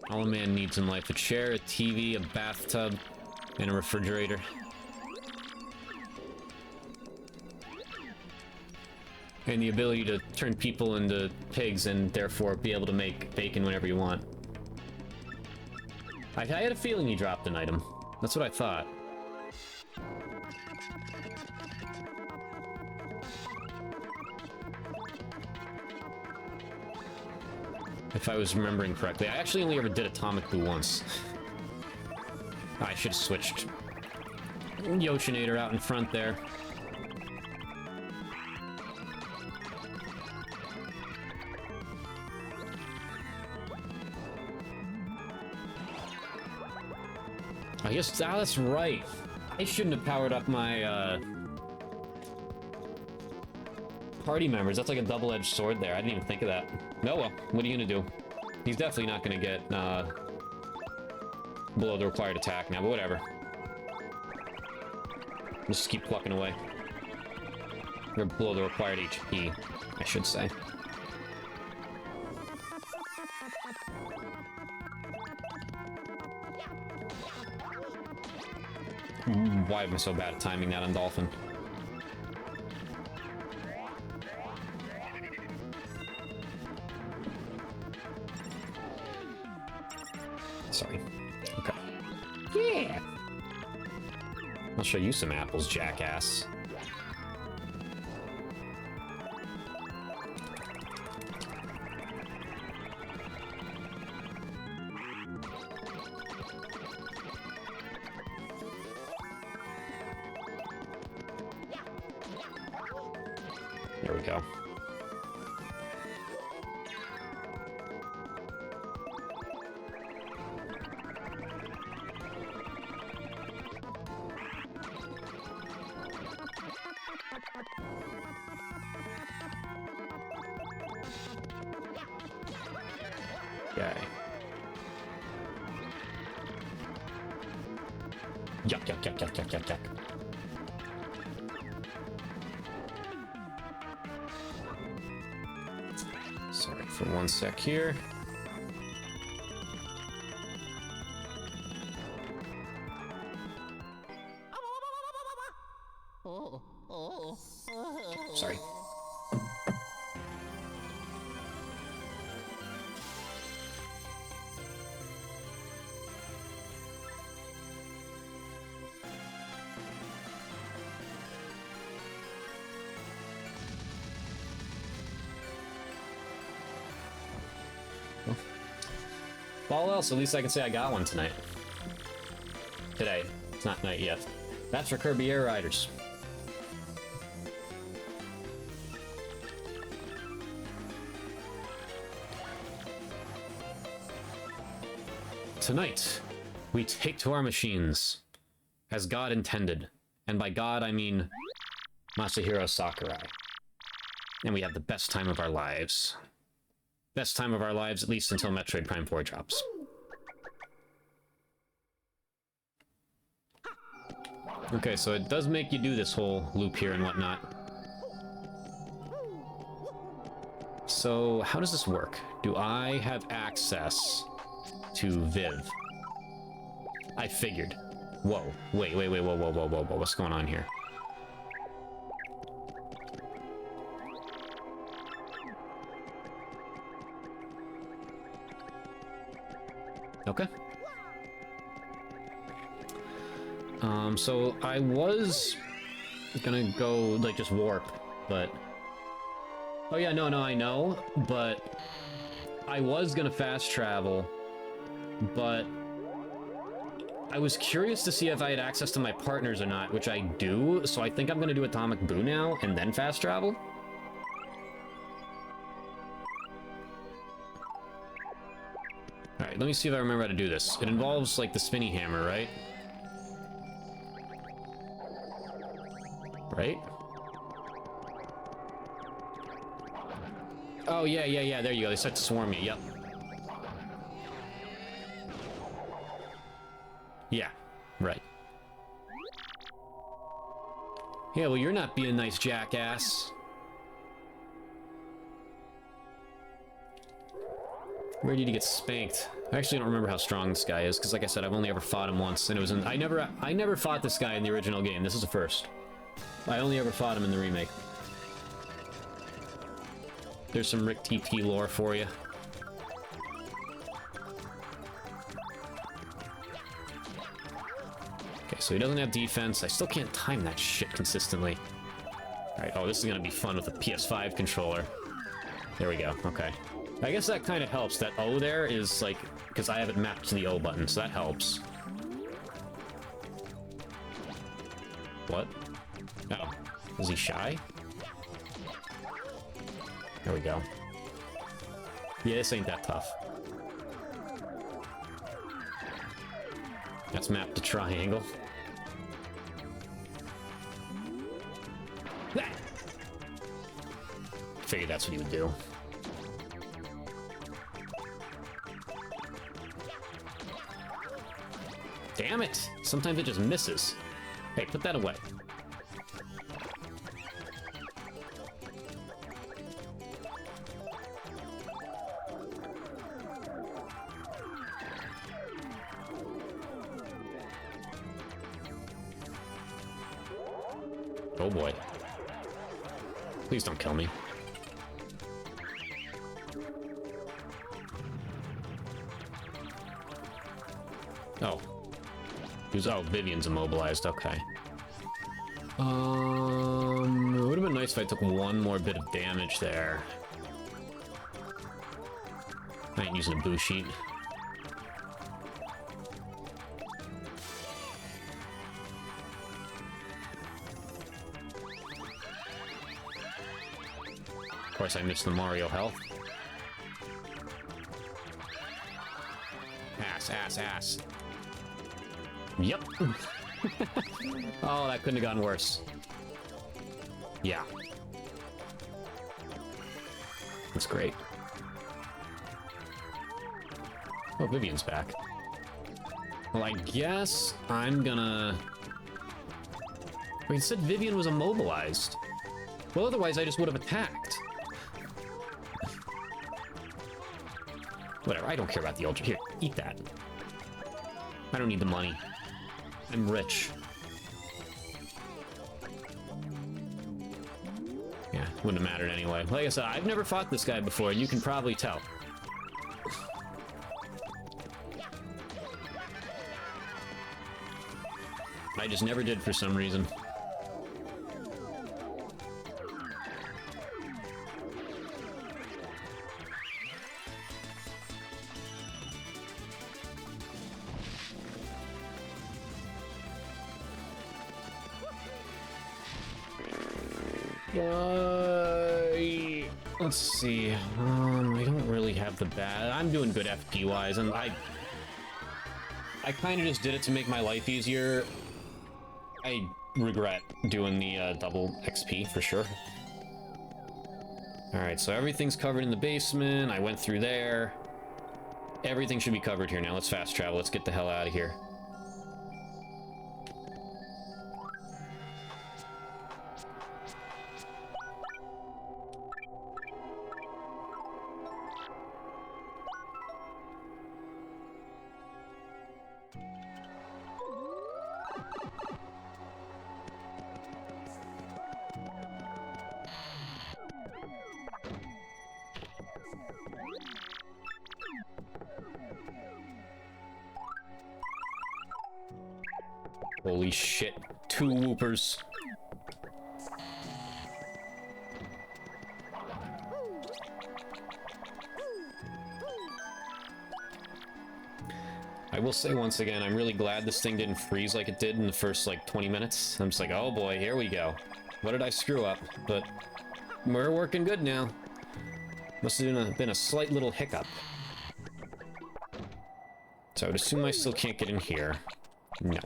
All a man needs in life: a chair, a TV, a bathtub, and a refrigerator. And the ability to turn people into pigs and therefore be able to make bacon whenever you want. I had a feeling he dropped an item. That's what I thought. If I was remembering correctly. I actually only ever did Atomic Blue once. I should have switched Yoshinator out in front there. I guess, that's right. I shouldn't have powered up my, party members. That's like a double-edged sword there. I didn't even think of that. No, well, what are you gonna do? He's definitely not gonna get, below the required attack now, but whatever. Let's just keep plucking away. Or below the required HP, I should say. Why am I so bad at timing that on Dolphin? Sorry. Okay. Yeah! I'll show you some apples, jackass. There we go. Okay. Yuck, yuck, yuck, yuck, yuck, yuck, yuck. Sorry for 1 sec here. Sorry. All else, at least I can say I got one tonight. Today. It's not night yet. That's for Kirby Air Riders. Tonight, we take to our machines, as God intended. And by God, I mean Masahiro Sakurai. And we have the best time of our lives. Best time of our lives, at least until Metroid Prime 4 drops. Okay, so it does make you do this whole loop here and whatnot. So, how does this work? Do I have access to Viv? I figured. Whoa. Wait, whoa, whoa. What's going on here? Okay. So I was gonna go, like, just warp, but... Oh yeah, no, I know, but... I was gonna fast travel, but... I was curious to see if I had access to my partners or not, which I do, so I think I'm gonna do Atomic Boo now, and then fast travel. Alright, let me see if I remember how to do this. It involves, like, the spinny hammer, right? Right? Oh, yeah, there you go. They start to swarm me, yep. Yeah, right. Yeah, well, you're not being a nice jackass. Where did he get spanked? I actually don't remember how strong this guy is, because like I said, I've only ever fought him once, and it was in... I never fought this guy in the original game. This is the first. I only ever fought him in the remake. There's some Rick TT lore for you. Okay, so he doesn't have defense. I still can't time that shit consistently. Alright, oh, this is gonna be fun with a PS5 controller. There we go, okay. I guess that kind of helps. That O there is, like, because I have it mapped to the O button, so that helps. What? Oh. Is he shy? There we go. Yeah, this ain't that tough. That's mapped to triangle. Figured that's what he would do. Damn it! Sometimes it just misses. Hey, put that away. Oh boy. Please don't kill me. Oh. Oh, Vivian's immobilized, okay. It would have been nice if I took one more bit of damage there. I ain't using a boo sheet. Of course, I missed the Mario health. Ass. Yep. Oh, that couldn't have gone worse. Yeah. That's great. Oh, Vivian's back. Well, I guess I'm gonna... Wait, it said Vivian was immobilized. Well, otherwise I just would have attacked. Whatever, I don't care about the ultra. Here, eat that. I don't need the money. I'm rich. Yeah, wouldn't have mattered anyway. Like I said, I've never fought this guy before, and you can probably tell. I just never did for some reason. Let's see. I don't really have the bad. I'm doing good FP wise, and I kind of just did it to make my life easier. I regret doing the double XP for sure. All right, so everything's covered in the basement. I went through there. Everything should be covered here now. Let's fast travel. Let's get the hell out of here. Holy shit, 2 whoopers. I will say once again, I'm really glad this thing didn't freeze like it did in the first, like, 20 minutes. I'm just like, oh boy, here we go. What did I screw up? But we're working good now. Must have been a slight little hiccup. So I would assume I still can't get in here. No.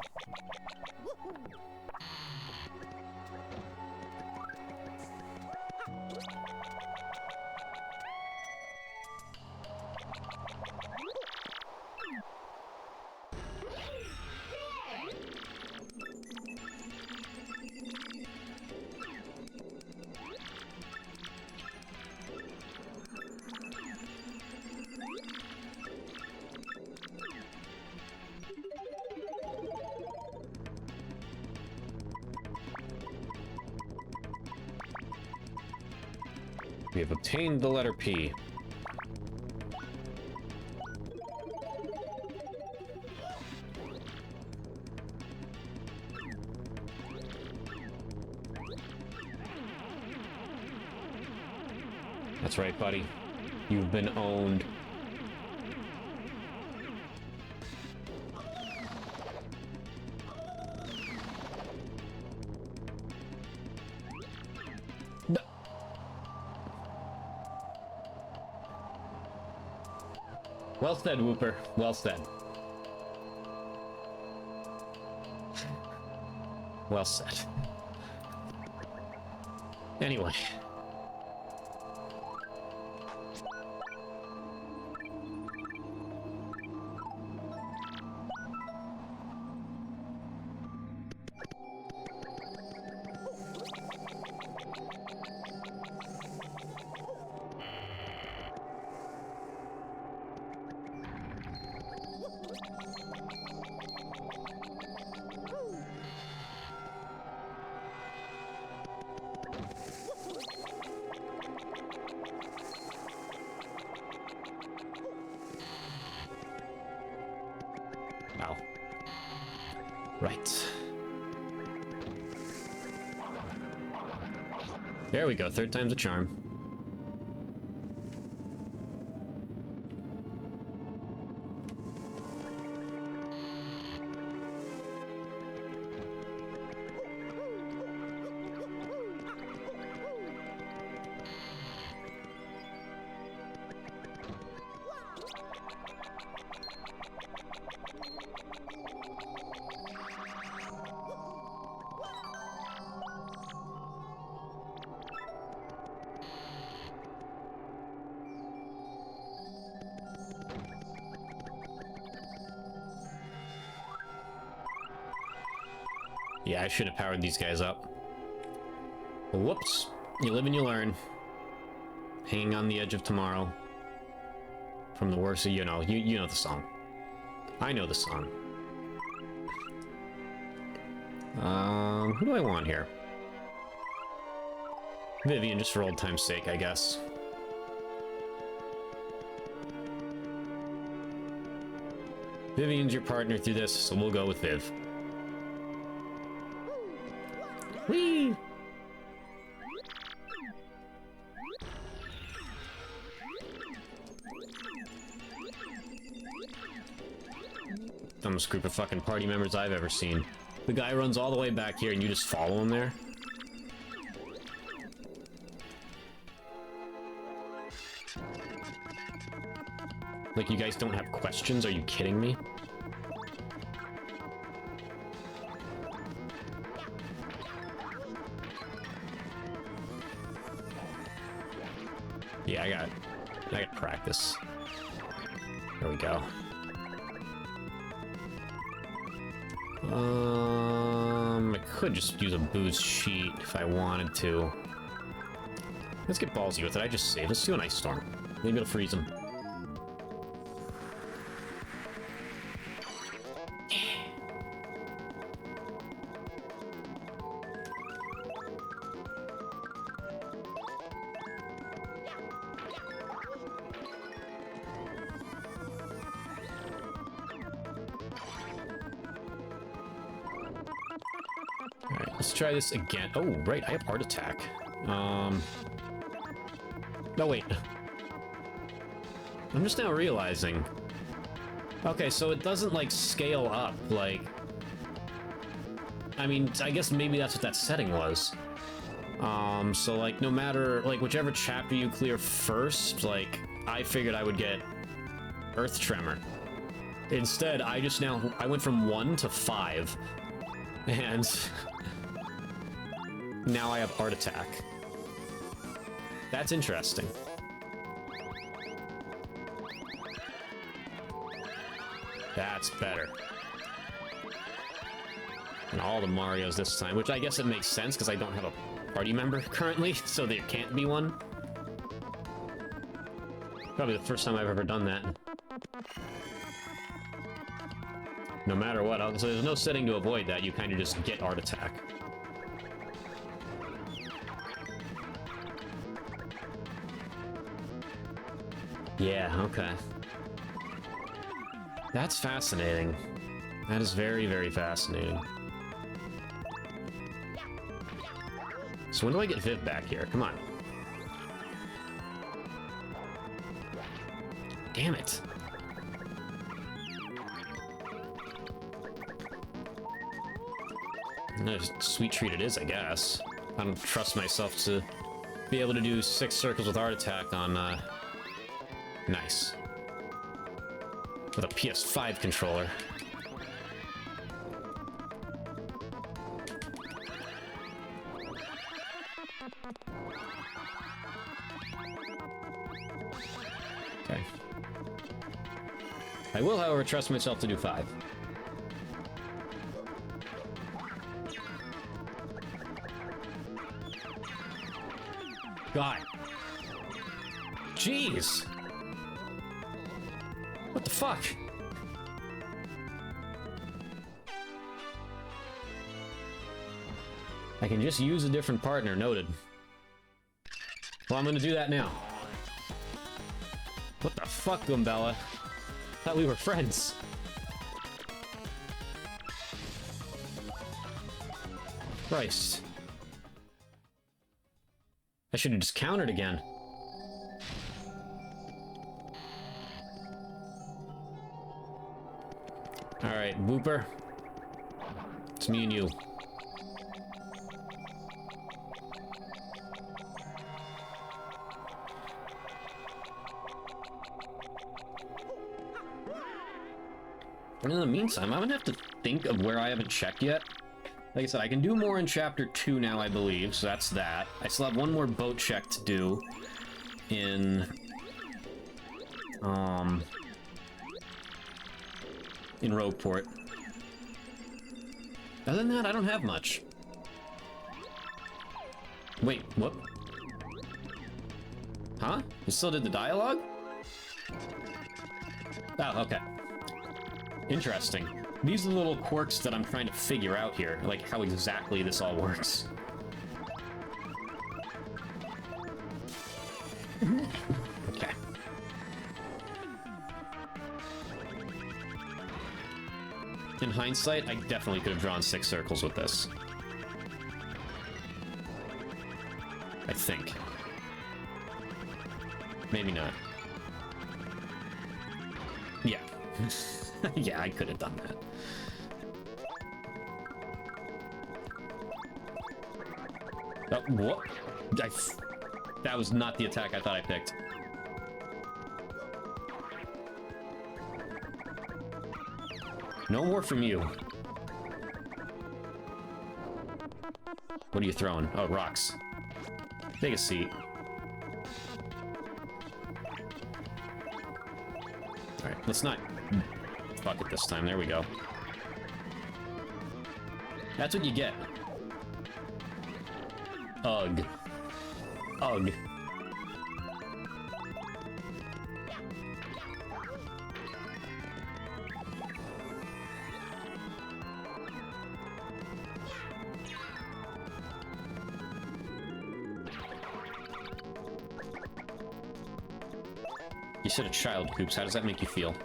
We have obtained the letter P. That's right, buddy. You've been owned. Well said, Whooper. Well said. Well said. Anyway. Ow. Right. There we go, 3rd time's a charm. Yeah, I should have powered these guys up. Whoops. You live and you learn. Hanging on the edge of tomorrow. From the worst of, you know the song. I know the song. Who do I want here? Vivian, just for old time's sake, I guess. Vivian's your partner through this, so we'll go with Viv. Whee! Dumbest group of fucking party members I've ever seen. The guy runs all the way back here and you just follow him there? Like, you guys don't have questions? Are you kidding me? Yeah, I got practice. There we go. I could just use a boost sheet if I wanted to. Let's get ballsy with it. I just saved. Let's do an ice storm. Maybe it'll freeze him. Alright, let's try this again. Oh, right, I have heart attack. No, wait. I'm just now realizing. Okay, so it doesn't, like, scale up, like... I mean, I guess maybe that's what that setting was. So, like, no matter, like, whichever chapter you clear first, like, I figured I would get Earth Tremor. Instead, I went from 1 to 5. And... now I have heart attack. That's interesting. That's better. And all the Marios this time, which I guess it makes sense because I don't have a party member currently, so there can't be one. Probably the first time I've ever done that. No matter what, so there's no setting to avoid that, you kind of just get heart attack. Yeah, okay. That's fascinating. That is very, very fascinating. So when do I get Viv back here? Come on. Damn it. No, sweet treat it is, I guess. I don't trust myself to be able to do 6 circles with heart attack on, nice. With a PS5 controller. Okay. I will, however, trust myself to do 5. God. Jeez. What the fuck? I can just use a different partner, noted. Well, I'm gonna do that now. What the fuck, Gumbella? Thought we were friends. Christ. I should have just countered again. Alright, Whooper. It's me and you. And in the meantime, I'm gonna have to think of where I haven't checked yet. Like I said, I can do more in Chapter 2 now, I believe, so that's that. I still have one more boat check to do in Rogueport. Other than that, I don't have much. Wait, what? Huh? You still did the dialogue? Oh, okay. Interesting. These are the little quirks that I'm trying to figure out here, like how exactly this all works. Okay. In hindsight, I definitely could have drawn 6 circles with this. I think. Maybe not. Yeah. Yeah, I could have done that. What? That was not the attack I thought I picked. No more from you. What are you throwing? Oh, rocks. Take a seat. Alright, let's not fuck it this time. There we go. That's what you get. Ugh. Ugh. You said a child, Coops. How does that make you feel?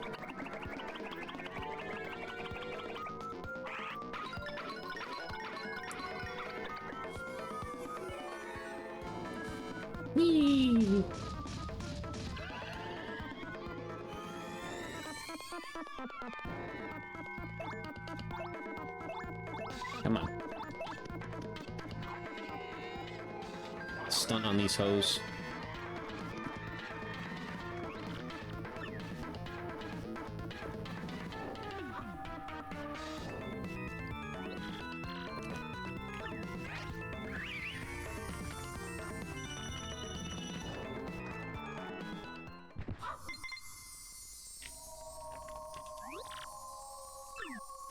Whee! Come on. Stunt on these hoes.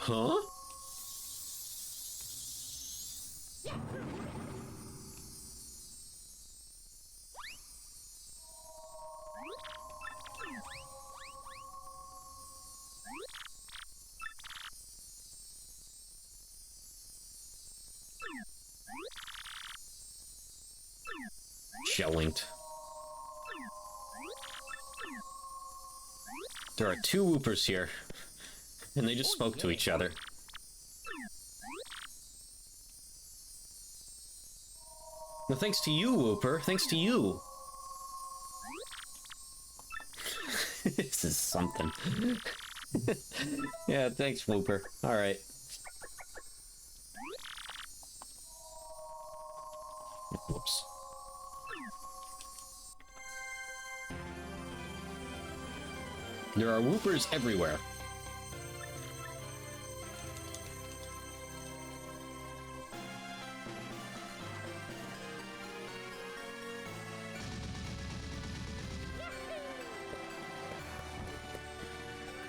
Huh? Shell-linked. There are 2 Whoopers here, and they just spoke to each other. Well, thanks to you, Whooper. Thanks to you. This is something. Yeah, thanks, Whooper. Alright. Whoops. There are Whoopers everywhere.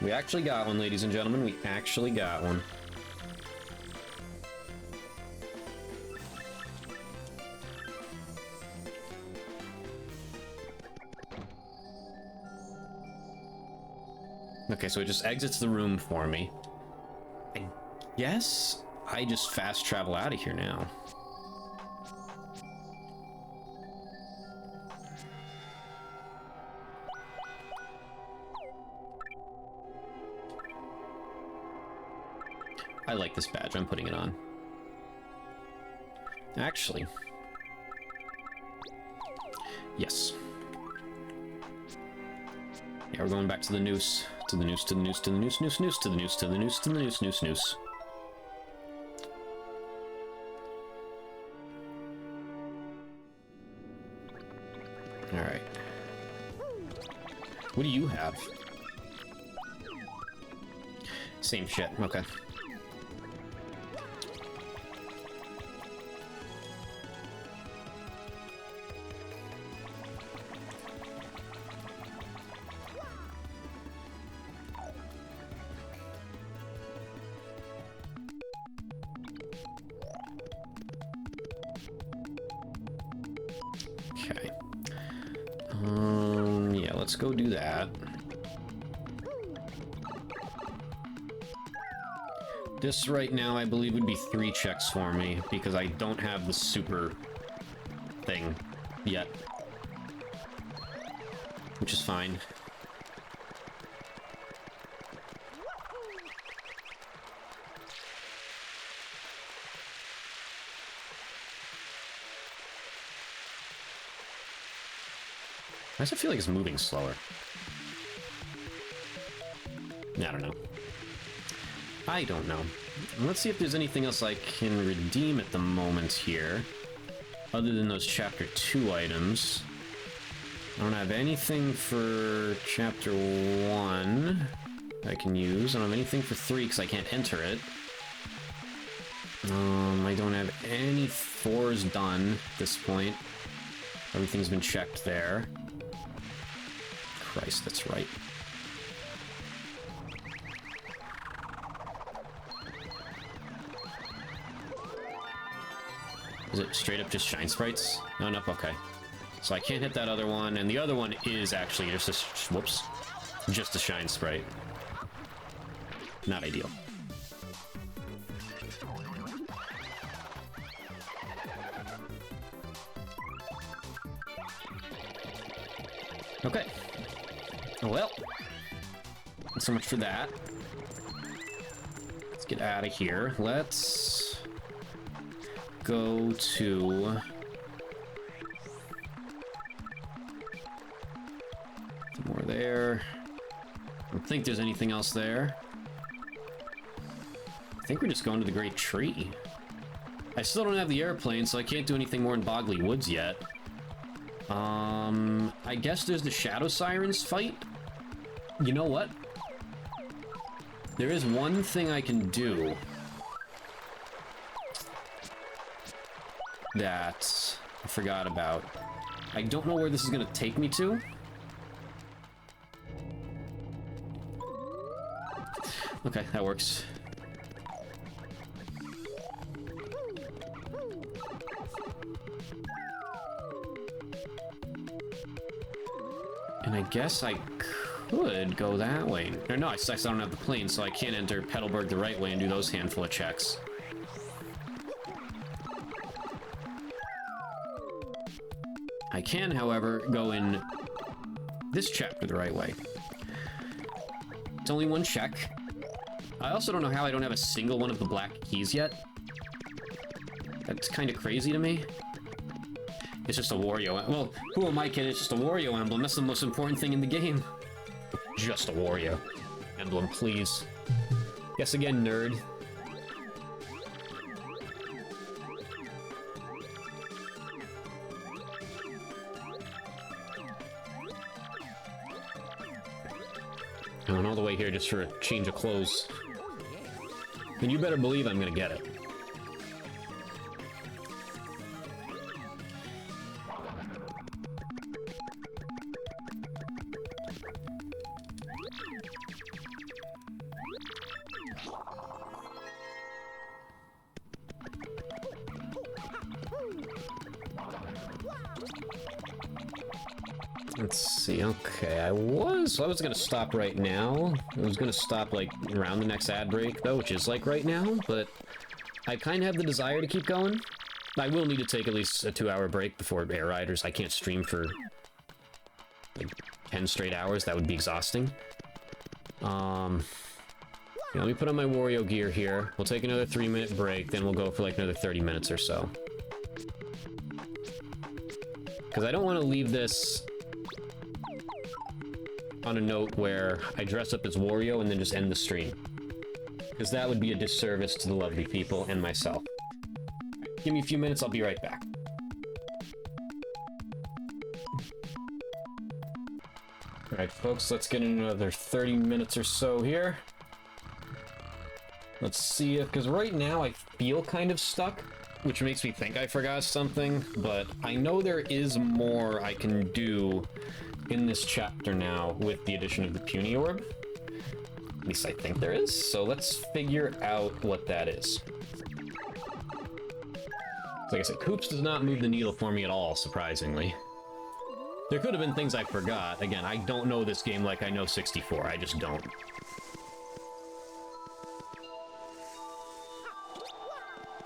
We actually got one, ladies and gentlemen. We actually got one. Okay, so it just exits the room for me. I guess I just fast travel out of here now. I like this badge. I'm putting it on. Actually. Yes. Yeah, we're going back to the noose. To the noose, to the noose, to the noose, noose, noose, to the noose, to the noose, to the noose, noose, noose. Alright. What do you have? Same shit, okay. go do that. This right now, I believe, would be 3 checks for me, because I don't have the super thing yet. Which is fine. Why does it feel like it's moving slower? I don't know. I don't know. Let's see if there's anything else I can redeem at the moment here. Other than those Chapter 2 items. I don't have anything for Chapter 1 I can use. I don't have anything for 3 because I can't enter it. I don't have any 4s done at this point. Everything's been checked there. Christ, that's right. Is it straight up just shine sprites? No, nope, okay. So I can't hit that other one, and the other one is actually just a... whoops. Just a shine sprite. Not ideal. Okay. Well. So much for that. Let's get out of here. Let's go to... more there. I don't think there's anything else there. I think we're just going to the Great Tree. I still don't have the airplane, so I can't do anything more in Bogley Woods yet. I guess there's the Shadow Sirens fight. You know what? There is one thing I can do that I forgot about. I don't know where this is going to take me to. Okay, that works. And I guess I could go that way. Or no, I don't have the plane, so I can't enter Petalburg the right way and do those handful of checks. I can, however, go in this chapter the right way. It's only 1 check. I also don't know how I don't have a single one of the black keys yet. That's kind of crazy to me. It's just a Wario. Well, who am I kidding? It's just a Wario emblem. That's the most important thing in the game. Just a Wario emblem, please. Guess again, nerd. I went all the way here just for a change of clothes. And you better believe I'm gonna get it. Let's see, okay, I was gonna stop right now. I was gonna stop, like, around the next ad break, though, which is, like, right now, but I kind of have the desire to keep going. I will need to take at least a 2-hour break before Air Riders. I can't stream for, like, 10 straight hours. That would be exhausting. Yeah, let me put on my Wario gear here. We'll take another 3-minute break, then we'll go for, like, another 30 minutes or so. Because I don't want to leave this on a note where I dress up as Wario and then just end the stream. Because that would be a disservice to the lovely people and myself. Give me a few minutes, I'll be right back. Alright, folks, let's get in another 30 minutes or so here. Let's see it, because right now I feel kind of stuck, which makes me think I forgot something, but I know there is more I can do in this chapter now with the addition of the Puny Orb. At least I think there is, so let's figure out what that is. Like I said, Koops does not move the needle for me at all, surprisingly. There could have been things I forgot. Again, I don't know this game like I know 64. I just don't.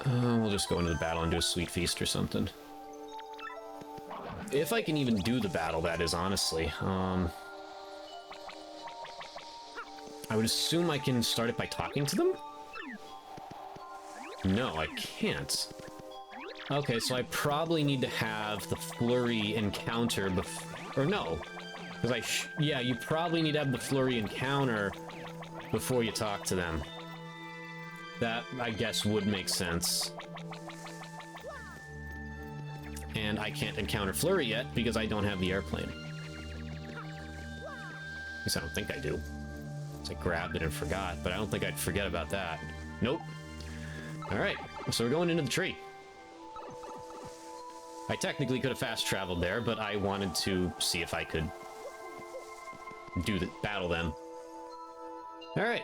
We'll just go into the battle and do a sweet feast or something. If I can even do the battle, that is, honestly. I would assume I can start it by talking to them? No, I can't. Okay, so I probably need to have the flurry encounter before... Or no. Because yeah, you probably need to have the flurry encounter before you talk to them. That, I guess, would make sense. And I can't encounter Flurry yet because I don't have the airplane. At least I don't think I do. So I grabbed it and forgot, but I don't think I'd forget about that. Nope. Alright, so we're going into the tree. I technically could have fast traveled there, but I wanted to see if I could battle them. Alright.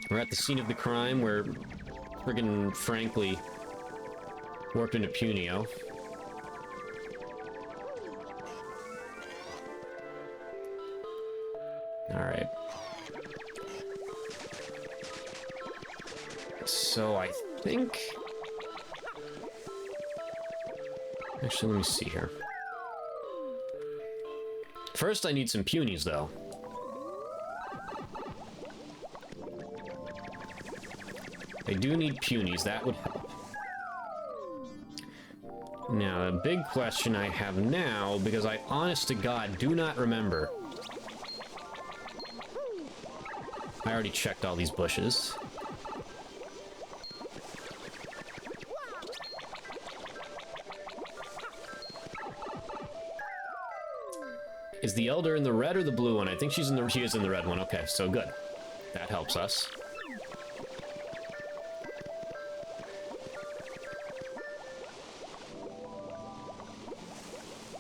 We're at the scene of the crime where friggin' frankly warped into Punio. Alright. So I think... Actually, let me see here. First, I need some punies, though. I do need punies, that would help. Now, the big question I have now, because I honest to God do not remember. I already checked all these bushes. Is the Elder in the red or the blue one? I think she is in the red one. Okay, so good. That helps us.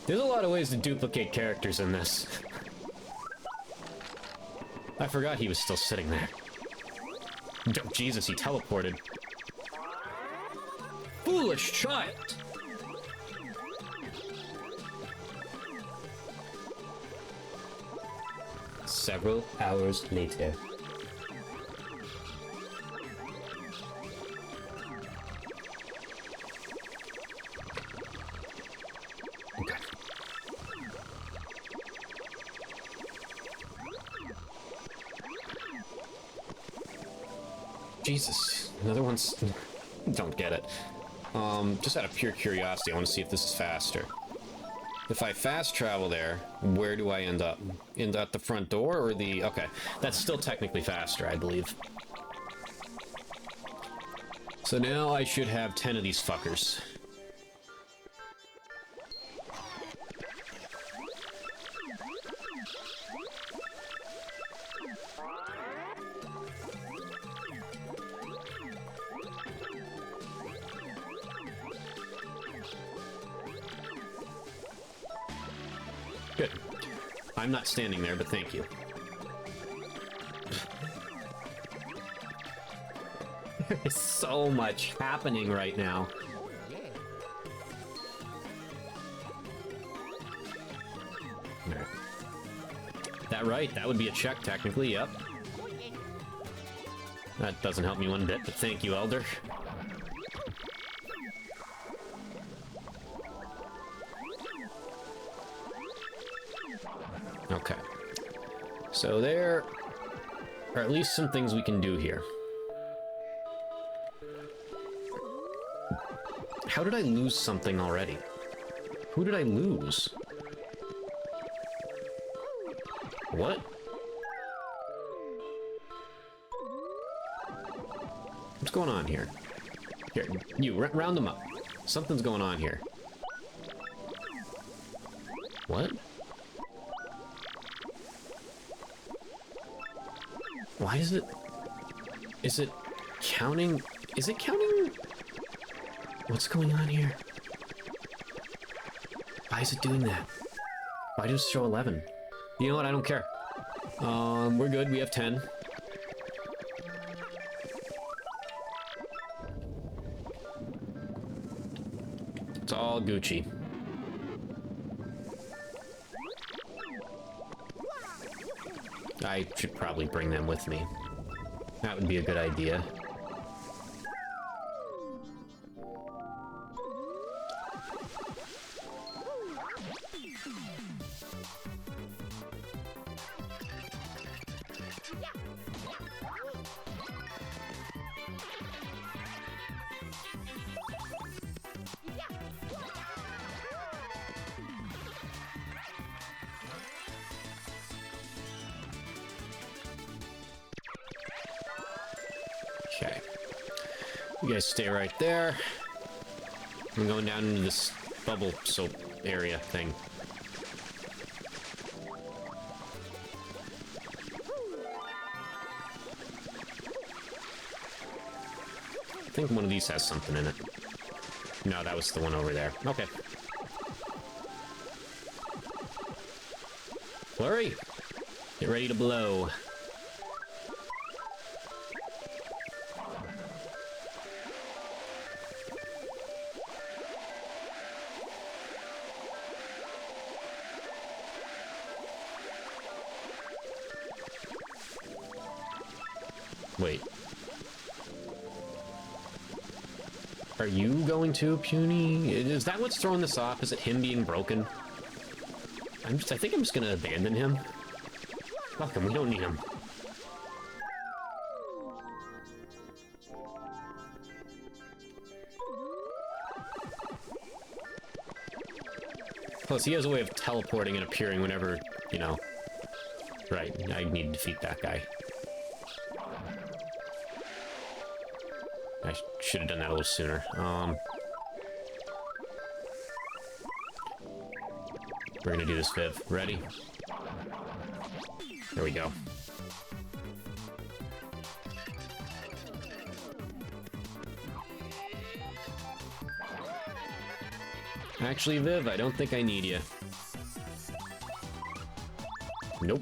There's a lot of ways to duplicate characters in this. I forgot he was still sitting there. Oh, Jesus, he teleported. Foolish child! Several hours later. Okay. Jesus, another one's... Don't get it. Just out of pure curiosity, I want to see if this is faster. If I fast travel there, where do I end up? End at the front door or the... Okay, that's still technically faster, I believe. So now I should have 10 of these fuckers. Good. I'm not standing there, but thank you. There's so much happening right now. Alright. That right? That would be a check, technically, yep. That doesn't help me one bit, but thank you, Elder. Okay. So there are at least some things we can do here. How did I lose something already? Who did I lose? What? What's going on here? Here, you, round them up. Something's going on here. What? Why is it... Is it counting... Is it counting... What's going on here? Why is it doing that? Why does it show 11? You know what? I don't care. We're good. We have 10. It's all Gucci. I should probably bring them with me. That would be a good idea. Okay. You guys stay right there. I'm going down into this bubble soap area thing. I think one of these has something in it. No, that was the one over there. Okay. Flurry! Get ready to blow. Wait. Are you going to, Puny? Is that what's throwing this off? Is it him being broken? I think I'm just gonna abandon him. Fuck him, we don't need him. Plus, he has a way of teleporting and appearing whenever, you know. Right, I need to defeat that guy. I should have done that a little sooner. We're gonna do this, Viv. Ready? There we go. Actually, Viv, I don't think I need you. Nope.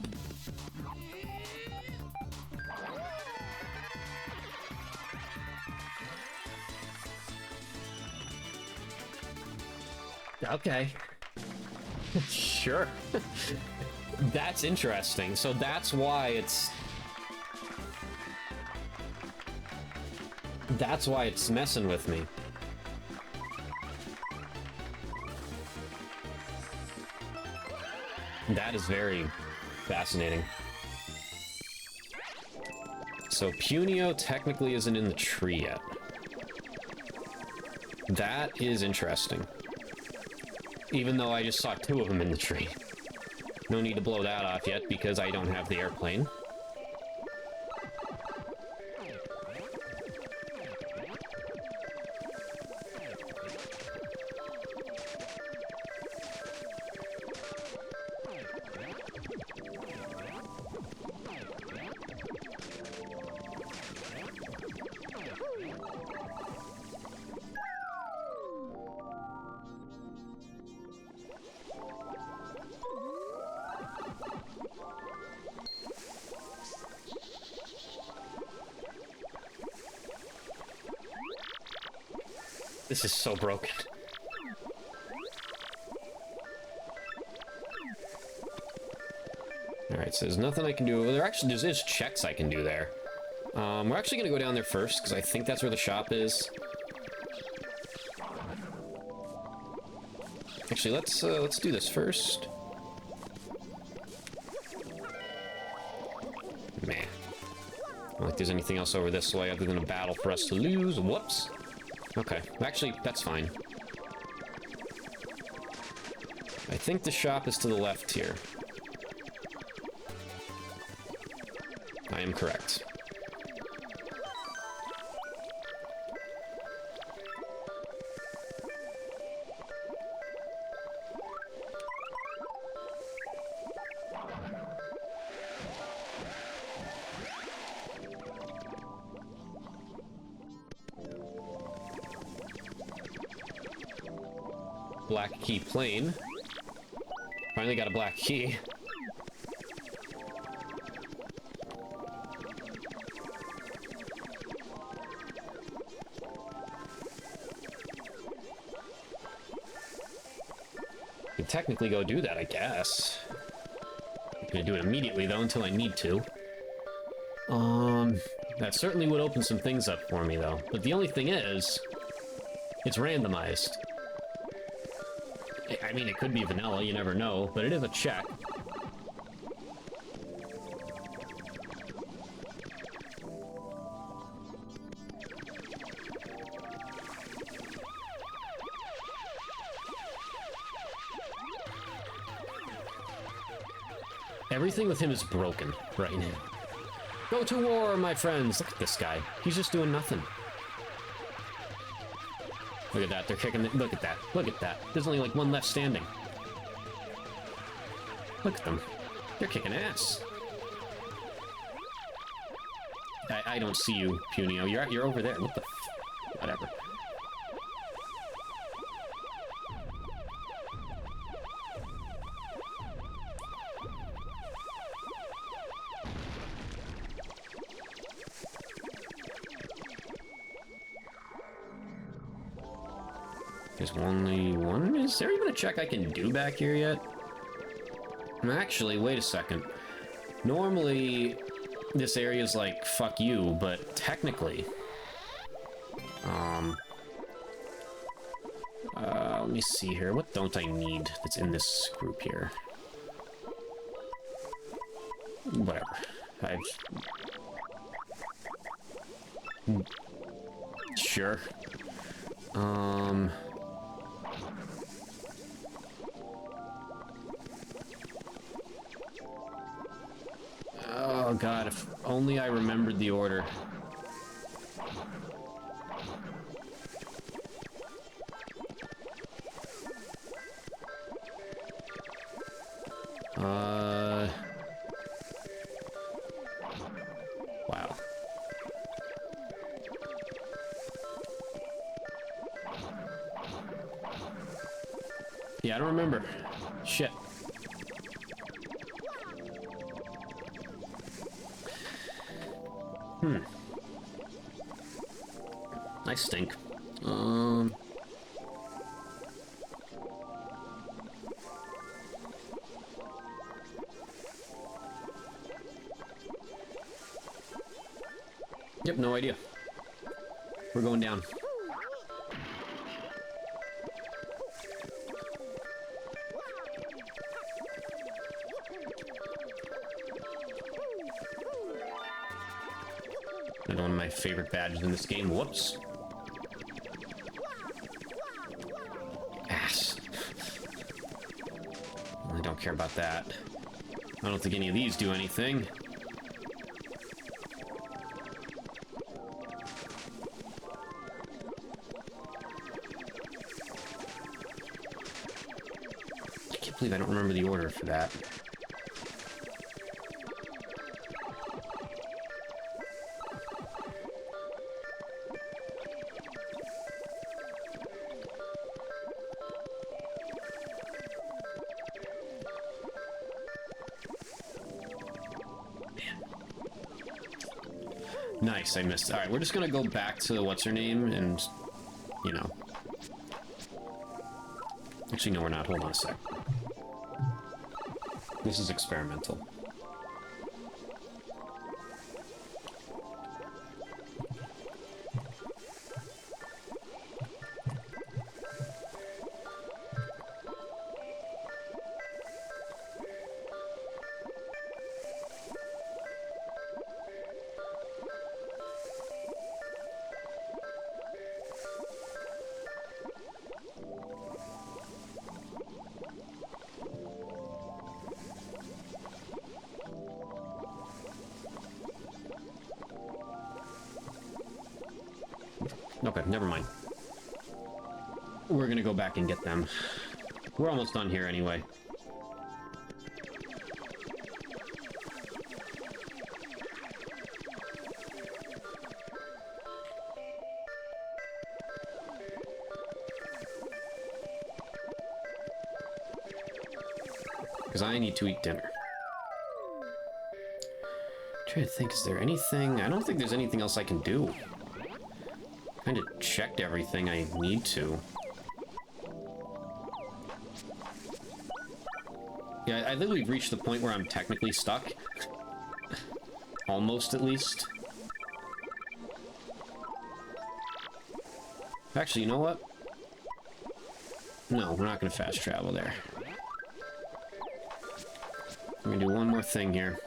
Okay. Sure. That's interesting. So that's why it's... That's why it's messing with me. That is very fascinating. So Punio technically isn't in the tree yet. That is interesting. Even though I just saw two of them in the tree. No need to blow that off yet because I don't have the airplane. This is so broken. Alright, so there's nothing I can do. Well, there's checks I can do there. We're actually gonna go down there first, because I think that's where the shop is. Actually, let's do this first. Man. I don't think there's anything else over this way other than a battle for us to lose. Whoops. Okay, actually, that's fine. I think the shop is to the left here. I am correct. Black key plane. Finally got a black key. You can technically go do that, I guess. gonna do it immediately, though, until I need to. That certainly would open some things up for me, though. But the only thing is, it's randomized. I mean, it could be vanilla, you never know, but it is a check. Everything with him is broken right now. Go to war, my friends! Look at this guy. He's just doing nothing. Look at that, they're kicking it. Look at that. Look at that. There's only like one left standing. Look at them. They're kicking ass. I don't see you, Punio. You're over there. What the f... Whatever. There's only one? Is there even a check I can do back here yet? Actually, wait a second. Normally, this area's like, fuck you, but technically... let me see here. What don't I need that's in this group here? Whatever. Sure. Oh god, if only I remembered the order. Wow. Yeah, I don't remember. Shit. I stink. Yep, no idea. We're going down. And one of my favorite badges in this game. Whoops. Ass. I don't care about that. I don't think any of these do anything. I can't believe I don't remember the order for that. Nice, I missed. Alright, we're just gonna go back to what's-her-name and, you know. Actually, no, we're not. Hold on a sec. This is experimental. Okay, never mind. We're gonna go back and get them. We're almost done here anyway. Because I need to eat dinner. I'm trying to think, is there anything? I don't think there's anything else I can do. Kind of checked everything I need to. Yeah, I think we've reached the point where I'm technically stuck. Almost, at least. Actually, you know what? No, we're not going to fast travel there. I'm going to do one more thing here.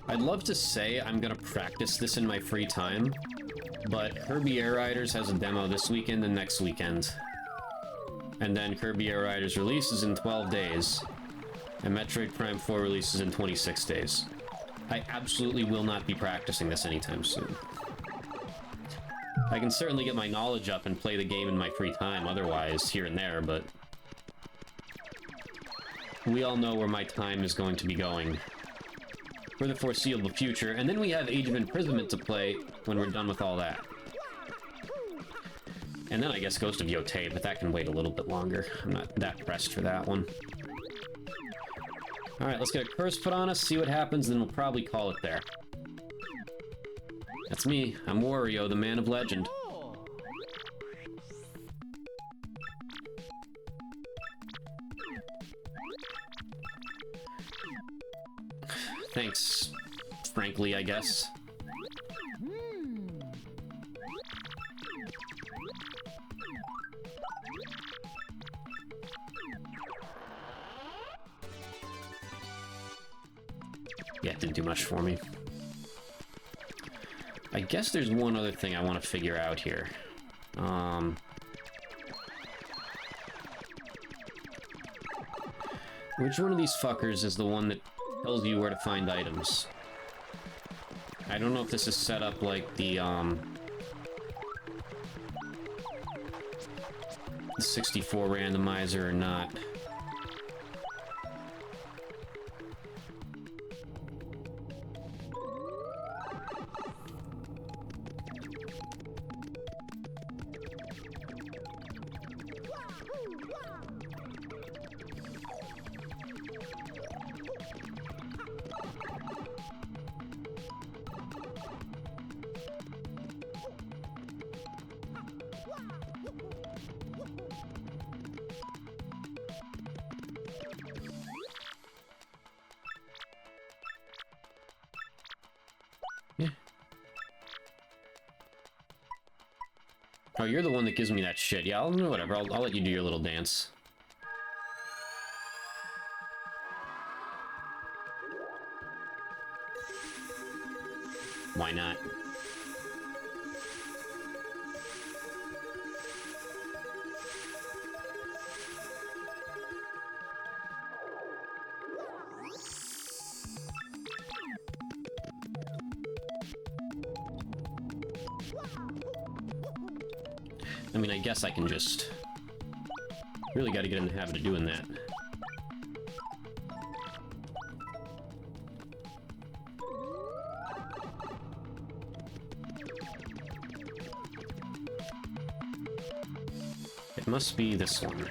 I'd love to say I'm gonna practice this in my free time, but Kirby Air Riders has a demo this weekend and next weekend. And then Kirby Air Riders releases in 12 days, and Metroid Prime 4 releases in 26 days. I absolutely will not be practicing this anytime soon. I can certainly get my knowledge up and play the game in my free time otherwise, here and there, but we all know where my time is going to be going for the foreseeable future, and then we have Age of Imprisonment to play when we're done with all that. And then I guess Ghost of Yotei, but that can wait a little bit longer. I'm not that pressed for that one. Alright, let's get a curse put on us, see what happens, then we'll probably call it there. That's me. I'm Wario, the man of legend. Thanks, frankly, I guess. Yeah, it didn't do much for me. I guess there's one other thing I want to figure out here. Which one of these fuckers is the one that tells you where to find items? I don't know if this is set up like the 64 randomizer or not. Oh, you're the one that gives me that shit. Yeah, whatever. I'll let you do your little dance. Why not? I mean, I guess I can just... Really gotta get in the habit of doing that. It must be this one.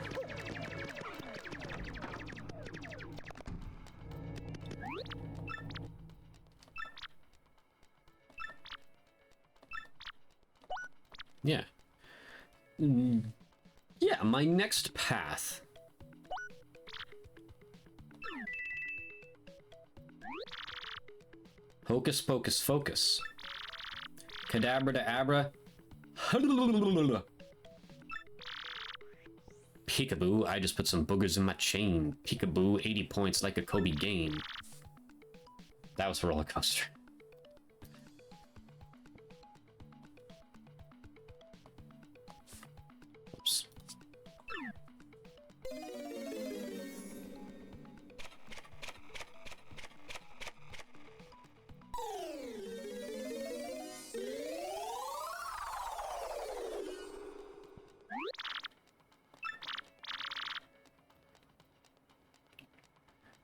Yeah. Yeah, my next path. Hocus pocus focus. Cadabra to abra. Peekaboo, I just put some boogers in my chain. Peekaboo, 80 points like a Kobe game. That was a roller coaster. Oops.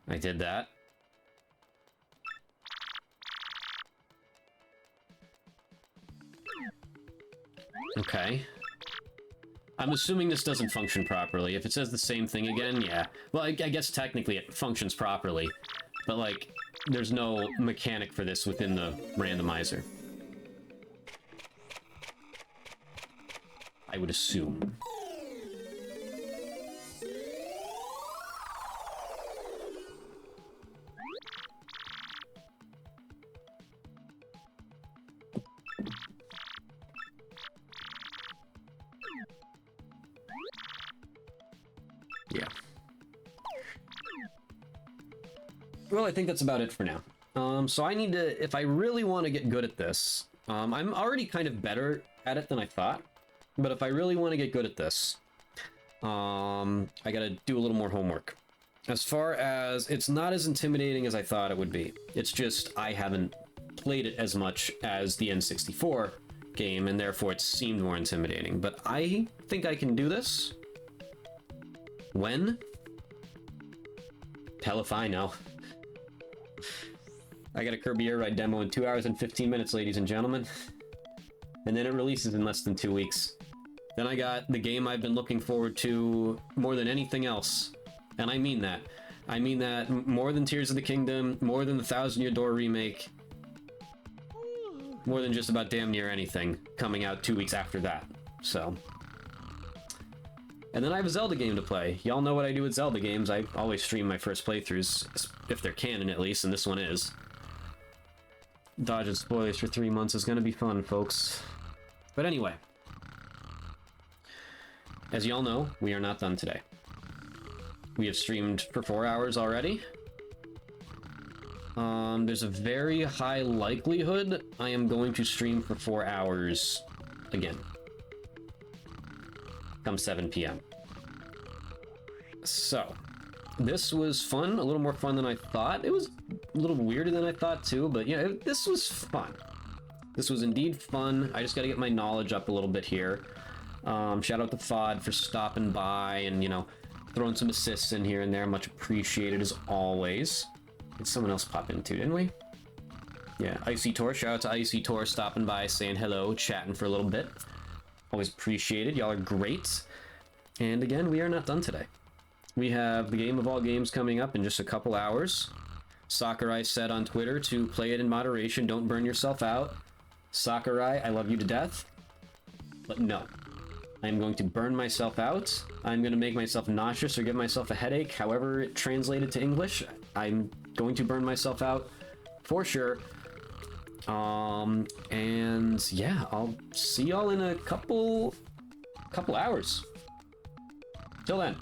I did that. Okay. I'm assuming this doesn't function properly. If it says the same thing again, yeah. Well, I guess technically it functions properly, but like, there's no mechanic for this within the randomizer. I would assume. Yeah. Well, I think that's about it for now. So I need to, if I really want to get good at this, I'm already kind of better at it than I thought, but if I really want to get good at this, I gotta do a little more homework. As far as, it's not as intimidating as I thought it would be. It's just, I haven't played it as much as the N64 game, and therefore it seemed more intimidating. But I think I can do this. When? Hell if I know. I got a Kirby Air Ride demo in 2 hours and 15 minutes, ladies and gentlemen. And then it releases in less than 2 weeks. Then I got the game I've been looking forward to more than anything else. And I mean that. I mean that more than Tears of the Kingdom, more than the Thousand Year Door remake, more than just about damn near anything coming out 2 weeks after that. So. And then I have a Zelda game to play. Y'all know what I do with Zelda games. I always stream my first playthroughs, if they're canon at least, and this one is. Dodging spoilers for 3 months is going to be fun, folks. But anyway. As y'all know, we are not done today. We have streamed for 4 hours already. There's a very high likelihood I am going to stream for 4 hours again. Come 7 p.m. So, this was fun, a little more fun than I thought. It was a little weirder than I thought too, but yeah, this was fun. This was indeed fun. I just gotta get my knowledge up a little bit here. Shout out to FOD for stopping by and, you know, throwing some assists in here and there. Much appreciated as always. Did someone else pop in too, didn't we? Yeah, Icy Tor. Shout out to Icy Tor stopping by, saying hello, chatting for a little bit. Always appreciated. Y'all are great. And again, we are not done today. We have the game of all games coming up in just a couple hours. Sakurai said on Twitter to play it in moderation. Don't burn yourself out. Sakurai, I love you to death. But no. I'm going to burn myself out. I'm going to make myself nauseous or give myself a headache, however it translated to English. I'm going to burn myself out for sure. And yeah, I'll see y'all in a couple hours. Till then.